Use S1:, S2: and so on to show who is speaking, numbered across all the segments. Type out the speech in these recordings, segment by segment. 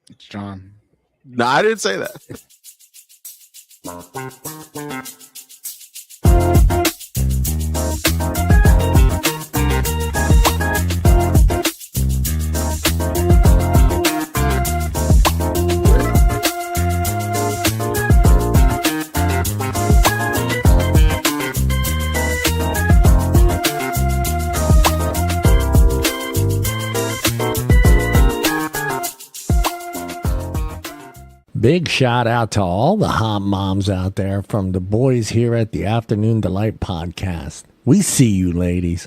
S1: It's John.
S2: No, I didn't say that.
S3: Big shout out to all the hot moms out there from the boys here at the Afternoon Delight podcast. We see you, ladies.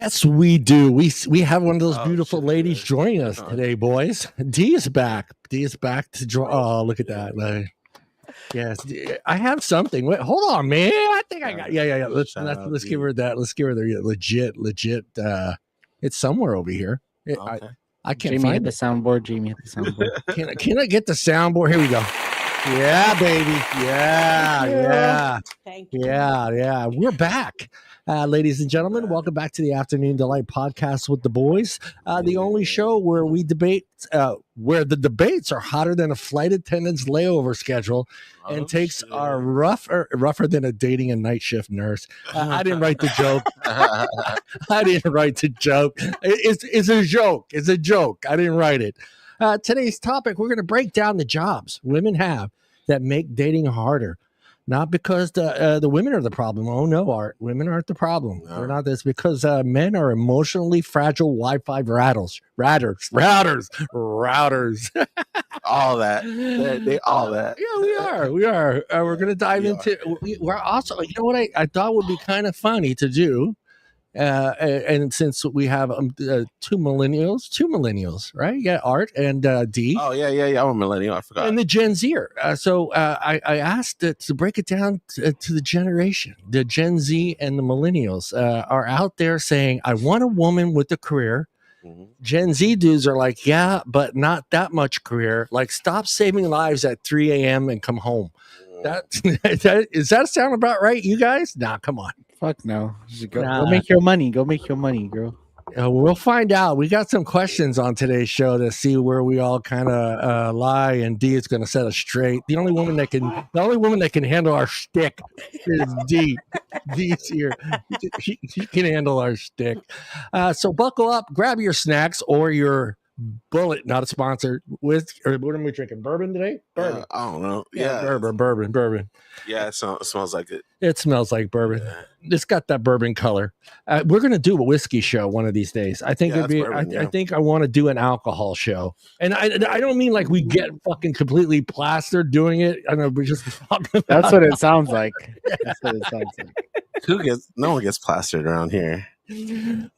S3: Yes, we do. We have one of those beautiful ladies joining us today, boys. Dee is back. Dee is back to draw. Oh, look at that. Yes, I have something. Wait, hold on, man. I think I got. Yeah. Let's give her that. Let's give her the legit. It's somewhere over here.
S1: Okay.
S3: I can't
S1: Jamie
S3: find
S1: hit the soundboard. Jamie hit the soundboard.
S3: Can I get the soundboard? Here we go. Yeah, baby. Yeah.
S4: Thank you.
S3: Yeah. We're back. Ladies and gentlemen, welcome back to the Afternoon Delight podcast with the boys. The only show where we debate, where the debates are hotter than a flight attendant's layover schedule and takes are rougher than a dating a night shift nurse. I didn't write the joke. I didn't write the joke. It's a joke. It's a joke. I didn't write it. Today's topic, we're going to break down the jobs women have that make dating harder. Not because the women are the problem. Oh, no, Art. Women aren't the problem. No. They're not this. Because men are emotionally fragile Wi-Fi routers.
S2: All that. All that.
S3: Yeah, we are. We're going to dive into. We're also, you know what I thought would be kind of funny to do. And since we have two millennials, right? Yeah, Art and D.
S2: Oh, yeah. I'm a millennial. I forgot.
S3: And the Gen Zer. So I asked to break it down to the generation. The Gen Z and the millennials are out there saying, I want a woman with a career. Mm-hmm. Gen Z dudes are like, yeah, but not that much career. Like, stop saving lives at 3 a.m. and come home. Does that sound about right, you guys? Nah, come on.
S1: Fuck no. Go make your money. Go make your money, girl.
S3: We'll find out. We got some questions on today's show to see where we all kind of lie, and D is going to set us straight. The only woman that can handle our shtick is D. D's here. She can handle our shtick. So buckle up, grab your snacks or your Bullet, not a sponsor. What are we drinking? Bourbon today? Bourbon.
S2: I don't know. Yeah.
S3: Bourbon.
S2: Yeah, it smells like it.
S3: It smells like bourbon. Yeah. It's got that bourbon color. We're gonna do a whiskey show one of these days. I think it'd be. Bourbon, I think I want to do an alcohol show, and I don't mean like we get fucking completely plastered doing it. I know we're just talking.
S1: That's what it sounds like. That's what it sounds like.
S2: No one gets plastered around here.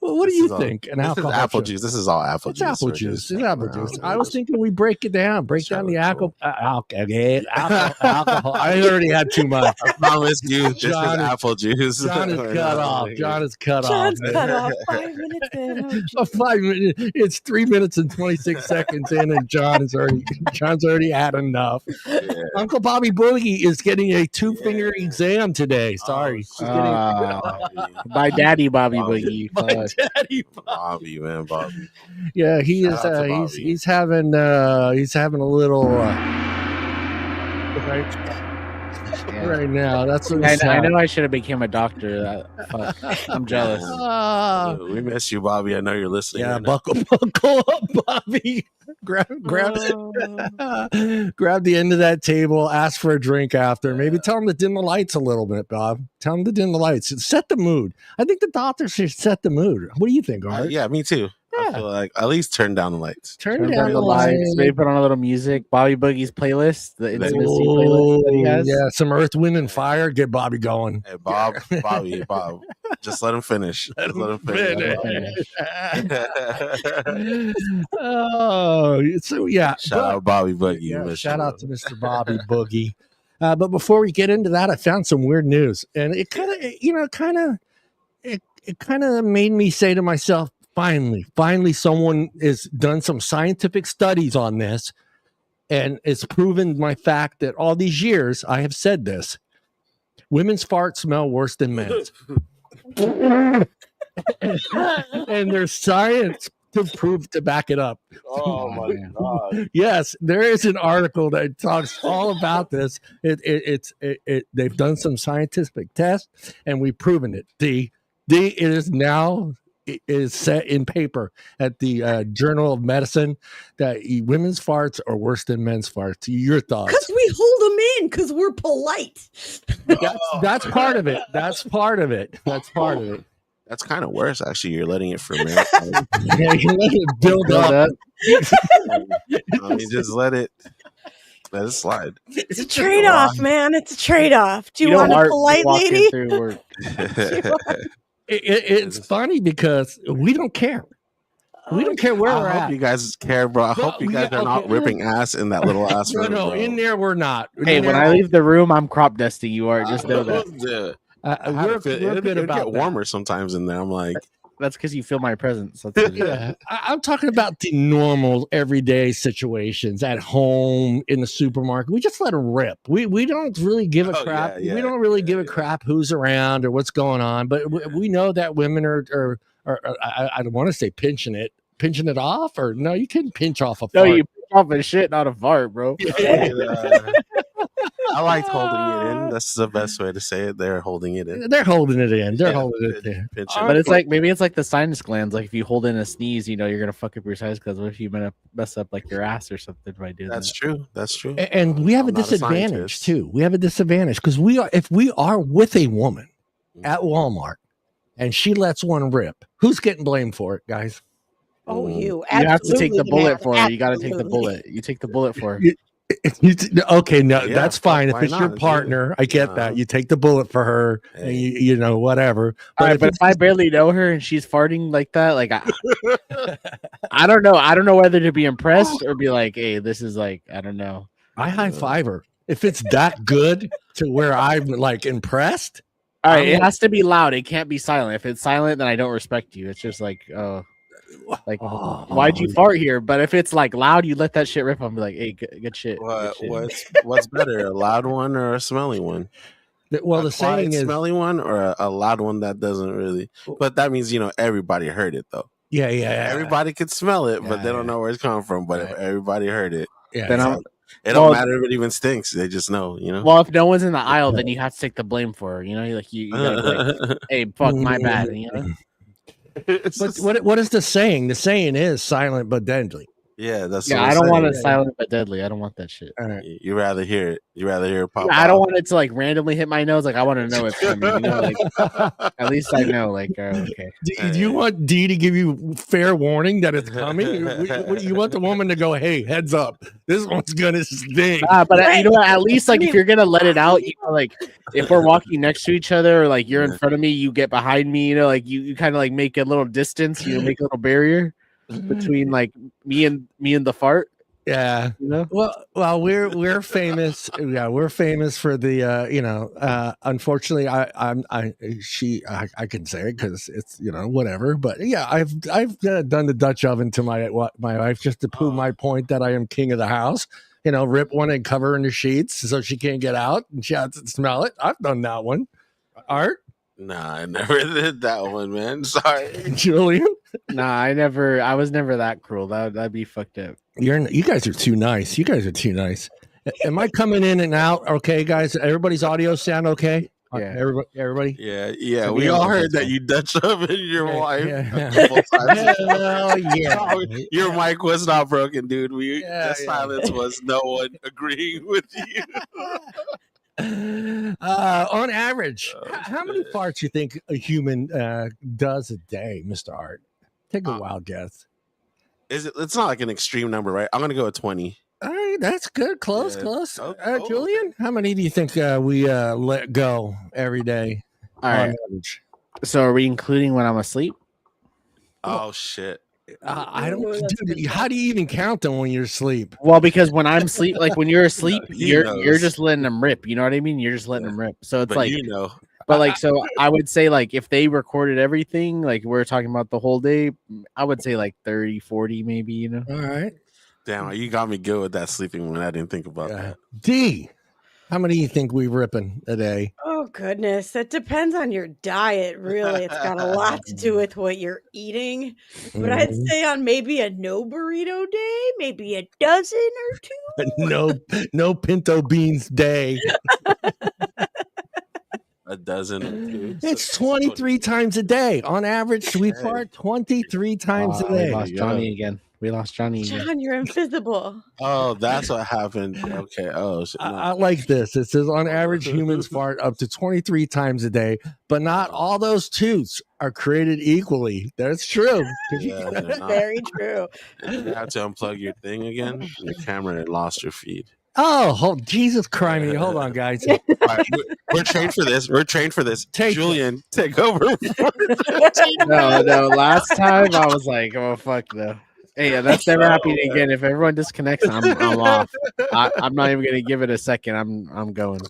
S3: Well, what do you think?
S2: This is apple juice. This is all apple juice.
S3: Apple juice. It's apple juice. I was thinking we break it down. Break down the alcohol. I already had too much.
S2: I promise you, this is apple juice.
S3: John is cut off.
S4: John's cut off 5 minutes in.
S3: 5 minutes. It's 3 minutes and 26 seconds in, and John's already had enough. Yeah. Uncle Bobby Boogie is getting a 2-finger exam today. Sorry.
S1: By Daddy Bobby Boogie.
S3: My daddy
S2: Bobby.
S3: Yeah, he is. He's having a little right now. That's what
S1: I know. I should have became a doctor. I'm jealous.
S2: We miss you, Bobby. I know you're listening.
S3: Yeah, buckle up, Bobby. Grab the end of that table. Ask for a drink after. Maybe tell him to dim the lights a little bit, Bob. Tell him to dim the lights. Set the mood. I think the doctor should set the mood. What do you think, Art?
S2: Yeah, me too. Yeah. I feel like at least turn down the lights.
S3: Turn down the lights.
S1: Maybe put on a little music. Bobby Boogie's playlist, the intimacy playlist that he has.
S3: Yeah, some Earth, Wind, and Fire. Get Bobby going.
S2: Hey, Bob. Just let him finish.
S3: Oh, so yeah.
S2: Shout out Bobby Boogie.
S3: Yeah, shout out to Mr. Bobby Boogie. But before we get into that, I found some weird news, and it kind of made me say to myself, finally someone has done some scientific studies on this, and it's proven my fact that all these years I have said this: women's farts smell worse than men's. And there's science to back it up.
S2: Oh my god.
S3: Yes, there is an article that talks all about this. They've done some scientific tests, and we've proven it. It is now it is set in paper at the Journal of Medicine that women's farts are worse than men's farts. Your thoughts?
S4: Because we hold them in because we're polite.
S3: That's part of it. That's part of it. That's part of it.
S2: That's kind of worse, actually. You're letting it ferment.
S3: Yeah, you let it build up.
S2: I mean, just let it slide.
S4: It's a trade-off, man. It's a trade-off. Do you want a
S1: Art
S4: polite
S1: walking
S4: lady?
S1: through work.
S3: It's funny because we don't care. We don't care where we're
S2: I hope
S3: at.
S2: you guys care, bro. I hope you guys are not ripping ass in that little ass room.
S3: No, in there we're not.
S1: Hey, when I leave the room, I'm crop dusting you, Art. Just know that.
S3: We're good
S2: It
S3: about
S2: get
S3: that.
S2: warmer sometimes in there. I'm like,
S1: That's because you feel my presence. That's what it is.
S3: Yeah, I'm talking about the normal, everyday situations at home, in the supermarket. We just let them rip. We don't really give a crap. We don't really give a crap who's around or what's going on. But we know that women are I don't want to say pinching it off, or no, you can pinch off a fart.
S1: No, you pinch off a shit, not a fart, bro.
S2: I liked holding it in. That's the best way to say it. They're holding it in.
S3: They're holding it in. They're holding it in.
S1: But it's like maybe it's like the sinus glands. Like if you hold in a sneeze, you know you're gonna fuck up your sinus glands. What if you mess up like your ass or something by doing
S2: That's
S1: that?
S2: true. That's true.
S3: And we have a disadvantage too. We have a disadvantage because if we are with a woman at Walmart and she lets one rip, who's getting blamed for it, guys?
S4: Oh, you.
S1: You have to take the
S4: Absolutely,
S1: bullet
S4: man.
S1: for her. You got to take the
S4: Absolutely.
S1: bullet. You take the bullet for her.
S3: Okay, no,
S2: Yeah,
S3: that's fine. If
S2: why
S3: it's your
S2: not,
S3: partner, I get that. You take the bullet for her, and
S2: Hey.
S3: you know, whatever.
S1: All right, but
S3: it's
S1: if I barely know her and she's farting like that, like I don't know. I don't know whether to be impressed or be like, hey, this is like, I don't know.
S3: I high five her. If it's that good to where I'm like impressed.
S1: All right, it has to be loud. It can't be silent. If it's silent, then I don't respect you. It's just like, why'd you fart here? But if it's like loud, you let that shit rip. I'm like, hey, good shit. Good shit.
S2: What's better, a loud one or a smelly one?
S3: Well,
S2: a
S3: the saying is
S2: smelly one or a loud one that doesn't really. But that means everybody heard it though.
S3: Yeah.
S2: Everybody could smell it, but they don't know where it's coming from. But if everybody heard it,
S1: then
S2: it don't matter if it even stinks. They just know,
S1: Well, if no one's in the aisle, then you have to take the blame for her. You know, like you gotta be like, hey, fuck, my bad. You know.
S3: But what is the saying? The saying is silent but deadly.
S2: Yeah, that's
S1: I don't want it silent but deadly. I don't want that shit.
S3: All right.
S2: You rather hear it. You rather hear it pop.
S1: I don't want it to like randomly hit my nose. Like I want to know it's coming. You know, like at least I know. Like okay.
S3: Do you want D to give you fair warning that it's coming? You want the woman to go, hey, heads up, this one's gonna stink.
S1: But you know what? At least like if you're gonna let it out, you know, like if we're walking next to each other or like you're in front of me, you get behind me. You know, like you kind of like make a little distance. You know, make a little barrier between like me and the fart.
S3: Yeah.
S1: You know?
S3: Well, we're famous. Yeah, we're famous for the unfortunately I can say it because it's whatever. But yeah, I've done the Dutch oven to my wife just to prove my point that I am king of the house. Rip one and cover her in the sheets so she can't get out and she has to smell it. I've done that one. Art?
S2: Nah, I never did that one, man. Sorry.
S3: Julian?
S1: Nah, I was never that cruel. That'd be fucked up.
S3: You guys are too nice. You guys are too nice. Am I coming in and out? Okay, guys. Everybody's audio sound okay?
S1: Yeah.
S3: Everybody.
S2: Yeah.
S1: So
S2: we all heard that you Dutch oven your wife. Your mic was not broken, dude. Silence was no one agreeing with you.
S3: On average, how many farts you think a human does a day, Mr. Art? Take a wild guess.
S2: It's not like an extreme number, right? I'm gonna go with 20.
S3: All right, that's good. Close.
S2: Oh.
S3: Julian, how many do you think we let go every day?
S1: All right.
S3: Average?
S1: So are we including when I'm asleep?
S2: Oh shit.
S3: I don't. Dude, how do you even count them when you're asleep?
S1: Well, because when I'm asleep, like when you're asleep, you're just letting them rip. You know what I mean? You're just letting them rip. So it's like But like, so I would say like if they recorded everything, like we're talking about the whole day, I would say like 30, 40 maybe,
S3: All right.
S2: Damn, you got me good with that sleeping one. I didn't think about that.
S3: D, how many do you think we ripping a day?
S4: Oh, goodness. That depends on your diet, really. It's got a lot to do with what you're eating. But I'd say on maybe a no burrito day, maybe a dozen or
S3: 2. No pinto beans day.
S2: A dozen or 2.
S3: It's 23 times a day. On average, we fart 23 times a day.
S1: We lost Johnny again.
S4: John, you're invisible.
S2: Oh, that's what happened. Okay. Oh, shit, no.
S3: I like this. It says on average, humans fart up to 23 times a day, but not all those toots are created equally. That's true.
S2: Yeah,
S4: very true.
S2: You have to unplug your thing again. Your camera had lost your feed.
S3: Oh, Jesus Christ. Hold on, guys.
S2: Right, we're trained for this. Julian, take over.
S1: No. Last time I was like, oh, fuck no. Hey, that's never happening again. If everyone disconnects, I'm off. I'm not even gonna give it a second. I'm going.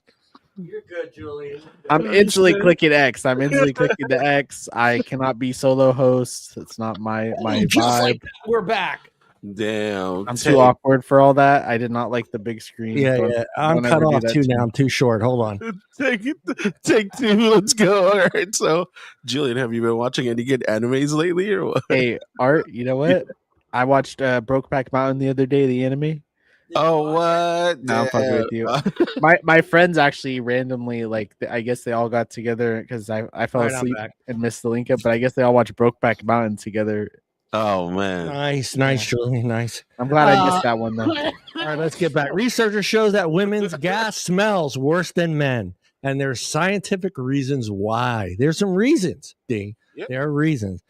S3: You're good, Julian.
S1: I'm instantly clicking X. I'm instantly clicking the X. I cannot be solo host. It's not my
S3: Just
S1: vibe.
S3: like that, we're back.
S2: Damn.
S1: I'm too awkward for all that. I did not like the big screen.
S3: Yeah. I'm cut off too now. I'm too short. Hold on.
S2: Take 2. Let's go. All right. So, Julian, have you been watching any good animes lately or what?
S1: Hey, Art, you know what? I watched Brokeback Mountain the other day, the anime.
S2: Oh, what?
S1: No, I'm fucking with you. My friends actually randomly, like, I guess they all got together because I fell asleep and missed the link up, but I guess they all watched Brokeback Mountain together.
S2: Oh, man.
S3: Nice, Julian. Nice.
S1: I'm glad I missed that one, though.
S3: All right, let's get back. Researcher shows that women's gas smells worse than men, and there's scientific reasons why. There's some reasons, Ding. Yep. There are reasons.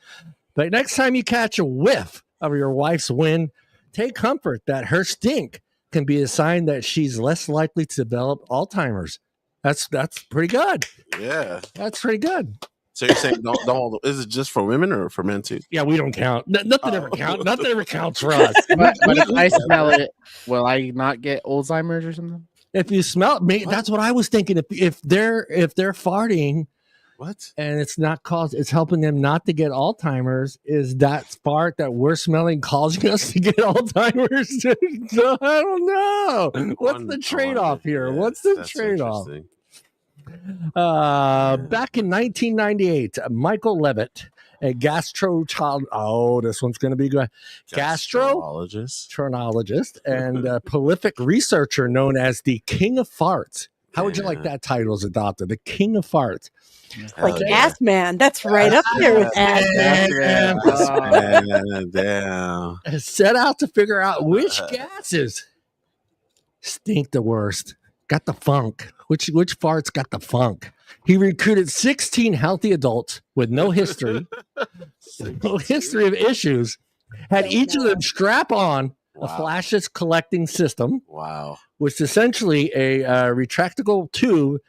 S3: But next time you catch a whiff of your wife's wind, take comfort that her stink can be a sign that she's less likely to develop Alzheimer's. That's pretty good.
S2: Yeah.
S3: That's pretty good.
S2: So you're saying don't is it just for women or for men too?
S3: Yeah, we don't count. Nothing ever counts. Nothing ever counts for us.
S1: But if I smell it, will I not get Alzheimer's or something?
S3: If you smell it, that's what I was thinking. If they're farting,
S2: what? And
S3: it's helping them not to get Alzheimer's. Is that fart that we're smelling causing us to get Alzheimer's? I don't know. What's the trade-off here?
S2: Yeah,
S3: what's the trade-off? Back in 1998, Michael Levitt, a this one's going to be good. Gastroenterologist and a prolific researcher known as the King of Farts. How would you like that title as a doctor? The King of Farts.
S4: Like Ass Man. That's right up there with Ass Man.
S2: Damn.
S3: Set out to figure out which gases stink the worst. Got the funk. Which farts got the funk? He recruited 16 healthy adults with no history of issues, had each of them strap on a flashes collecting system.
S2: Wow.
S3: Which is essentially a retractable tube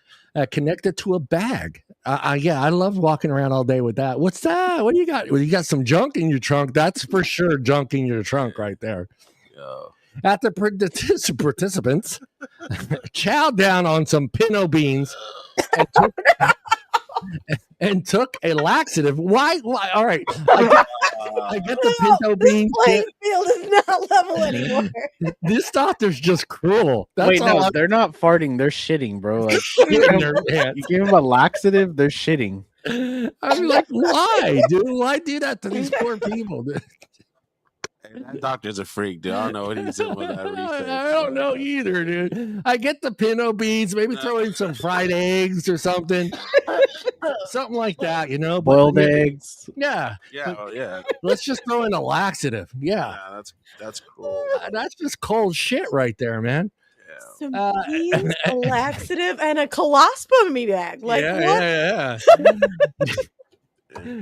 S3: connected to a bag. I love walking around all day with that. What's that? What do you got? Well, you got some junk in your trunk. That's for sure junk in your trunk right there.
S2: Yo.
S3: After participants chowed down on some pinto beans and took a laxative. Why? All right. I get the pinto beans.
S4: Playing field is not level anymore.
S3: This doctor's just cruel.
S1: They're not farting. They're shitting, bro. Like, you give them a laxative, they're shitting.
S3: I'm like, why, dude? Why do that to these poor people? Dude?
S2: That doctor's a freak, dude. I don't know what he's doing with that research.
S3: I don't know either, dude. I get the pinto beans, maybe throw in some fried eggs or something. Something like that,
S1: boiled eggs.
S3: Yeah.
S2: Yeah.
S3: Let's just throw in a laxative. Yeah.
S2: That's cool.
S3: That's just cold shit right there, man.
S4: Some beans, a laxative, and a colostomy bag. Like,
S3: yeah.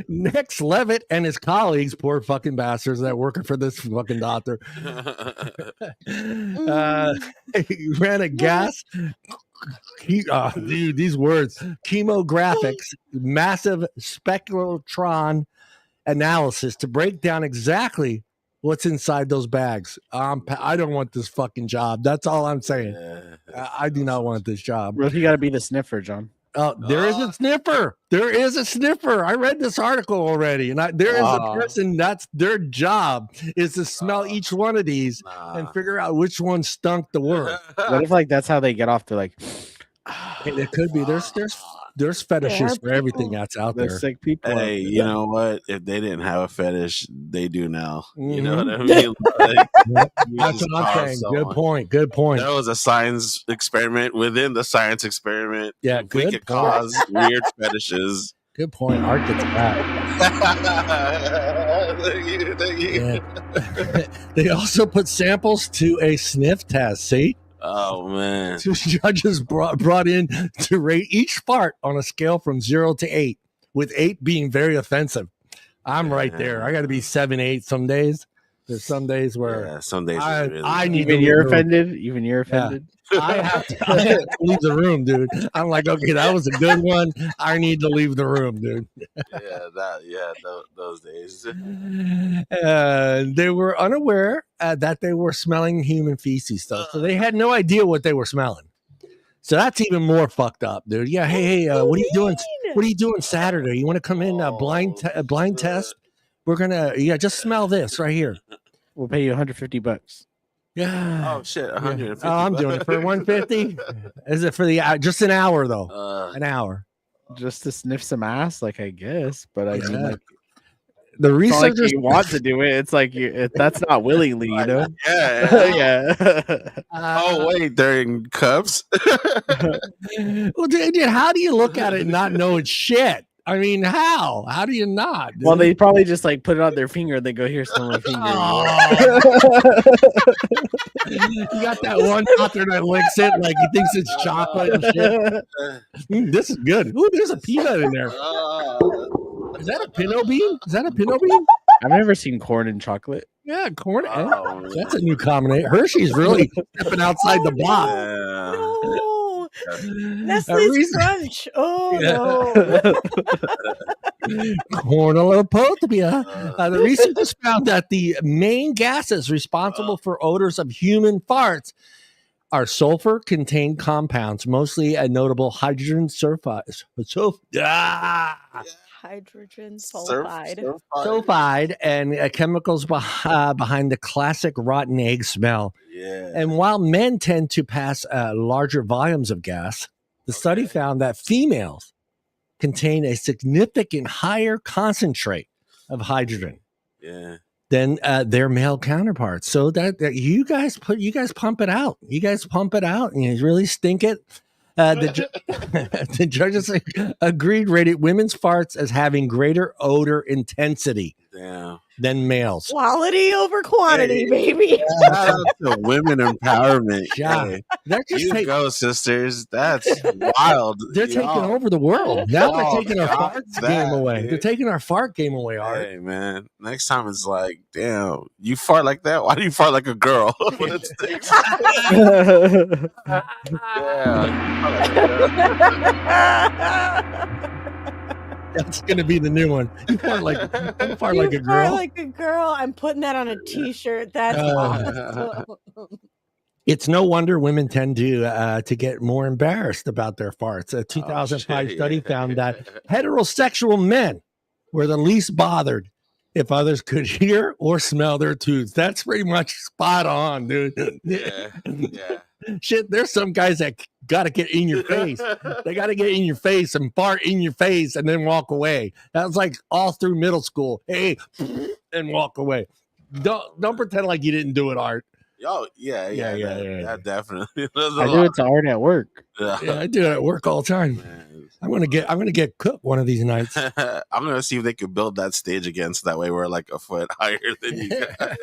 S3: Next, Levitt and his colleagues, poor fucking bastards that working for this fucking doctor, he ran a gas. Dude, these words: chemographics, massive spectrotron analysis to break down exactly what's inside those bags. I don't want this fucking job. That's all I'm saying. I do not want this job.
S1: Well, you got to be the sniffer, John.
S3: There is a sniffer. There is a sniffer. I read this article already, and there is a person that's their job is to smell each one of these and figure out which one stunk the worst.
S1: What if that's how they get off? They're like,
S3: It could be. There's fetishes for everything that's out there.
S1: Sick people.
S2: Hey, you know what? If they didn't have a fetish, they do now. You know what I mean? Like,
S3: that's what I'm saying. Good point. Good point.
S2: There was a science experiment within the science experiment.
S3: Yeah,
S2: we could cause weird fetishes.
S3: Good point. Art gets back.
S2: Thank you.
S3: Yeah. They also put samples to a sniff test. See?
S2: Oh man!
S3: Two judges brought in to rate each fart on a scale from 0 to 8, with 8 being very offensive. I'm right there. I got to be 7, 8 some days. There's some days where
S2: some days
S3: I need.
S1: Even you're offended. Even you're offended.
S3: Yeah. I have to leave the room, dude. I'm like, okay, that was a good one. I need to leave the room, dude.
S2: Those days.
S3: They were unaware that they were smelling human feces stuff, so they had no idea what they were smelling. So that's even more fucked up, dude. Yeah, hey, what are you doing? What are you doing Saturday? You want to come in blind test? We're gonna just smell this right here.
S1: We'll pay you $150.
S3: Yeah.
S2: Oh shit, 150.
S3: Oh, I'm doing it for 150. Is it for the just an hour though? An hour.
S1: Just to sniff some ass, like I guess. But I mean, like,
S3: the researchers
S1: like you want to do it. It's like that's not willingly, you know.
S2: Yeah. Oh wait, they're in cups.
S3: Well, dude, how do you look at it and not know it's shit? I mean, how? How do you not? Dude?
S1: Well, they probably just like put it on their finger and they go, "Here's my finger."
S3: You got that one out there that licks it like he thinks it's chocolate and shit. This is good. Ooh, there's a peanut in there. Is that a pinot bean? Is that a pinot bean?
S1: I've never seen corn and chocolate.
S3: Yeah, corn. That's a new combination. Hershey's really stepping outside the box.
S4: No. Nestle's Crunch. Oh
S3: no. Cornucopia. The researchers found that the main gases responsible for odors of human farts are sulfur-contained compounds, mostly a notable hydrogen sulfide.
S4: Hydrogen sulfide.
S3: Sulfide and chemicals behind the classic rotten egg smell.
S2: Yeah.
S3: And while men tend to pass larger volumes of gas, the study found that females contain a significant higher concentrate of hydrogen than their male counterparts. So that you guys pump it out. You guys pump it out and you really stink it. The judges agreed, rated women's farts as having greater odor intensity than males.
S4: Quality over quantity, baby.
S2: Shout out to women empowerment.
S3: Yeah.
S2: You go, sisters. That's wild.
S3: They're taking over the world. Now they're taking our fart game away. They're taking our fart game away, Art.
S2: Hey, man. Next time it's like, damn, you fart like that? Why do you fart like a girl?
S3: That's gonna be the new one. You fart like a girl.
S4: Like a girl. I'm putting that on a T-shirt. That's awesome.
S3: It's no wonder women tend to get more embarrassed about their farts. A 2005 study found that heterosexual men were the least bothered if others could hear or smell their toots. That's pretty much spot on, dude.
S2: Yeah.
S3: Shit, there's some guys that got to get in your face. They got to get in your face and fart in your face and then walk away. That was like all through middle school. Hey, and walk away. Don't pretend like you didn't do it, Art.
S2: Oh, yeah. Definitely.
S1: I do it to Art at work.
S3: Yeah, I do it at work all the time.
S2: Man.
S3: I'm gonna get cooked one of these nights.
S2: I'm gonna see if they could build that stage again, so that way we're like a foot higher than you guys.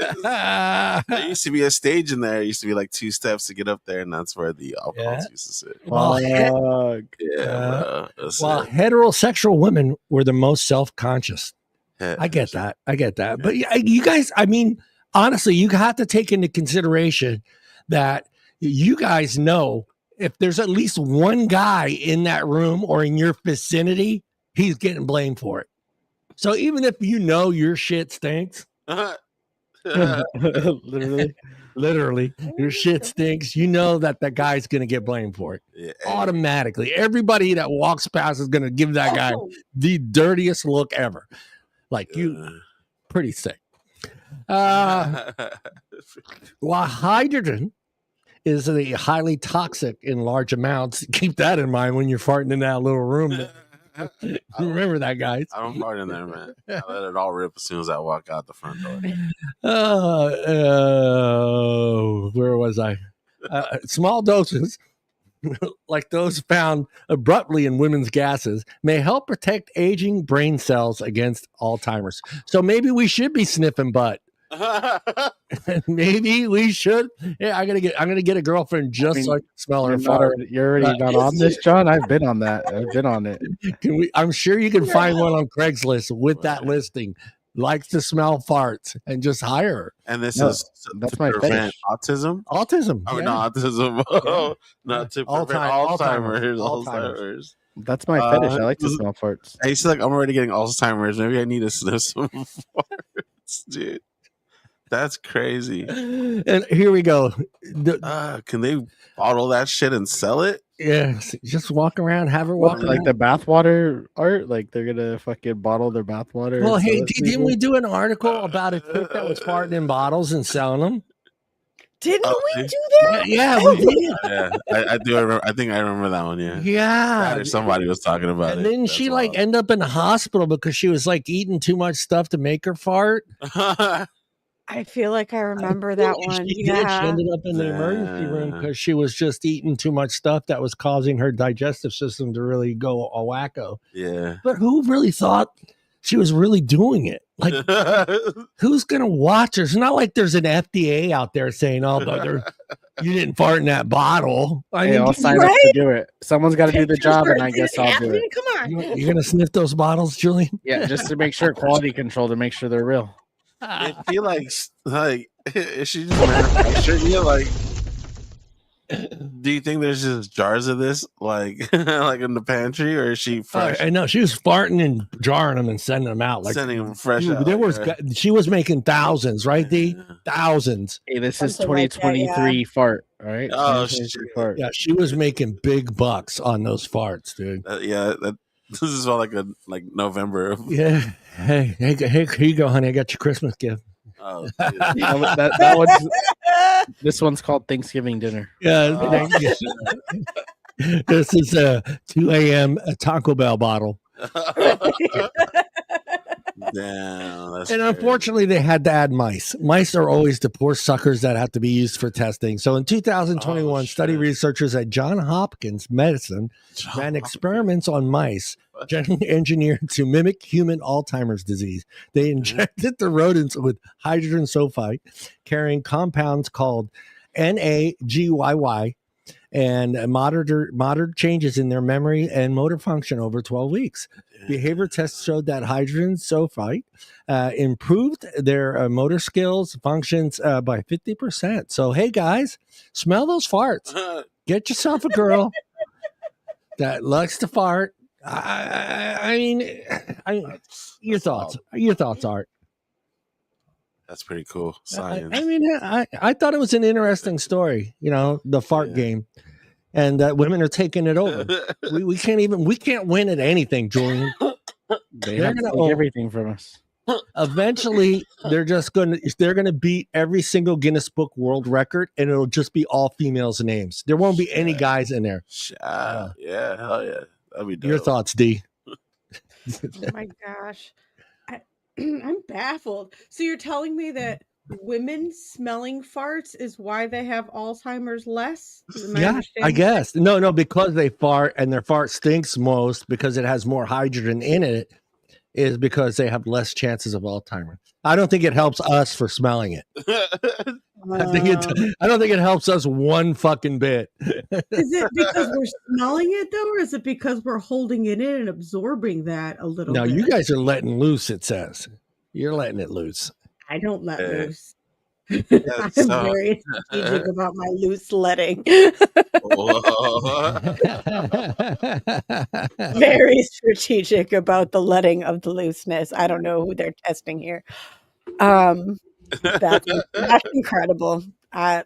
S2: There used to be a stage in there. It used to be like 2 steps to get up there, and that's where the alcohols used to sit.
S3: While heterosexual women were the most self-conscious. I get that. But you guys, I mean, honestly, you have to take into consideration that you guys know if there's at least one guy in that room or in your vicinity, he's getting blamed for it. So even if you know your shit stinks, literally, your shit stinks, you know that the guy's going to get blamed for it automatically. Everybody that walks past is going to give that guy the dirtiest look ever. Like, you pretty sick. While hydrogen is highly toxic in large amounts. Keep that in mind when you're farting in that little room. Remember that, guys.
S2: I don't fart in there, man. I let it all rip as soon as I walk out the front door.
S3: Where was I? Small doses, like those found abruptly in women's gases, may help protect aging brain cells against Alzheimer's. So maybe we should be sniffing butt. Maybe we should. Yeah, I'm gonna get a girlfriend just so I can smell her fart.
S1: You're already not on this, John. I've been on that. I've been on it.
S3: I'm sure you can find one on Craigslist with that listing. Likes to smell farts and just hire her.
S2: And that's my prevent autism.
S3: Autism.
S2: Oh, not autism. Oh, not to prevent Alzheimer's.
S1: That's my fetish. I like to smell farts.
S2: I used to I'm already getting Alzheimer's. Maybe I need to sniff some farts, dude. That's crazy.
S3: And here we go.
S2: Can they bottle that shit and sell it?
S3: Yeah, just walk around, have her walk
S1: like the bathwater art. Like they're gonna fucking bottle their bathwater.
S3: Well, hey, didn't we do an article about a chick that was farting in bottles and selling them?
S4: Didn't we do that?
S3: Yeah, we did.
S2: Yeah, I do remember. I think I remember that one. Yeah,
S3: yeah.
S2: Somebody was talking about
S3: and
S2: it.
S3: And then she ended up in the hospital because she was eating too much stuff to make her fart.
S4: I feel like I remember that one.
S3: She ended up in the emergency room because she was just eating too much stuff that was causing her digestive system to really go a wacko.
S2: Yeah.
S3: But who really thought she was really doing it? Who's going to watch her? It's not like there's an FDA out there saying, oh, brother, you didn't fart in that bottle.
S1: I'll sign up to do it. Someone's got to do the job, and I guess I'll do it.
S4: Come on.
S3: You're going to sniff those bottles, Julian?
S1: Yeah, just to make sure quality control, to make sure they're real.
S2: I feel like is she just manufactured? Do you think there's just jars of this like in the pantry, or is she fresh?
S3: I know she was farting and jarring them and sending them out,
S2: sending them fresh.
S3: She was making thousands, right? D thousands.
S1: Hey, this is 2023 fart, all right?
S2: Oh,
S3: fart. Yeah, she was making big bucks on those farts, dude.
S2: This is all like November.
S3: Yeah. Hey, here you go, honey. I got your Christmas gift.
S2: Oh,
S1: that one's, this one's called Thanksgiving dinner.
S3: Yeah. This is a 2 a.m. Taco Bell bottle.
S2: Damn,
S3: and unfortunately, they had to add mice. Mice are always the poor suckers that have to be used for testing. So in 2021, study researchers at Johns Hopkins Medicine ran experiments on mice engineered to mimic human Alzheimer's disease. They injected the rodents with hydrogen sulfide carrying compounds called NAGYY and moderate changes in their memory and motor function over 12 weeks. Behavior tests showed that hydrogen sulfide improved their motor skills, functions by 50%. So, hey, guys, smell those farts. Get yourself a girl that likes to fart. I mean, your thoughts, Art.
S2: That's pretty cool. Science.
S3: I thought it was an interesting story, the fart game, and women are taking it over. we can't win at anything, Julian.
S1: They're going to take everything from us.
S3: Eventually, they're gonna beat every single Guinness Book World Record, and it'll just be all females' names. There won't be any guys in there.
S2: Yeah, hell yeah. That'd be dope.
S3: Your thoughts, D?
S4: Oh my gosh. I'm baffled. So you're telling me that women smelling farts is why they have Alzheimer's less?
S3: Yeah, I guess. No, because they fart and their fart stinks most because it has more hydrogen in it, is because they have less chances of Alzheimer's. I don't think it helps us for smelling it. I don't think it helps us one fucking bit.
S4: Is it because we're smelling it though, or is it because we're holding it in and absorbing that a little bit?
S3: No, you guys are letting loose, it says. You're letting it loose.
S4: I don't let loose. I'm very strategic about my loose letting. Very strategic about the letting of the looseness. I don't know who they're testing here. That's incredible.
S3: Yeah.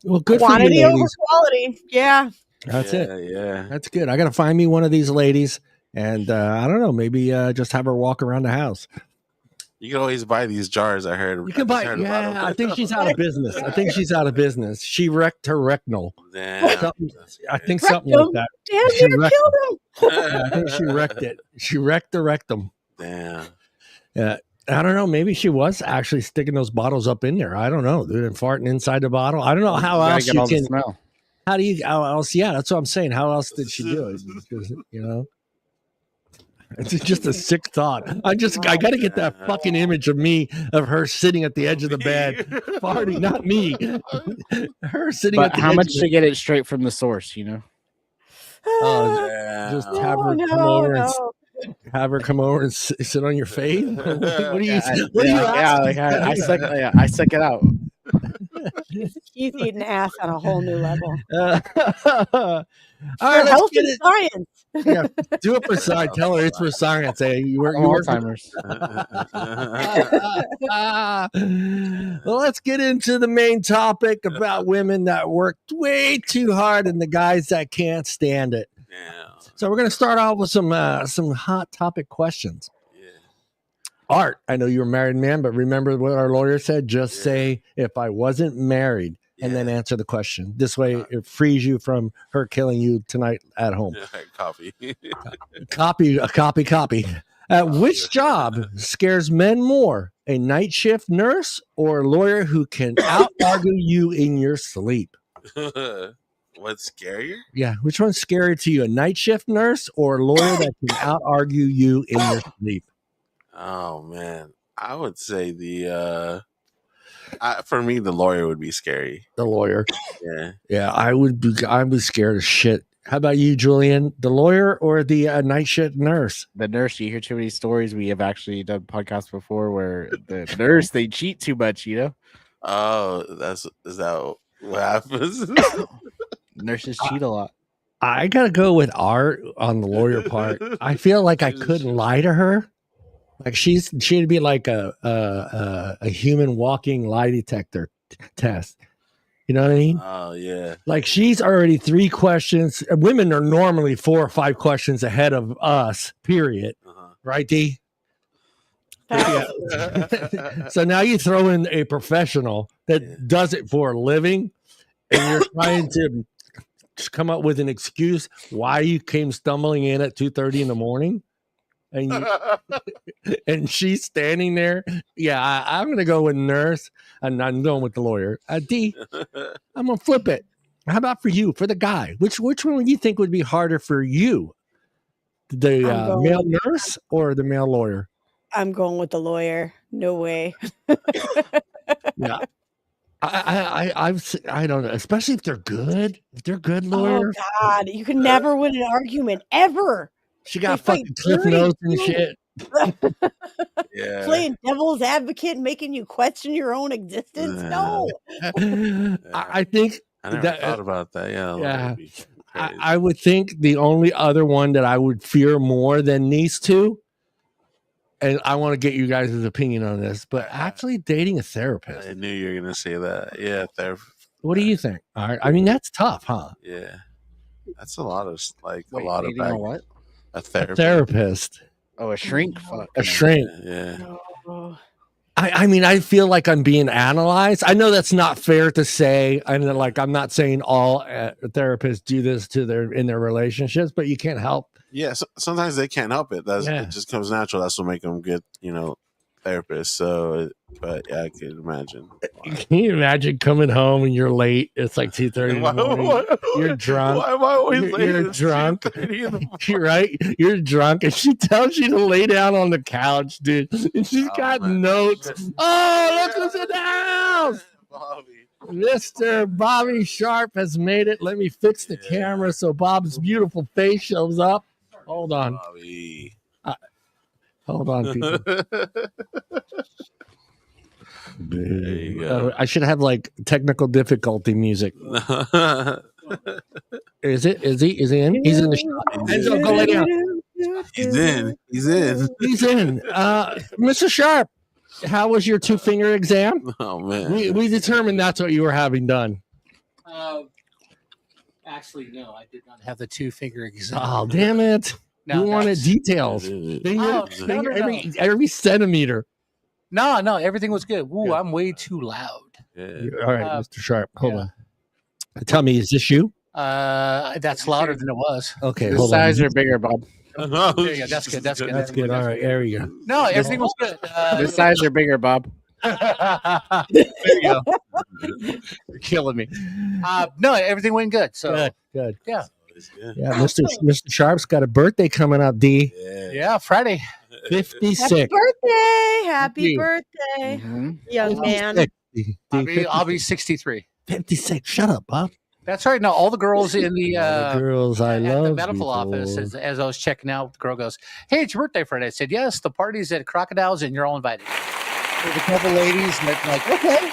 S3: Well, good
S4: quantity
S3: for you,
S4: over quality. Yeah.
S3: That's it.
S2: Yeah.
S3: That's good. I got to find me one of these ladies, and I don't know, maybe just have her walk around the house.
S2: You can always buy these jars. I heard.
S3: You can buy. Yeah, I think she's out of business. She wrecked her rectal.
S2: Damn.
S3: I think something like that.
S4: Damn, she killed him.
S3: Yeah, I think she wrecked it. She wrecked the rectum.
S2: Damn.
S3: Yeah. I don't know. Maybe she was actually sticking those bottles up in there. I don't know, dude, and farting inside the bottle. I don't know how else you can
S1: smell.
S3: How do you? How else? Yeah, that's what I'm saying. How else did she do it? You know, it's just a sick thought. I got to get that fucking image of her sitting at the edge of the bed, farting. Not me. Her sitting.
S1: But how much to get it straight from the source? You know.
S3: Just have her come over and. Have her come over and sit on your face. What do you?
S1: I suck it out.
S4: He's eating ass on a whole new level.
S3: All right,
S4: health and science.
S3: Yeah, do it for science. Tell her it's for science. Hey, you work
S1: Alzheimer's.
S3: Well, let's get into the main topic about women that work way too hard and the guys that can't stand it.
S2: Yeah.
S3: So we're going to start off with some hot topic questions.
S2: Yeah.
S3: Art, I know you're a married man, but remember what our lawyer said? Just say, if I wasn't married, and then answer the question. This way, it frees you from her killing you tonight at home.
S2: Copy.
S3: Copy. Which job scares men more? A night shift nurse or a lawyer who can out-argue you in your sleep?
S2: What's scarier?
S3: Yeah, which one's scarier to you? A night shift nurse or a lawyer that can out-argue you in your sleep?
S2: Oh, man. I would say for me, the lawyer would be scary.
S3: The lawyer.
S2: Yeah.
S3: I would be scared of shit. How about you, Julian? The lawyer or the night shift nurse?
S1: The nurse. You hear too many stories. We have actually done podcasts before where the nurse, they cheat too much, you know?
S2: Oh, is that what happens?
S1: Nurses cheat a lot.
S3: I gotta go with Art on the lawyer part. I feel like I couldn't lie to her. Like she'd be like a human walking lie detector test. You know what I mean?
S2: Oh yeah.
S3: Like she's already 3 questions. Women are normally 4 or 5 questions ahead of us. Period. Right, D? Yeah. So now you throw in a professional that does it for a living, and you're trying to just come up with an excuse why you came stumbling in at 2:30 in the morning, and she's standing there. Yeah, I'm gonna go with nurse, and I'm going with the lawyer. D, I'm gonna flip it. How about for you, for the guy? Which one do you think would be harder for you, the male nurse or the male lawyer?
S4: I'm going with the lawyer. No way.
S3: Yeah. I don't know, especially if they're good. If they're good lawyers.
S4: Oh God, you can never win an argument ever.
S3: She got fucking cliff notes and shit.
S2: Yeah.
S4: Playing devil's advocate, making you question your own existence. No.
S3: I think
S2: I never thought about that. Yeah.
S3: I would think the only other one that I would fear more than these two, and I want to get you guys' opinion on this, but actually dating a therapist.
S2: I knew you were gonna say that. Yeah, therapist.
S3: What do you think? All right. I mean, that's tough, huh?
S2: Yeah. That's a lot of
S1: what?
S2: A
S3: therapist.
S1: Oh, a shrink.
S3: A shrink.
S2: Yeah.
S4: Oh.
S3: I mean, I feel like I'm being analyzed. I know that's not fair to say. I'm not saying all therapists do this in their relationships, but you can't help.
S2: Yeah, sometimes they can't help it. It just comes natural. That's what makes them good, therapists. So, but yeah, I can imagine.
S3: Can you imagine coming home and you're late? It's like 2:30 in the morning. You're drunk.
S2: Why am I always late?
S3: You're drunk. You're right. You're drunk, and she tells you to lay down on the couch, dude. And she's got notes. Oh, look who's in the house!
S2: Bobby.
S3: Mr. Bobby Sharp has made it. Let me fix the camera so Bob's beautiful face shows up. Hold on.
S2: Bobby.
S3: Hold on, people.
S2: There you go.
S3: I should have like technical difficulty music. Is he in? He's in the shot. Enzo, go lay down.
S2: He's in.
S3: Mr. Sharp, how was your 2-finger exam?
S2: Oh man.
S3: We determined that's what you were having done.
S5: Actually, no, I did not have the 2-finger exam.
S3: Oh, damn it.
S5: No,
S3: you wanted details.
S5: No.
S3: Every centimeter.
S5: No, everything was good. Ooh, I'm way too loud.
S2: Yeah.
S3: All right, Mr. Sharp, hold on. Tell me, is this you?
S5: That's louder than it was.
S3: Okay,
S1: The
S3: hold
S1: size
S3: on.
S1: are bigger, Bob.
S5: There you go. That's good. That's good.
S3: That's good. All right, there you go.
S5: No, everything was good.
S1: The size are bigger, Bob.
S5: There you go. You're killing me. No, everything went good. So
S3: Good.
S5: Yeah.
S3: Yeah, Mr. Sharp's got a birthday coming up, D.
S5: Yeah, Friday.
S3: 56.
S4: Happy birthday. Happy
S3: you.
S4: birthday,
S1: Mm-hmm.
S4: young man.
S3: 56.
S5: I'll be 63.
S3: 56. Shut up, Bob.
S5: That's right. Now, all the girls in the
S3: Girls, I
S5: at
S3: love
S5: the medical office, as I was checking out, the girl goes, "Hey, it's your birthday Friday." I said, "Yes, the party's at Crocodiles, and you're all invited." There's a couple ladies that like, okay.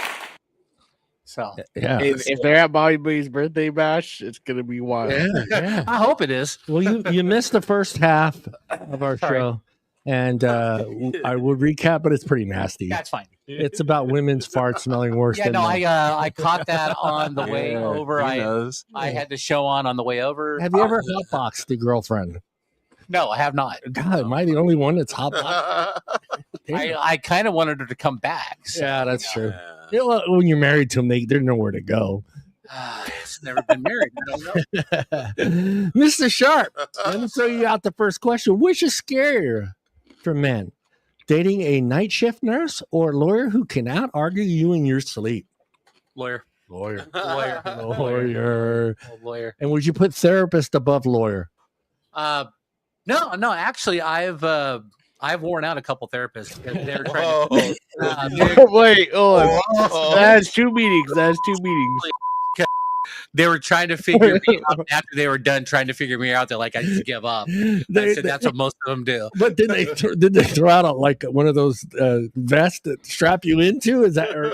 S5: So
S3: Yeah.
S1: If they're at Bobby B's birthday bash, it's gonna be wild.
S3: Yeah.
S5: I hope it is.
S3: Well, you missed the first half of our show, and I would recap, but it's pretty nasty.
S5: That's fine.
S3: It's about women's farts smelling worse
S5: Yeah,
S3: than
S5: no,
S3: men.
S5: I caught that on the way over. I had the show on the way over.
S3: Have you ever hotboxed the girlfriend?
S5: No, I have not.
S3: God, am I the only one that's hotboxed?
S5: I kind of wanted her to come back. So.
S3: Yeah, that's true. You know, when you're married to them, they're nowhere to go.
S5: It's never been married. I don't know.
S3: Mr. Sharp, let me throw you out the first question. Which is scarier for men? Dating a night shift nurse or a lawyer who can out-argue you in your sleep?
S5: Lawyer.
S3: Lawyer.
S5: Lawyer.
S3: And would you put therapist above lawyer?
S5: No. Actually, I've worn out a couple therapists. They're trying to.
S1: Wait, that's two meetings.
S5: They were trying to figure me out after they were done trying to figure me out. They're like, I just give up. I said, that's what most of them do.
S3: But did they throw out like one of those vests that strap you into? Is that? Or,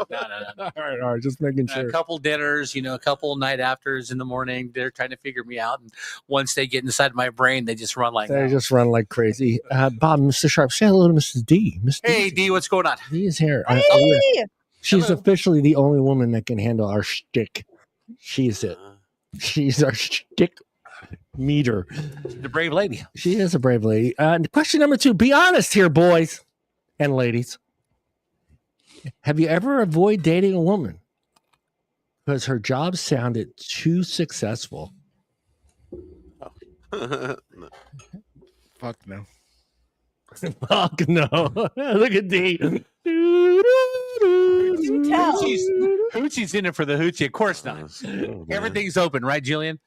S5: No.
S3: All right, just making sure.
S5: A couple dinners, a couple night afters in the morning. They're trying to figure me out, and once they get inside my brain, they just run like
S3: crazy. Bob, Mr. Sharp, say hello to Mrs. D.
S5: Hey, D, what's going on?
S3: D is here.
S4: Hey!
S3: She's officially the only woman that can handle our shtick. She's it. She's our shtick meter.
S5: The brave lady.
S3: She is a brave lady. Question number 2. Be honest here, boys and ladies. Have you ever avoided dating a woman because her job sounded too successful?
S1: Fuck no.
S3: Fuck no. Look at D.
S5: Hoochie's in it for the hoochie. Of course not. Everything's open, right, Julian?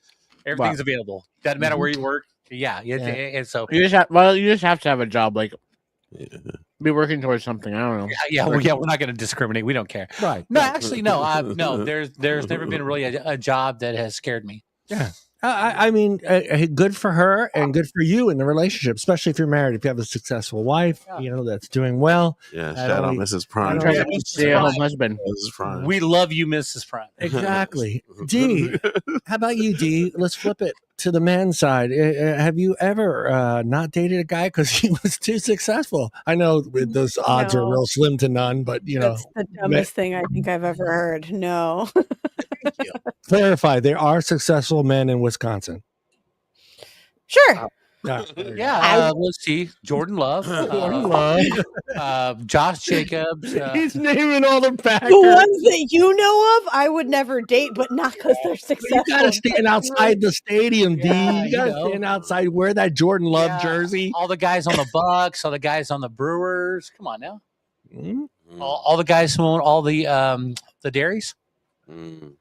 S5: Everything's available. Doesn't matter where you work. Yeah. It's open.
S1: You just have to have a job, like be working towards something. I don't know.
S5: Yeah. We're not going to discriminate. We don't care.
S3: Right.
S5: No, actually, no. No. There's never been really a job that has scared me.
S3: Yeah. I mean, good for her and good for you in the relationship, especially if you're married. If you have a successful wife, that's doing well.
S2: Yeah, shout out Mrs. Prime.
S1: Husband.
S2: Mrs. Prime.
S5: We love you, Mrs. Prime.
S3: Exactly. D, how about you, D? Let's flip it to the man's side. Have you ever not dated a guy because he was too successful? I know those odds are real slim to none, but
S4: that's the dumbest thing I think I've ever heard. No.
S3: Clarify, there are successful men in Wisconsin.
S4: Sure.
S5: Let's see. Jordan Love. Josh Jacobs.
S3: He's naming all the backers.
S4: The ones that you know of, I would never date, but not because they're successful.
S3: You gotta stand outside the stadium, D. You gotta stand outside, wear that Jordan Love jersey.
S5: All the guys on the Bucks, all the guys on the Brewers. Come on now. Mm-hmm. All the guys who own all the dairies. Mm.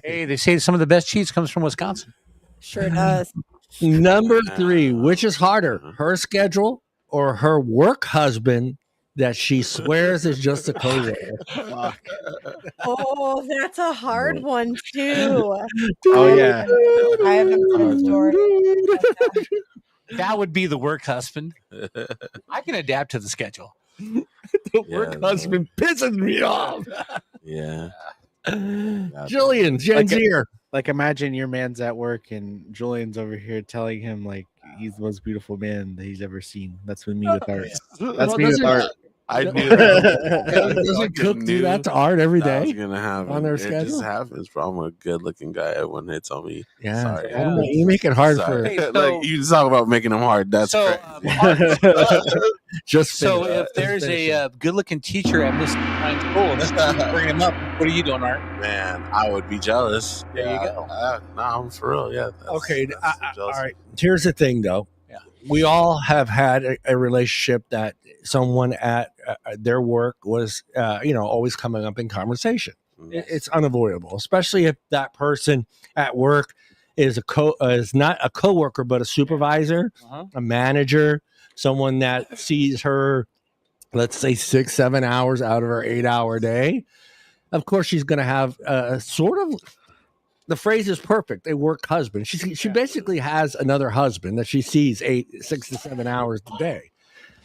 S5: Hey, they say some of the best cheese comes from Wisconsin.
S4: Sure does.
S3: Number 3, which is harder, her schedule or her work husband that she swears is just a coworker?
S4: Oh, that's a hard one too.
S1: Oh yeah,
S4: I haven't heard a story.
S5: That would be the work husband. I can adapt to the schedule.
S3: The work husband pisses me off.
S2: Yeah.
S3: Julian, Jen's here.
S1: Like imagine your man's at work and Julian's over here telling him like he's the most beautiful man that he's ever seen. That's with me with art. That's me with art.
S2: I knew that.
S3: Doesn't Cook do that to Art every day?
S2: That's gonna happen
S3: on their
S2: It
S3: schedule.
S2: just happens. Bro, I'm a good-looking guy. Everyone hits on me.
S3: Yeah,
S2: sorry.
S3: Yeah. You make it hard for.
S5: Hey, so,
S2: like you talk about making them hard. That's
S5: so.
S3: Just
S5: so if there's a good-looking teacher at Miss School, bring him up. What are you doing, Art?
S2: Man, I would be jealous.
S5: There you go.
S2: I'm for real. Yeah.
S3: Okay. All right. Here's the thing, though.
S5: Yeah.
S3: We all have had a relationship that someone at their work was, always coming up in conversation.
S2: Yes.
S3: It's unavoidable, especially if that person at work is is not a coworker, but a supervisor, a manager, someone that sees her, let's say 6-7 hours out of her 8-hour day. Of course, she's going to have sort of, the phrase is perfect, a work husband. She basically has another husband that she sees 6 to 7 hours a day.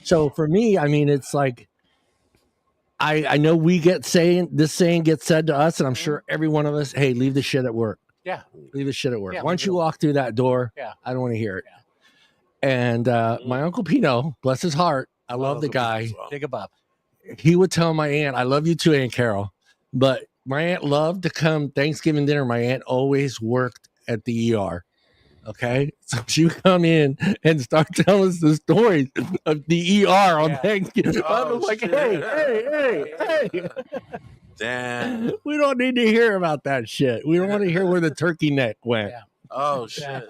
S3: So for me, I mean, it's like, I know we get this saying gets said to us, and I'm sure every one of us, hey, leave the shit at work.
S5: Yeah.
S3: Leave the shit at work.
S5: Yeah,
S3: Once you walk through that door, I don't want to hear it. Yeah. And my Uncle Pino, bless his heart, I love the guy.
S5: Big Bob.
S3: He would tell my aunt, I love you too, Aunt Carol. But my aunt loved to come Thanksgiving dinner. My aunt always worked at the ER. Okay. So she would come in and start telling us the stories of the ER on Thanksgiving. I was like, hey.
S2: Damn.
S3: We don't need to hear about that shit. We don't want to hear where the turkey neck went.
S5: Yeah.
S2: Oh, shit.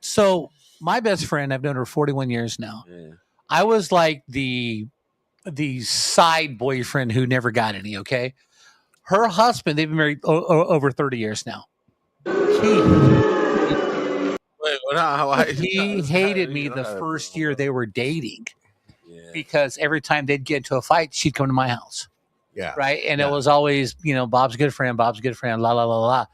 S5: So my best friend, I've known her 41 years now.
S2: Yeah.
S5: I was like the side boyfriend who never got any, okay? Her husband, they've been married over 30 years now. He hated me the first year they were dating because every time they'd get into a fight, she'd come to my house.
S3: Yeah.
S5: Right. And it was always, Bob's a good friend, la, la, la, la.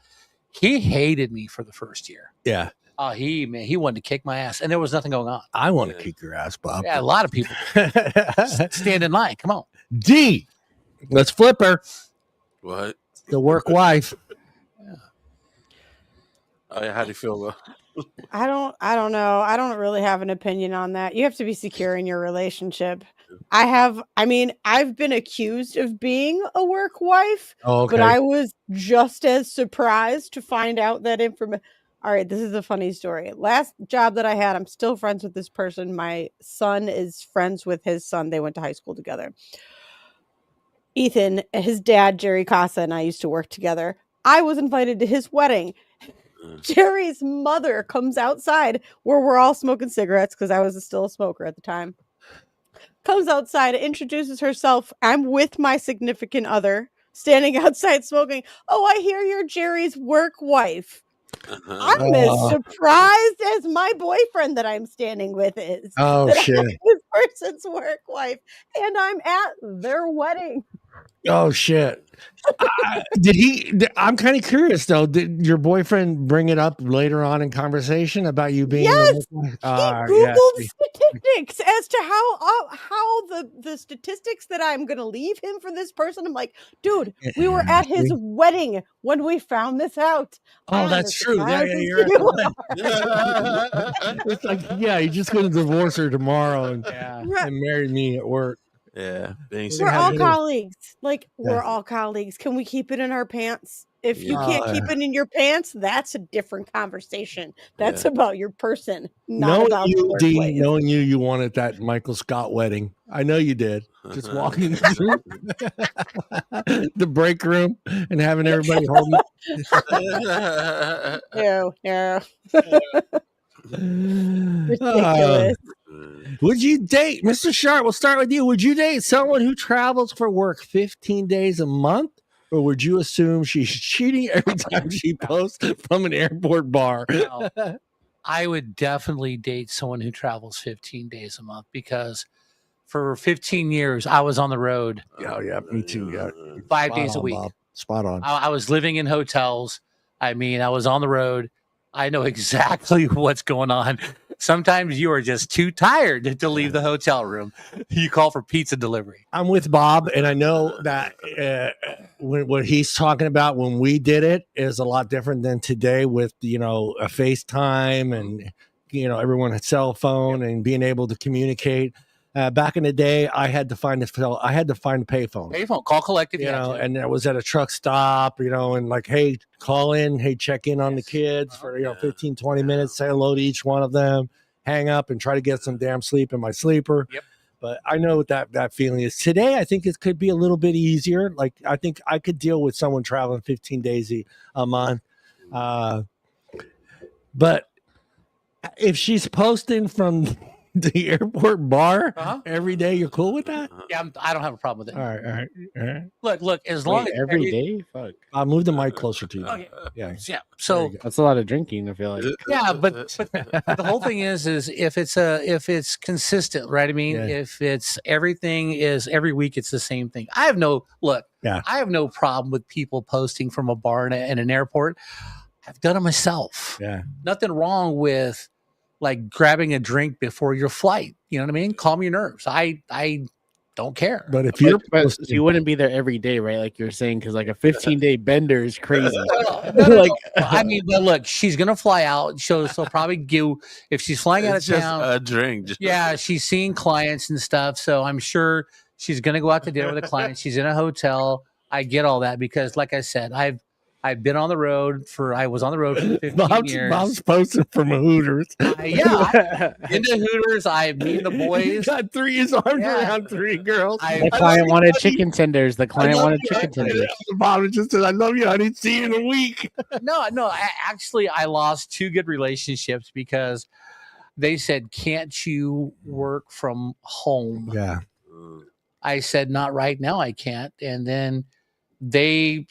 S5: He hated me for the first year.
S3: Yeah.
S5: Oh, he wanted to kick my ass, and there was nothing going on.
S3: I want to kick your ass, Bob.
S5: Yeah, a lot of people stand in line. Come on.
S3: D. Let's flip her.
S2: What?
S3: The work wife.
S2: Oh, yeah, how do you feel about?
S4: I don't know. I don't really have an opinion on that. You have to be secure in your relationship. I've been accused of being a work wife, but I was just as surprised to find out that information. All right, this is a funny story. Last job that I had, I'm still friends with this person. My son is friends with his son. They went to high school together. Ethan, his dad, Jerry Casa, and I used to work together. I was invited to his wedding. Jerry's mother comes outside where we're all smoking cigarettes because I was still a smoker at the time. Comes outside, introduces herself. I'm with my significant other, standing outside smoking. Oh, I hear you're Jerry's work wife. I'm as surprised as my boyfriend that I'm standing with is.
S3: Oh, shit.
S4: I'm this person's work wife, and I'm at their wedding.
S3: Oh, shit. I'm kind of curious, though. Did your boyfriend bring it up later on in conversation about you being?
S4: Yes, he Googled statistics as to how the statistics that I'm going to leave him for this person. I'm like, dude, we were at his wedding when we found this out.
S3: Oh, that's true. You're it's like, you're just going to divorce her tomorrow and marry me at work.
S2: Yeah,
S4: we're all colleagues. We're all colleagues. Can we keep it in our pants? If you can't keep it in your pants, that's a different conversation. That's about your person, not about you,
S3: Dean. Knowing you wanted that Michael Scott wedding. I know you did. Just walking through the break room and having everybody hold
S4: me. Ridiculous.
S3: Would you date, Mr. Sharp? We'll start with you. Would you date someone who travels for work 15 days a month? Or would you assume she's cheating every time she posts from an airport bar?
S5: No, I would definitely date someone who travels 15 days a month because for 15 years, I was on the road.
S3: Yeah, me too. Yeah.
S5: 5 days a week.
S3: Bob. Spot on.
S5: I was living in hotels. I was on the road. I know exactly what's going on. Sometimes you are just too tired to leave the hotel room. You call for pizza delivery.
S3: I'm with Bob, and I know that what he's talking about when we did it is a lot different than today with, a FaceTime and, everyone had cell phone and being able to communicate. Back in the day, I had to find a payphone.
S5: Payphone, call collective,
S3: you know, and I was at a truck stop, you know, and like, hey, call in, hey, check in on the kids for 15, 20 minutes, say hello to each one of them, hang up, and try to get some damn sleep in my sleeper.
S5: Yep.
S3: But I know what that feeling is. Today, I think it could be a little bit easier. Like, I think I could deal with someone traveling 15 days a month. But if she's posting from the airport bar every day, you're cool with that?
S5: Yeah, I don't have a problem with it.
S3: All right.
S5: Look, as long as
S1: every day, fuck.
S3: I'll move the mic closer to you.
S5: Okay.
S3: Yeah.
S5: So
S1: that's a lot of drinking, I feel like.
S5: Yeah, but the whole thing is if it's consistent, right? I mean, if it's everything is every week, it's the same thing. I have no problem with people posting from a bar in an airport. I've done it myself.
S3: Yeah.
S5: Nothing wrong with like grabbing a drink before your flight. You know what I mean? Calm your nerves. I don't care.
S3: But if
S1: you wouldn't be there every day, right? Like you're saying, because like a 15-day bender is crazy.
S5: No. I mean, but look, she's gonna fly out. She'll probably give if she's flying out of town.
S2: A drink.
S5: Yeah, she's seeing clients and stuff. So I'm sure she's gonna go out to dinner with a client. She's in a hotel. I get all that because, like I said, I've been on the road I was on the road for 15 years.
S3: Bob's posting from Hooters.
S5: Into Hooters. I meet the boys.
S3: He got his arms around 3 girls.
S1: The client wanted chicken tenders.
S3: Bob just said, I love you, honey. See you in a week.
S5: No. I lost 2 good relationships because they said, can't you work from home?
S3: Yeah.
S5: I said, not right now. I can't. And then they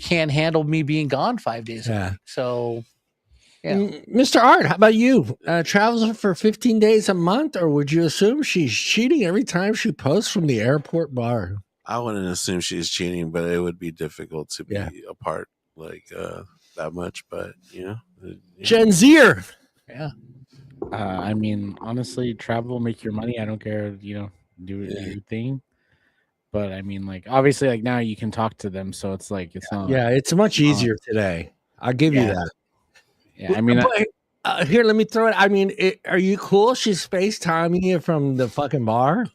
S5: can't handle me being gone 5 days a week. So,
S3: Mr. Art, how about you? Travels for 15 days a month, or would you assume she's cheating every time she posts from the airport bar?
S2: I wouldn't assume she's cheating, but it would be difficult to be apart like that much. But
S3: Gen Zer.
S5: Yeah.
S1: I mean, honestly, travel, make your money. I don't care. Do your thing. But I mean, like, obviously, like now you can talk to them, so it's like it's not.
S3: Yeah, it's much easier today. I'll give you that.
S1: Yeah, I mean,
S3: here, let me throw it. I mean, are you cool? She's FaceTiming you from the fucking bar.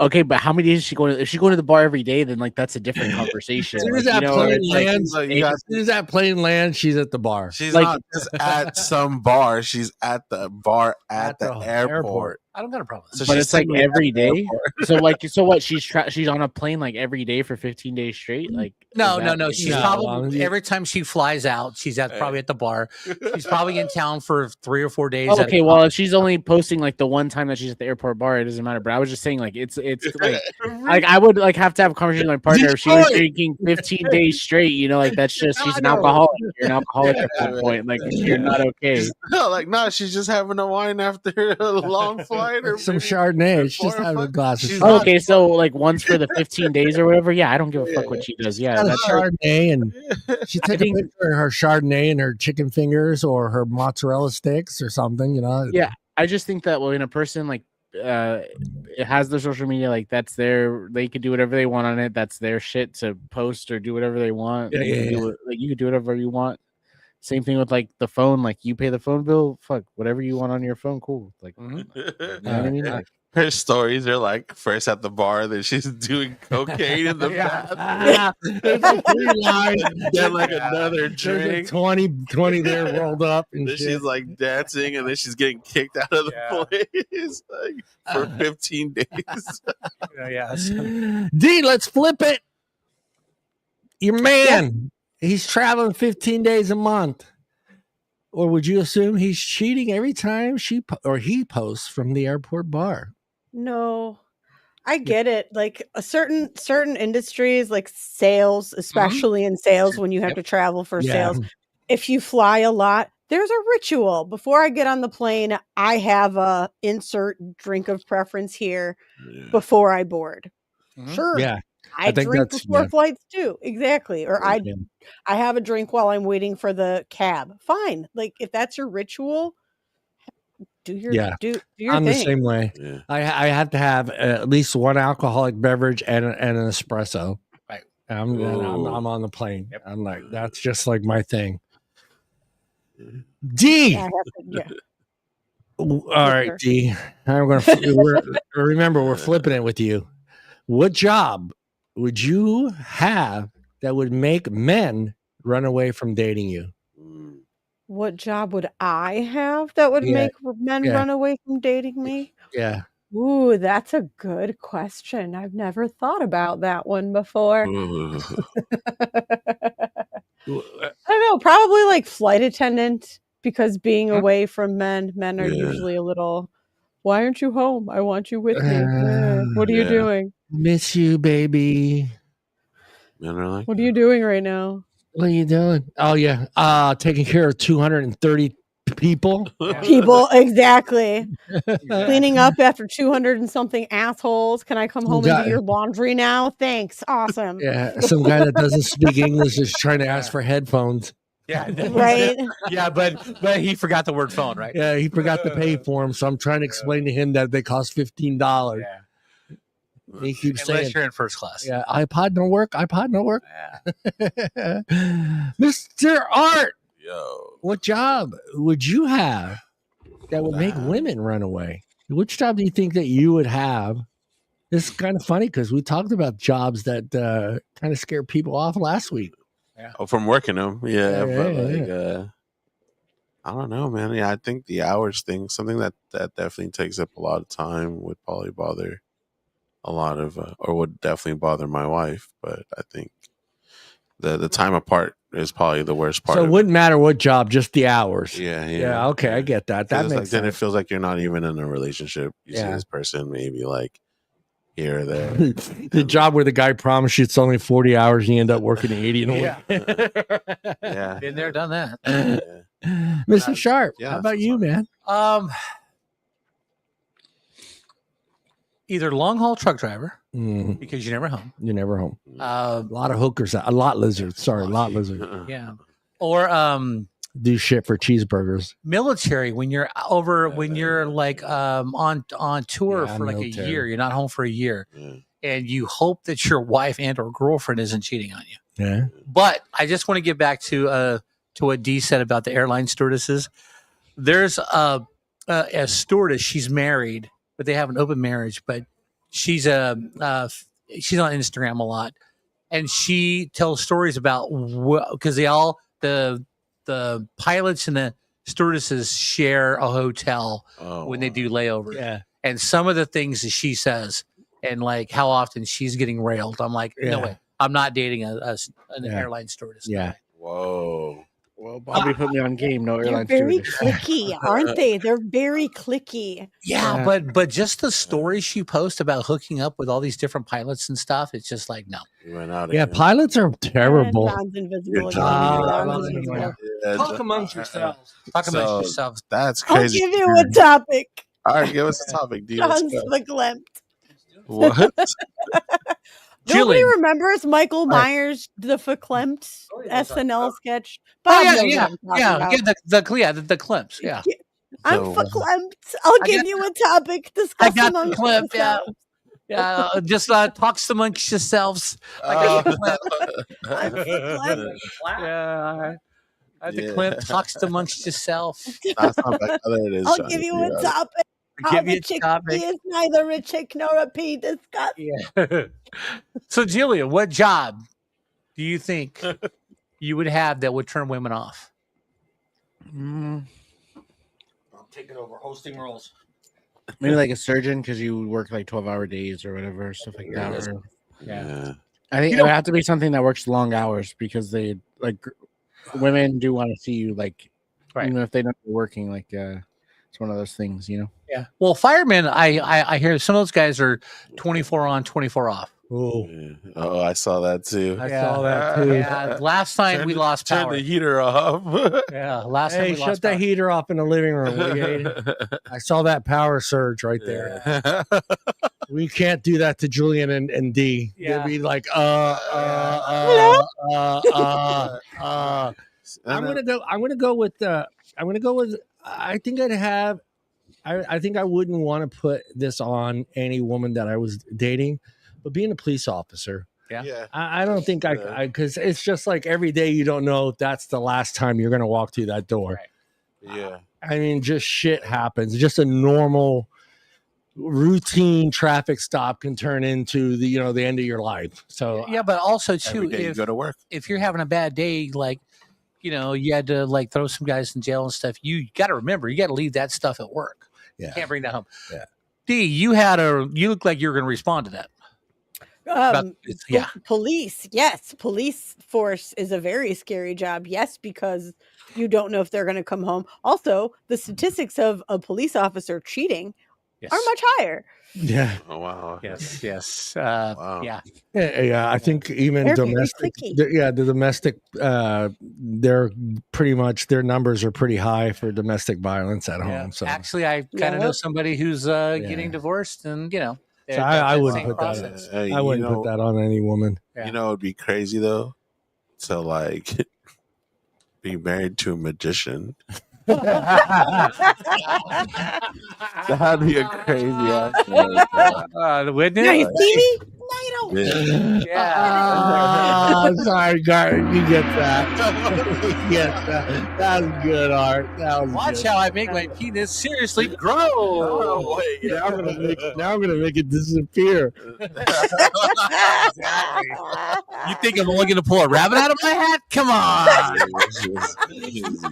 S1: Okay, but how many days is she going to? If she's going to the bar every day, then like that's a different conversation.
S3: As soon as that plane lands, she's at the bar.
S2: She's like, not just at some bar. She's at the bar at the airport.
S5: I don't got a problem.
S1: So but it's like every day. So what? She's on a plane like every day for 15 days straight. Like
S5: no. She's probably every time she flies out, she's probably at the bar. She's probably in town for 3 or 4 days.
S1: Okay, well, if she's only posting like the one time that she's at the airport bar, it doesn't matter. But I was just saying, like it's like I would like have to have a conversation with my partner if she was drinking 15 days straight. Like that's just she's an alcoholic. You're an alcoholic at that point. Like you're not okay.
S2: No, she's just having a wine after a long flight. Or
S3: some Chardonnay. She's just having a glass of
S1: okay, so like once for the 15 days or whatever. Yeah, I don't give a fuck what she does. Yeah,
S3: that's Chardonnay, and she took a picture of her Chardonnay and her chicken fingers or her mozzarella sticks or something.
S1: Yeah, I just think that when a person like it has their social media, like that's they can do whatever they want on it. That's their shit to post or do whatever they want. You can do whatever you want. Same thing with like the phone, like you pay the phone bill, fuck whatever you want on your phone, cool. Like, you know what I mean? Like,
S2: her stories are like first at the bar, then she's doing cocaine in the bathroom.
S3: There's a 3 lines,
S2: then like another drink,
S3: 20 there rolled up,
S2: and then she's like dancing, and then she's getting kicked out of the place like for 15 days.
S3: D, let's flip it. Your man. He's traveling 15 days a month. Or would you assume he's cheating every time he posts from the airport bar?
S4: No. I get it. Like a certain industries like sales, especially in sales when you have to travel for sales. If you fly a lot, there's a ritual. Before I get on the plane, I have a insert drink of preference here before I board. Sure.
S3: Yeah.
S4: I drink before flights too. Exactly. Or I have a drink while I'm waiting for the cab. Fine. Like if that's your ritual, do your do your
S3: I'm
S4: thing.
S3: The same way. Yeah. I have to have at least one alcoholic beverage and an espresso.
S5: Right.
S3: I'm on the plane. Yep. I'm like, that's just like my thing. D. All right, D. Remember, we're flipping it with you. What job would you have that would make men run away from dating you?
S4: What job would I have that would make men run away from dating me?
S3: Yeah.
S4: Ooh, that's a good question. I've never thought about that one before. I don't know, probably like flight attendant, because being away from men are usually a little, why aren't you home? I want you with me. What are you doing?
S3: Miss you, baby.
S2: Men are like,
S4: what are you doing right now?
S3: What are you doing? Oh, yeah. Taking care of 230 people.
S4: People, exactly. Cleaning up after 200 and something assholes. Can I come home and do your laundry now? Thanks. Awesome.
S3: Yeah, some guy that doesn't speak English is trying to ask for headphones.
S5: Yeah,
S4: right.
S5: Yeah, but he forgot the word phone, right?
S3: Yeah, he forgot to pay for them, so I'm trying to explain to him that they cost $15.
S5: Yeah.
S3: He keeps
S5: Unless
S3: saying,
S5: you're in first class.
S3: Yeah, iPod don't work. Yeah. Mr. Art, what job would you have that would make women run away? Which job do you think that you would have? This is kind of funny because we talked about jobs that kind of scare people off last week.
S2: Yeah. Oh, from working them. I don't know, man. Yeah, I think the hours thing, something that definitely takes up a lot of time, would probably bother a lot of, or would definitely bother my wife. But I think the time apart is probably the worst part.
S3: So it wouldn't matter what job, just the hours.
S2: Yeah.
S3: Okay, I get that. That makes sense.
S2: Then it feels like you're not even in a relationship. You see this person maybe like here or there.
S3: The job where the guy promised you it's only 40 hours and you end up working 80 in a week.
S2: Yeah.
S5: Been there, done that.
S3: Mr. Sharp, how about you, man?
S5: Either long haul truck driver, because you're never home.
S3: You're never home. A lot of hookers, a lot lizards. Sorry, a lot lizards.
S5: Yeah. Or
S3: do shit for cheeseburgers.
S5: Military, when you're like on tour for like a year, you're not home for a year, and you hope that your wife and or girlfriend isn't cheating on you.
S3: Yeah.
S5: But I just want to get back to what Dee said about the airline stewardesses. There's a stewardess. She's married, but they have an open marriage. But she's on Instagram a lot, and she tells stories about because the pilots and the stewardesses share a hotel when they do layovers.
S3: Yeah.
S5: And some of the things that she says and like how often she's getting railed. I'm like, no way. I'm not dating an airline stewardess.
S3: Yeah.
S2: Whoa.
S1: Well, Bobby put me on game. No airline
S4: They're very
S1: stewardess.
S4: clicky, aren't they? They're very clicky.
S5: Yeah, but just the stories she posts about hooking up with all these different pilots and stuff, it's just like, no.
S2: You went out
S3: again. Pilots are terrible.
S4: Don's invisible
S3: Talk amongst yourselves.
S5: Talk amongst yourselves.
S2: That's crazy.
S4: I'll give you a topic.
S2: All right, give us a topic, dude.
S4: Don's verklempt.
S2: What?
S4: Nobody remembers Michael Myers, the verklempt SNL sketch. Bob
S5: The Clemps. Yeah.
S4: I'm verklempt. I'll give you a topic. Discuss amongst yourselves.
S5: Yeah, just talks amongst yourselves. I'm verklempt. The Clemp talks amongst yourself.
S2: That's not bad. There it is,
S4: I'll give you a topic. How the chick is neither a chick nor a pea. Discuss.
S5: Yeah. So, Julian, what job do you think you would have that would turn women off?
S3: I'm taking over hosting roles.
S1: Maybe like a surgeon because you work like 12-hour days or whatever, stuff like that.
S5: Yeah.
S1: I think it would have to be something that works long hours because they like women do want to see you like even if they don't be working like it's one of those things, you know.
S5: Yeah. Well, firemen, I hear some of those guys are 24 on, 24 off.
S3: Oh,
S2: I saw that too.
S3: I saw that too.
S5: Yeah. Last time we lost power.
S2: Turn the heater off.
S5: Yeah. Last time we lost
S3: shut that heater off in the living room. I saw that power surge right there. We can't do that to Julian and Dee.
S5: Yeah.
S3: They'd be like, I'm gonna go with I think I'd have. I think I wouldn't want to put this on any woman that I was dating, but being a police officer.
S5: Yeah.
S3: I don't think I because it's just like every day you don't know if that's the last time you're going to walk through that door.
S2: Yeah.
S3: I mean, just shit happens. Just a normal routine traffic stop can turn into the end of your life. So
S5: yeah, but also too,
S2: every day you go to work.
S5: If you're having a bad day, like you had to like throw some guys in jail and stuff, you got to remember you got to leave that stuff at work.
S3: Yeah,
S5: you can't bring that home.
S3: Yeah,
S5: D, you look like you were going to respond to that.
S4: Police, yes, police force is a very scary job. Yes, because you don't know if they're going to come home. Also, the statistics of a police officer cheating are much higher.
S3: Yeah.
S2: Oh wow.
S5: Yes.
S2: Wow.
S3: Yeah. I think even domestic. The domestic. They're pretty much their numbers are pretty high for domestic violence at home. So
S5: actually, I kind of know somebody who's getting divorced, and
S3: so I wouldn't put that. I wouldn't put that on any woman.
S2: Yeah. You know, it'd be crazy though to like be married to a magician. That'd be a crazy ass.
S5: Wouldn't it?
S4: Now you see me? No, you don't.
S3: Yeah. Sorry, Gar. You get that. You get that. That was good, Art.
S5: Watch how I make my penis seriously grow.
S3: Oh, wait, now I'm gonna make it disappear.
S5: Exactly. You think I'm only gonna pull a rabbit out of my hat? Come on.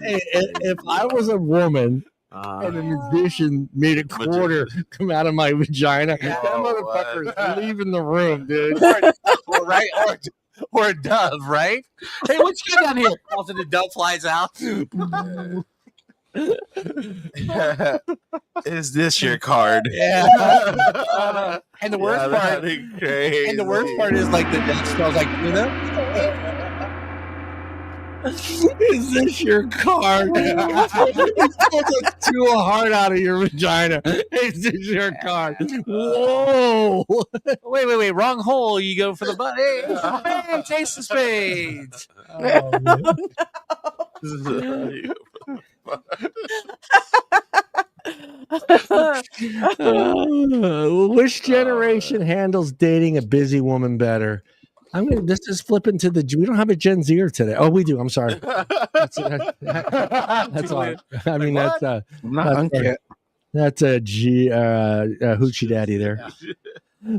S3: Hey, if I was a woman and a musician made a quarter come out of my vagina, that motherfucker is leaving the room, dude.
S5: Or a dove, right? Hey, what you got down here? Also, the dove flies out.
S2: Is this your card?
S5: Yeah. And the worst part is like the dove smells like
S3: Is this your card? It's too hard out of your vagina. Is this your card? Whoa!
S5: Wait! Wrong hole. You go for the butt. Hey, taste the spades.
S3: Which generation handles dating a busy woman better? This is flipping to we don't have a Gen Zer today. Oh, we do. I'm sorry. That's all. I mean, that's
S1: I'm not hunk yet.
S3: That's a hoochie daddy there. Yeah.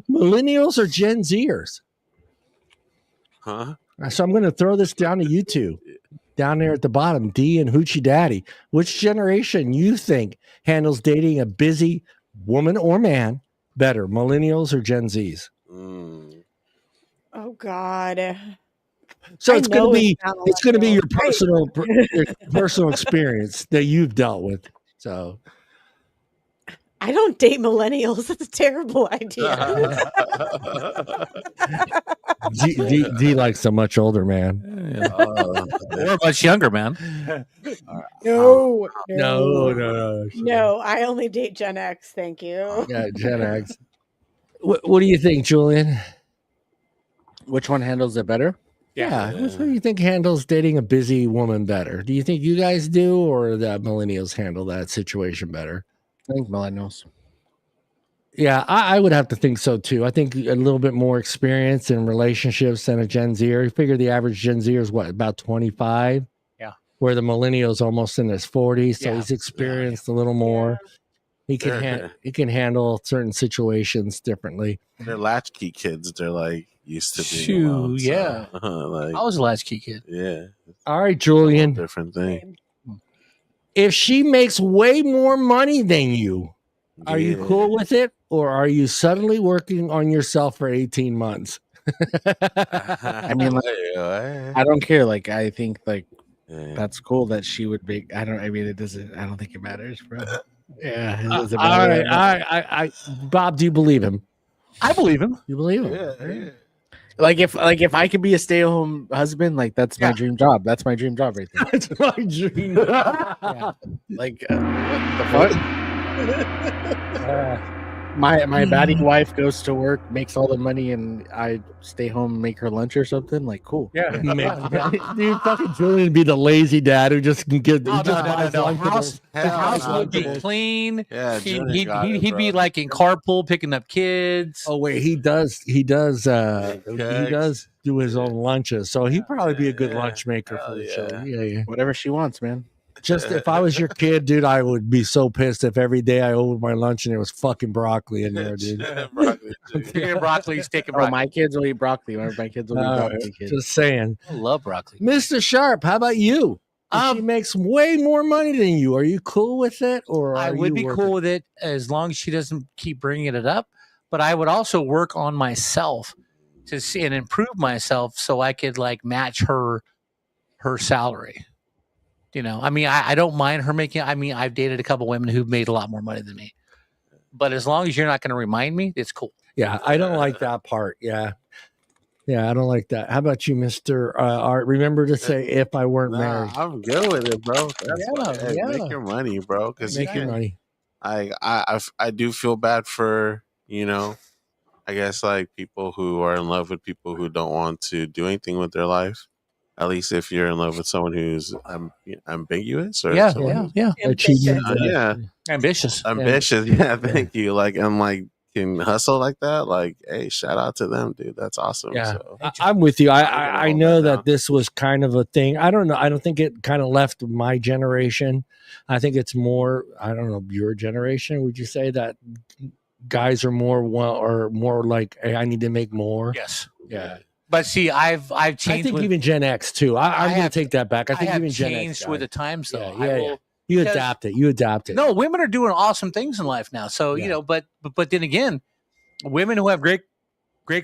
S3: Millennials or Gen Zers?
S2: Huh?
S3: So I'm going to throw this down to you two. Down there at the bottom, D and hoochie daddy. Which generation you think handles dating a busy woman or man better, millennials or Gen Zs?
S4: Oh God!
S3: So it's going to be your personal experience that you've dealt with. So
S4: I don't date millennials. That's a terrible idea.
S3: D likes a much older man.
S5: Or a much younger man.
S4: No. I only date Gen X. Thank you.
S3: Yeah, Gen X. What do you think, Julian?
S1: Which one handles it better?
S3: Yeah. Which one do you think handles dating a busy woman better? Do you think you guys do, or that millennials handle that situation better?
S1: I think millennials.
S3: Yeah, I would have to think so too. I think a little bit more experience in relationships than a Gen Zer. You figure the average Gen Zer is about 25?
S5: Yeah.
S3: Where the millennial's almost in his 40s, so he's experienced a little more. He can handle certain situations differently.
S2: They're latchkey kids. They're like used to being alone,
S5: yeah. I was a latchkey kid.
S2: Yeah.
S3: All right, Julian.
S2: Different thing.
S3: If she makes way more money than you, are you cool with it, or are you suddenly working on yourself for 18 months?
S1: I mean, I don't care. Like, I think that's cool that she would be. I don't think it matters, bro. Yeah. It doesn't matter.
S3: All right. Bob, do you believe him?
S5: I believe him.
S3: You believe him?
S2: Yeah.
S1: Like if I could be a stay-at-home husband, like that's my dream job. That's my dream job right there.
S3: That's my dream.
S1: Yeah. Like the fuck? My baddie wife goes to work, makes all the money, and I stay home and make her lunch or something. Like, cool.
S3: Yeah. Dude, fucking Julian be the lazy dad who just can get.
S5: No. The house would be clean. Yeah, he'd be like in carpool picking up kids.
S3: Oh wait, he does do his own lunches, so he'd probably be a good lunch maker for the show. Yeah.
S1: Whatever she wants, man.
S3: Just if I was your kid, dude, I would be so pissed if every day I ordered my lunch and there was fucking broccoli in there, dude.
S5: Broccoli, steak and broccoli.
S1: My kids will eat broccoli. My kids will eat broccoli. Kids.
S3: Just saying.
S5: I love broccoli.
S3: Mr. Sharp, how about you? She makes way more money than you. Are you cool with it? Or
S5: I would be cool with it as long as she doesn't keep bringing it up. But I would also work on myself to see and improve myself so I could like match her salary. You know, I mean, I don't mind her making. I mean, I've dated a couple women who've made a lot more money than me. But as long as you're not going to remind me, it's cool.
S3: Yeah, I don't like that part. Yeah, I don't like that. How about you, Mr. Art? Remember to say if I weren't married.
S2: I'm good with it, bro. Make your money, bro. Because
S3: make your money.
S2: I do feel bad for, you know, I guess like people who are in love with people who don't want to do anything with their life. At least if you're in love with someone who's ambiguous or
S5: ambitious.
S2: Yeah, thank you. Like, and like can hustle like that. Like, hey, shout out to them, dude. That's awesome.
S3: Yeah,
S2: so,
S3: I'm with you. I know that this was kind of a thing. I don't know. I don't think it kind of left my generation. I think it's more. I don't know your generation. Would you say that guys are more like, hey, I need to make more?
S5: Yes.
S3: Yeah.
S5: But see, I've changed.
S3: I think even Gen X too. I'm going to take that back. I think even Gen X
S5: changed with the times, though.
S3: Yeah. You adapt it.
S5: No, women are doing awesome things in life now. So you know, but then again, women who have great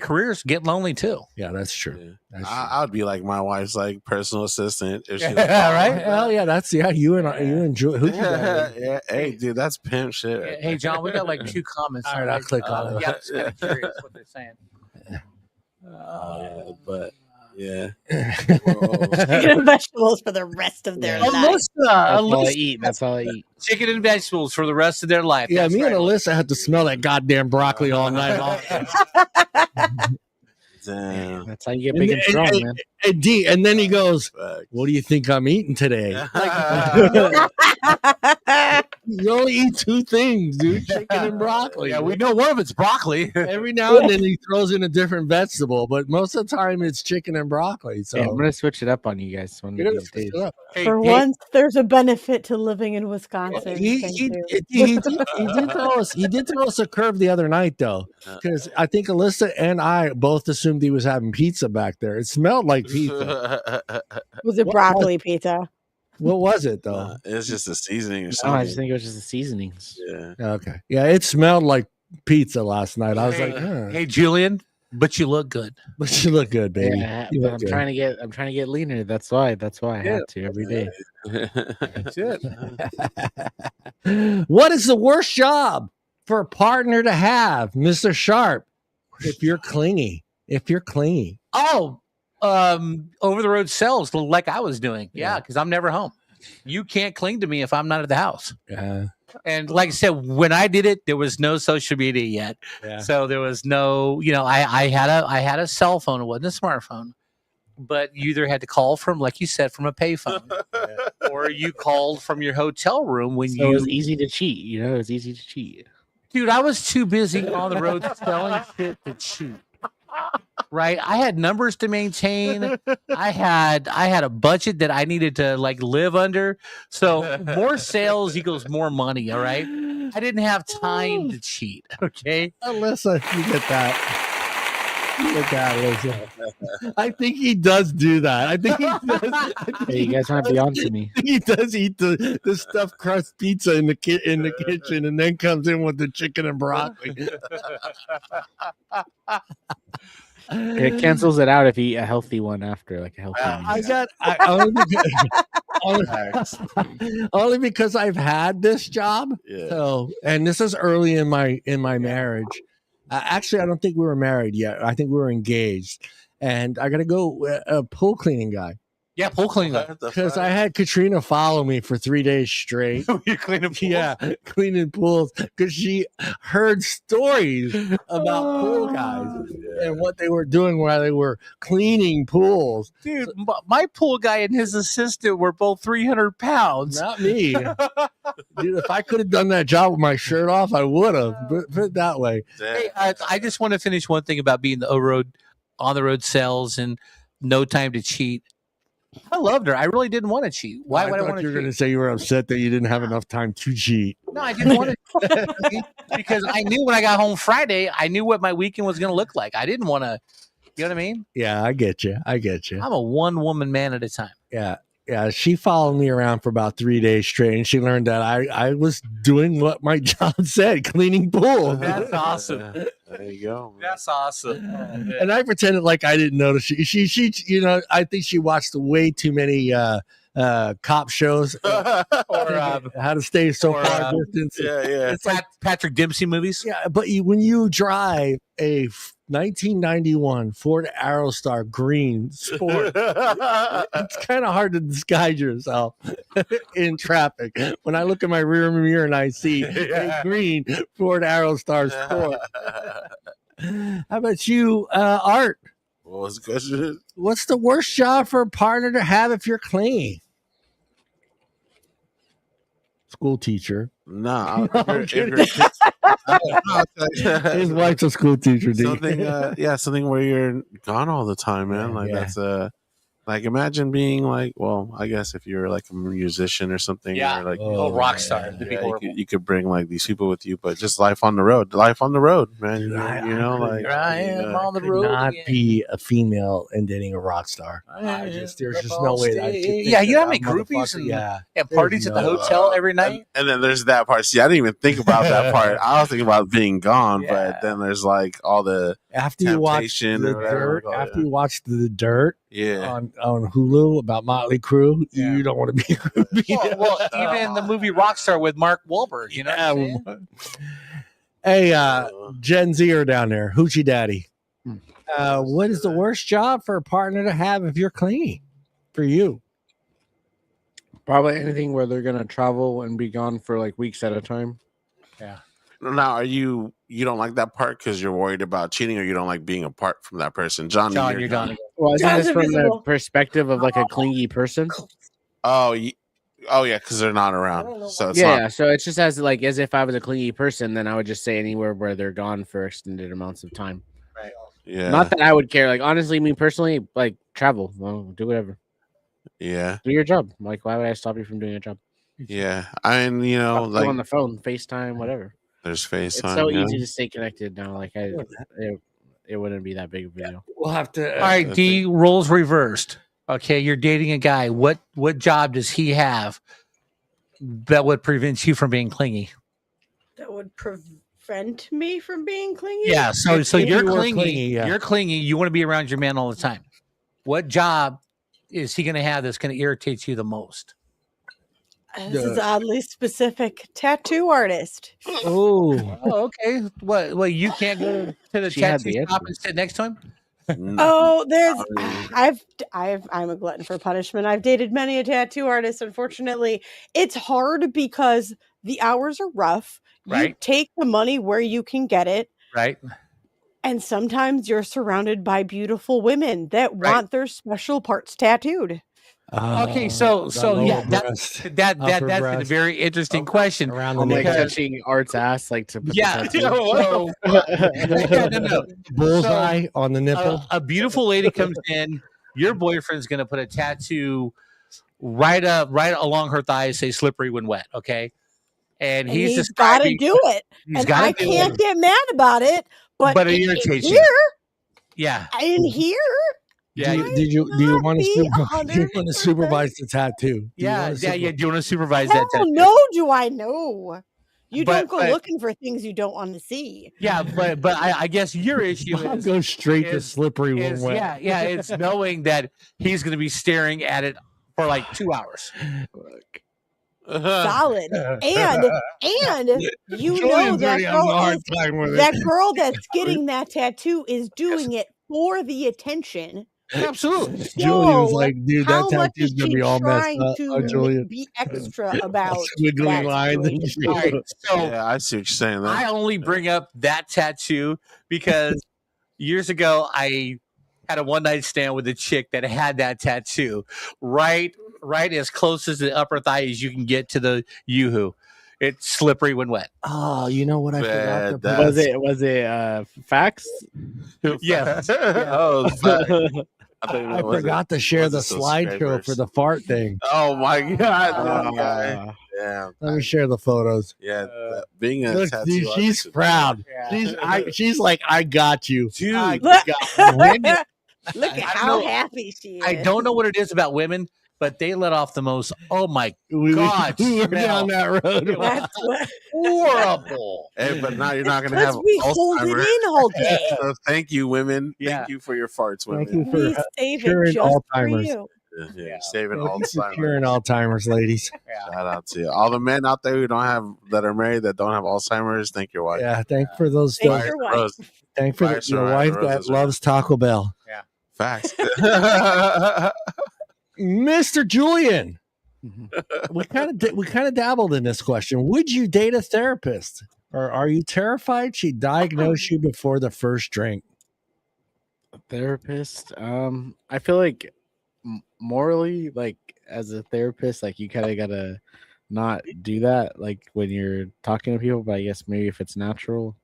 S5: careers get lonely too.
S3: Yeah, that's true.
S2: Yeah.
S3: That's true.
S2: I would be like my wife's like personal assistant. If she
S5: right?
S3: Hell yeah, that's you and you enjoy. Who
S2: yeah, hey, dude, that's pimp shit.
S5: Right? Hey, John, we got like 2 comments.
S3: All right, I'll click on it.
S5: Yeah, I'm just kind of curious what they're saying.
S2: But yeah,
S4: chicken and vegetables for the rest of their life.
S1: That's all I eat.
S5: Chicken and vegetables for the rest of their life.
S3: Yeah, me and Alyssa had to smell that goddamn broccoli all night long.
S2: Damn.
S1: That's how you get big and strong, man.
S3: And then he goes, "What do you think I'm eating today?" You only eat 2 things, dude: chicken and broccoli.
S5: Yeah, we know one of it's broccoli.
S3: Every now and then he throws in a different vegetable, but most of the time it's chicken and broccoli. So
S1: I'm gonna switch it up on you guys one of these days.
S4: For once, there's a benefit to living in Wisconsin.
S3: He did throw us a curve the other night, though, because I think Alyssa and I both assumed he was having pizza back there. It smelled like pizza.
S4: Was it broccoli pizza?
S3: What was it, though?
S2: It's just a seasoning or something.
S1: I just think it was just the seasonings.
S2: Yeah.
S3: Okay. Yeah, it smelled like pizza last night. I was like,
S5: hey, Julian, but you look good.
S3: But you look good, baby.
S1: Yeah, I'm trying to get leaner. That's why I have to every day.
S5: That's it.
S3: What is the worst job for a partner to have, Mr. Sharp? If you're clingy.
S5: Oh, over the road sales like I was doing. Yeah, because I'm never home. You can't cling to me if I'm not at the house.
S3: Yeah.
S5: And like I said, when I did it, there was no social media yet.
S3: Yeah.
S5: So there was no, I had a cell phone. It wasn't a smartphone. But you either had to call from, like you said, from a payphone, or you called from your hotel room when
S1: it was easy to cheat. It was easy to cheat.
S5: Dude, I was too busy on the road selling shit to cheat. Right, I had numbers to maintain. I had a budget that I needed to like live under. So more sales equals more money. All right, I didn't have time to cheat. Okay,
S3: Alyssa, you get that, Alyssa. I think he does do that. I think he does.
S1: Hey, you guys might be on to me.
S3: He does eat the stuffed crust pizza in the kitchen, and then comes in with the chicken and broccoli.
S1: It cancels it out if you eat a healthy one after, like a healthy
S3: only because I've had this job.
S2: Yeah.
S3: So, and this is early in my marriage. Actually, I don't think we were married yet. I think we were engaged. And I got to go a pool cleaning guy.
S5: Yeah, pool cleaning.
S3: Because I had Katrina follow me for 3 days straight.
S5: You're cleaning pools?
S3: Yeah, cleaning pools. Because she heard stories about pool guys and what they were doing while they were cleaning pools.
S5: Dude, my pool guy and his assistant were both 300 pounds.
S3: Not me. Dude, if I could have done that job with my shirt off, I would have. Put it that way.
S5: Hey, I just want to finish one thing about being on the road sales and no time to cheat. I loved her. I really didn't want to cheat. Why would I want to cheat?
S3: You were going to say you were upset that you didn't have enough time to cheat.
S5: No, I didn't want to cheat because I knew when I got home Friday, I knew what my weekend was going to look like. I didn't want to, you know what I mean?
S3: Yeah, I get you.
S5: I'm a one-woman man at a time.
S3: Yeah. Yeah, she followed me around for about 3 days straight, and she learned that I was doing what my job said, cleaning pools.
S5: That's awesome.
S2: There you go. Man.
S5: That's awesome.
S3: And I pretended like I didn't notice. She, you know, I think she watched way too many cop shows
S5: or
S3: how to stay so far distance.
S2: Yeah.
S5: It's like Patrick Dempsey movies.
S3: Yeah, but when you drive a 1991 Ford Aerostar green Sport, it's kind of hard to disguise yourself in traffic. When I look in my rear mirror and I see a green Ford Aerostar Sport. How about you, Art?
S2: What was the question?
S3: What's the worst job for a partner to have if you're clean? School teacher.
S2: No,
S3: His wife's a school teacher.
S2: Something where you're gone all the time, man. That's like imagine being like, well, I guess if you're like a musician or something, or like
S5: rock star,
S2: you could bring like these people with you, but just life on the road, man. You know, like
S5: I am on the road.
S3: Not be a female and dating a rock star. There's just no way that.
S5: You know how many groupies and parties at the hotel every night.
S2: And then there's that part. See, I didn't even think about that part. I was thinking about being gone, but then there's like all the
S3: after you watch the Dirt. After you watch the Dirt, on Hulu about Motley Crue, you don't want to be a groupie.
S5: Well, even the movie Rockstar with Mark Wahlberg, you know what I'm saying?
S3: Hey, Gen Zer down there, Hoochie Daddy. What is the worst job for a partner to have if you're clean for you?
S1: Probably anything where they're going to travel and be gone for like weeks at a time.
S5: Yeah.
S2: Now, are you don't like that part because you're worried about cheating, or you don't like being apart from that person? John,
S5: you're gone.
S1: Well, isn't this from the perspective of like a clingy person?
S2: Oh yeah, because they're not around. So it's
S1: so it's just as if I was a clingy person, then I would just say anywhere where they're gone for extended amounts of time.
S5: Right.
S2: Yeah.
S1: Not that I would care. Like honestly, me personally, like travel, do whatever.
S2: Yeah.
S1: Do your job. Like, why would I stop you from doing your job?
S2: Yeah, I mean, like
S1: on the phone, FaceTime, whatever.
S2: There's FaceTime.
S1: It's so easy to stay connected now. Like it wouldn't be that big of a deal.
S3: We'll have to.
S5: All right, D, roles reversed. Okay, you're dating a guy. What job does he have that would prevent you from being clingy?
S4: That would prevent me from being clingy?
S5: Yeah, so you're clingy. You're clingy. You want to be around your man all the time. What job is he going to have that's going to irritate you the most?
S4: This is oddly specific. Tattoo artist.
S5: Oh, okay. What? You can't go to the tattoo shop and sit next to him?
S4: Oh, I'm a glutton for punishment. I've dated many a tattoo artist. Unfortunately, it's hard because the hours are rough.
S5: Right.
S4: You take the money where you can get it.
S5: Right.
S4: And sometimes you're surrounded by beautiful women that want their special parts tattooed.
S5: Okay, so yeah, that's a very interesting question.
S3: Around
S1: the neck, touching Art's ass, like to put
S5: no.
S3: Bullseye on the nipple.
S5: A beautiful lady comes in. Your boyfriend's going to put a tattoo right along her thighs, say "slippery when wet." Okay, and he's
S4: got to do it. And I can't get mad about it, but
S5: it irritates you.
S4: Yeah, in here.
S5: Yeah.
S3: Do you want to supervise the tattoo?
S5: Do you want to supervise that tattoo?
S4: No, do I know? You don't go looking for things you don't want to see.
S5: Yeah, but I guess your issue is
S3: go straight to slippery when wet.
S5: Yeah, it's knowing that he's going to be staring at it for like 2 hours.
S4: Solid. And you know that girl that's getting that tattoo is doing it for the attention.
S5: Absolutely.
S4: So
S3: Julian's like, dude, that tattoo's gonna be all messed up.
S4: Julian, be extra about
S3: squiggly lines and shit.
S5: Right, so
S2: I see what you're saying.
S5: I only bring up that tattoo because years ago I had a one-night stand with a chick that had that tattoo right as close as the upper thigh as you can get to the yoo-hoo. It's slippery when wet.
S3: Oh, you know what I forgot?
S1: Was it facts?
S5: Yes.
S2: Oh,
S3: I forgot to share the slideshow for the fart thing.
S2: Oh my god! Damn.
S3: Let me share the photos.
S2: Yeah, being a tattoo
S3: she's proud. Yeah. She's like, I got you.
S5: Dude,
S4: Look at how happy she is.
S5: I don't know what it is about women, but they let off the most. Oh my god!
S3: We were down that road.
S5: That's horrible.
S2: Hey, but now you're not going to have
S4: we hold it in all day.
S2: So thank you, women. Thank you for your farts, women.
S3: Thank you for
S4: save
S3: curing
S4: it just
S3: Alzheimer's.
S4: for you.
S2: Saving Alzheimer's.
S3: Curing Alzheimer's, ladies.
S2: Shout out to you. All the men out there that are married that don't have Alzheimer's. Thank your wife.
S3: Yeah, thank for those.
S4: Thank your wife.
S3: Thank for your wife that loves Taco Bell.
S5: Yeah,
S2: facts.
S3: Mr. Julian, we kind of dabbled in this question. Would you date a therapist, or are you terrified she diagnosed you before the first drink?
S1: A therapist? I feel like morally, like as a therapist, like you kind of gotta not do that, like when you're talking to people. But I guess maybe if it's natural,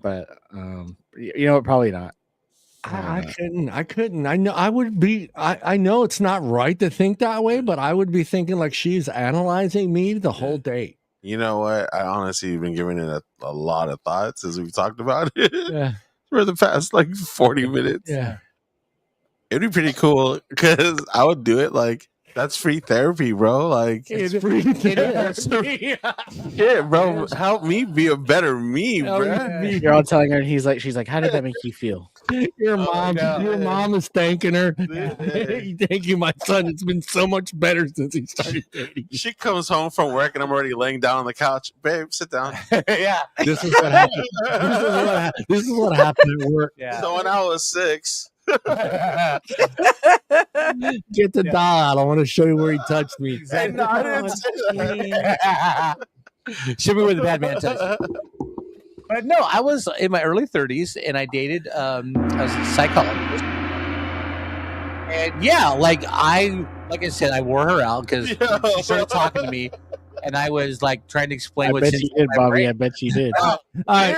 S1: but you know what? Probably not.
S3: I couldn't. I know I would be. I know it's not right to think that way, but I would be thinking like she's analyzing me the whole day.
S2: You know what? I honestly have been giving it a lot of thoughts as we've talked about it for the past like 40 minutes.
S3: Yeah,
S2: it'd be pretty cool because I would do it. Like that's free therapy, bro. Like
S3: it's free therapy.
S2: Yeah, bro. Help me be a better me, bro.
S1: You're all telling her, and she's like, how did that make you feel?
S3: Your mom is thanking her. Thank you, my son. It's been so much better since he started dating.
S2: She comes home from work and I'm already laying down on the couch. Babe, sit down.
S5: Yeah.
S3: This is what happened. This is what happened at work.
S5: Yeah.
S2: So when I was 6.
S3: Get the doll out. I want to show you where he touched me.
S5: Exactly. Show me where the bad man touched me. But no, I was in my early 30s and I dated a psychologist. And yeah, like I said, I wore her out because she started talking to me, and I was like trying to explain what
S1: she did, Bobby. I bet she did.
S3: All right,